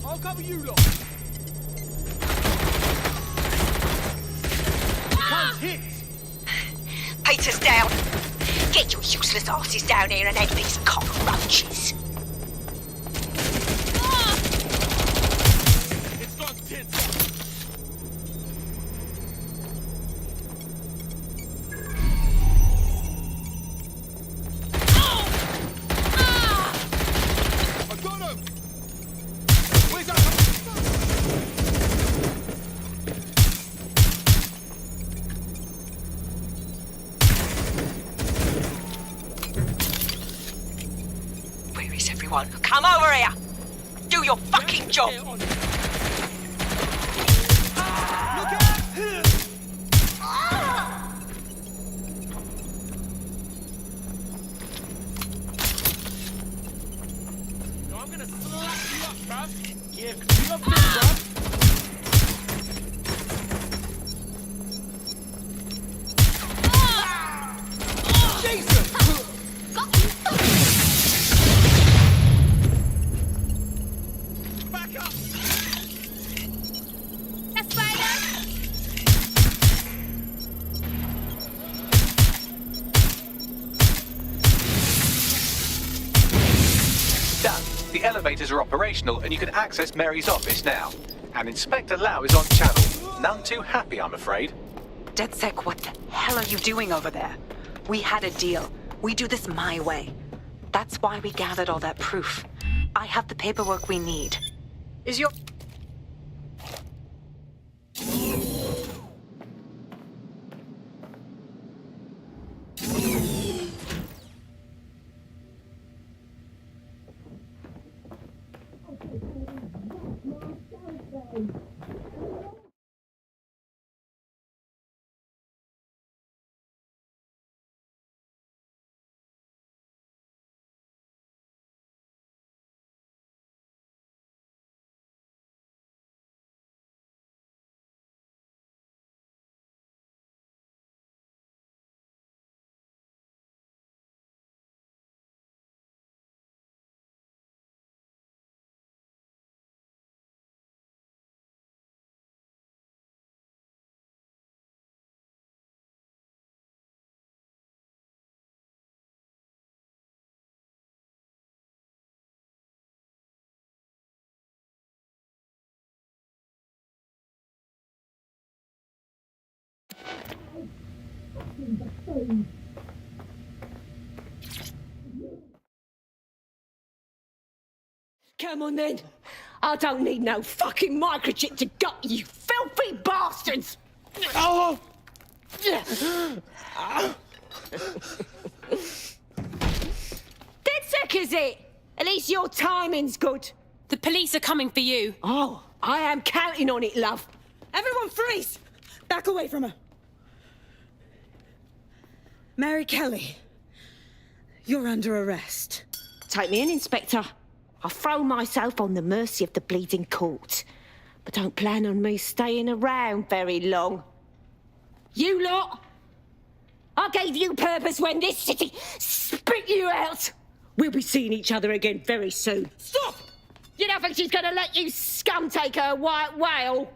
U: I'll cover you lot. Can't hit.
I: Peter's down. Get your useless asses down here and egg these cockroaches. Come over here! Do your fucking job!
U: I'm gonna slap you up, bruv. Give you up, bruv. Jesus! Back up!
A: Done. The elevators are operational and you can access Mary's office now. And Inspector Lau is on channel. None too happy, I'm afraid.
O: DedSec, what the hell are you doing over there? We had a deal. We do this my way. That's why we gathered all that proof. I have the paperwork we need.
K: Is your...
I: Come on then. I don't need no fucking microchip to gut you filthy bastards!
U: Oh!
I: DedSec is it? At least your timing's good.
M: The police are coming for you.
I: Oh, I am counting on it, love.
Q: Everyone freeze! Back away from her. Mary Kelly, you're under arrest.
I: Take me in, Inspector. I'll throw myself on the mercy of the bleeding court. But don't plan on me staying around very long. You lot! I gave you purpose when this city spit you out! We'll be seeing each other again very soon.
Q: Stop!
I: You don't think she's gonna let you scum take her white whale?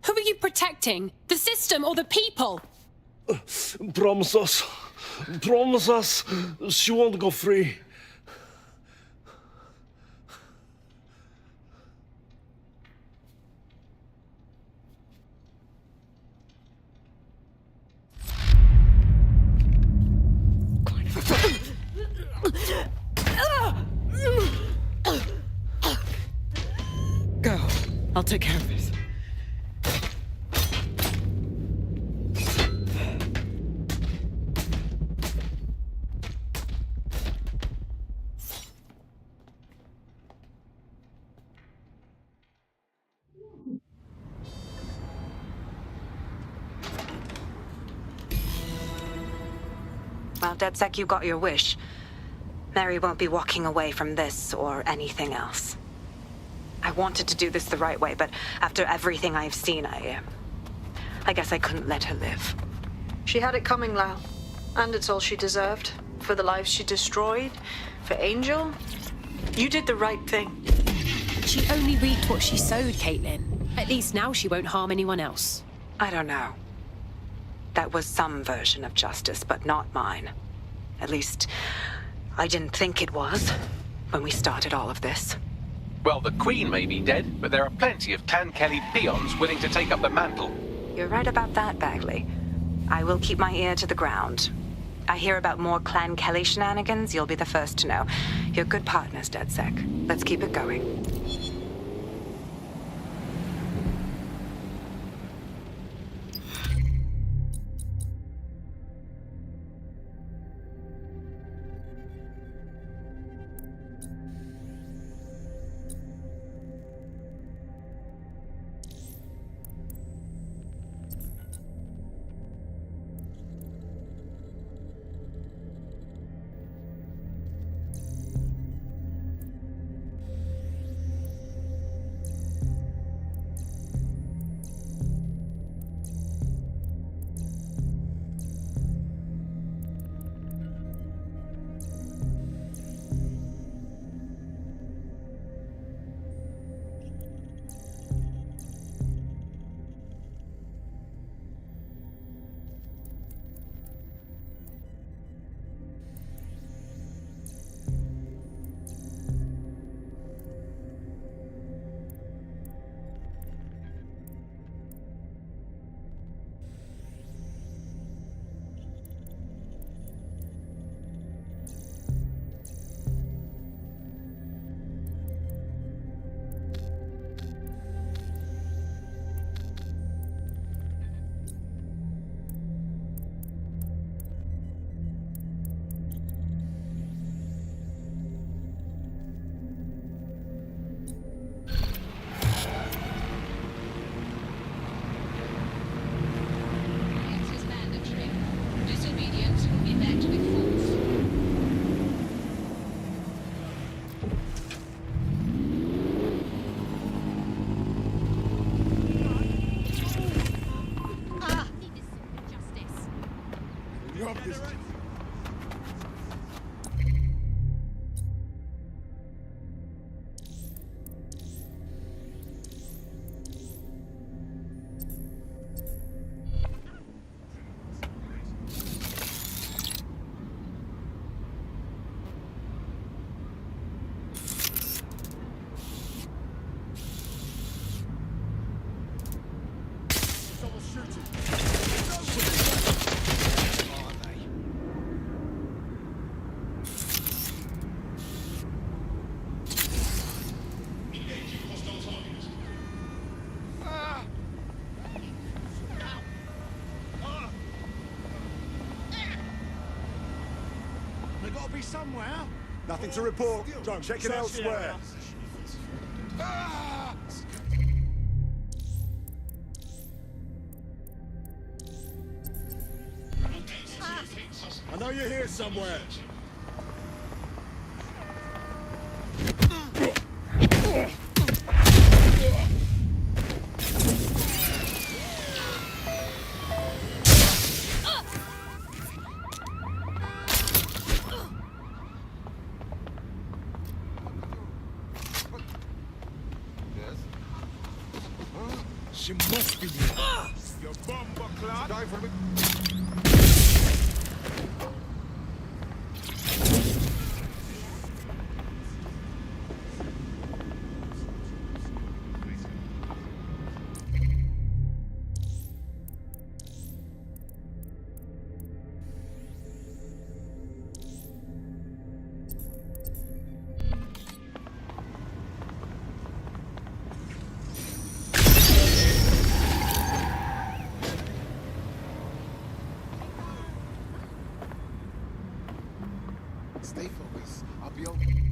M: Who are you protecting? The system or the people?
J: Promise us. Promise us she won't go free.
Q: Go. I'll take care of it.
O: Well, DedSec, you got your wish. Mary won't be walking away from this or anything else. I wanted to do this the right way, but after everything I've seen, I guess I couldn't let her live.
K: She had it coming, Lau. And it's all she deserved. For the lives she destroyed, for Angel. You did the right thing.
M: She only reaped what she sowed, Caitlin. At least now she won't harm anyone else.
O: I don't know. That was some version of justice, but not mine. At least, I didn't think it was when we started all of this.
A: Well, the Queen may be dead, but there are plenty of Clan Kelly peons willing to take up the mantle.
O: You're right about that, Bagley. I will keep my ear to the ground. I hear about more Clan Kelly shenanigans, you'll be the first to know. You're good partners, DedSec. Let's keep it going.
U: Somewhere.
H: Nothing to report. Check it elsewhere. I know you're here somewhere.
U: She must be you. Your bumper cloud. Die for me. Stay focused. I'll be okay.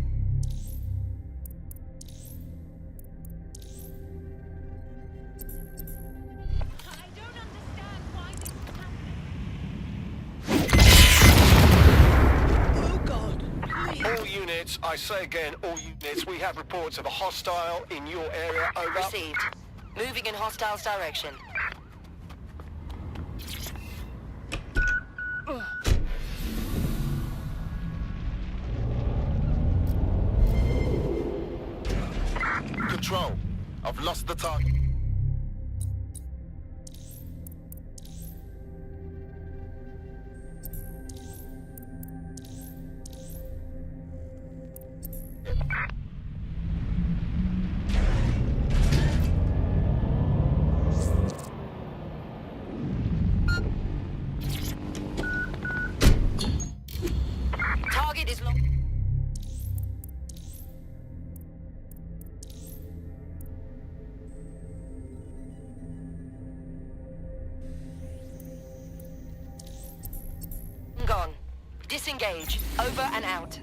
R: All units, I say again, all units, we have reports of a hostile in your area. Over.
N: Received. Moving in hostiles' direction.
R: Control. I've lost the target.
N: Target is locked. Gone. Disengage. Over and out.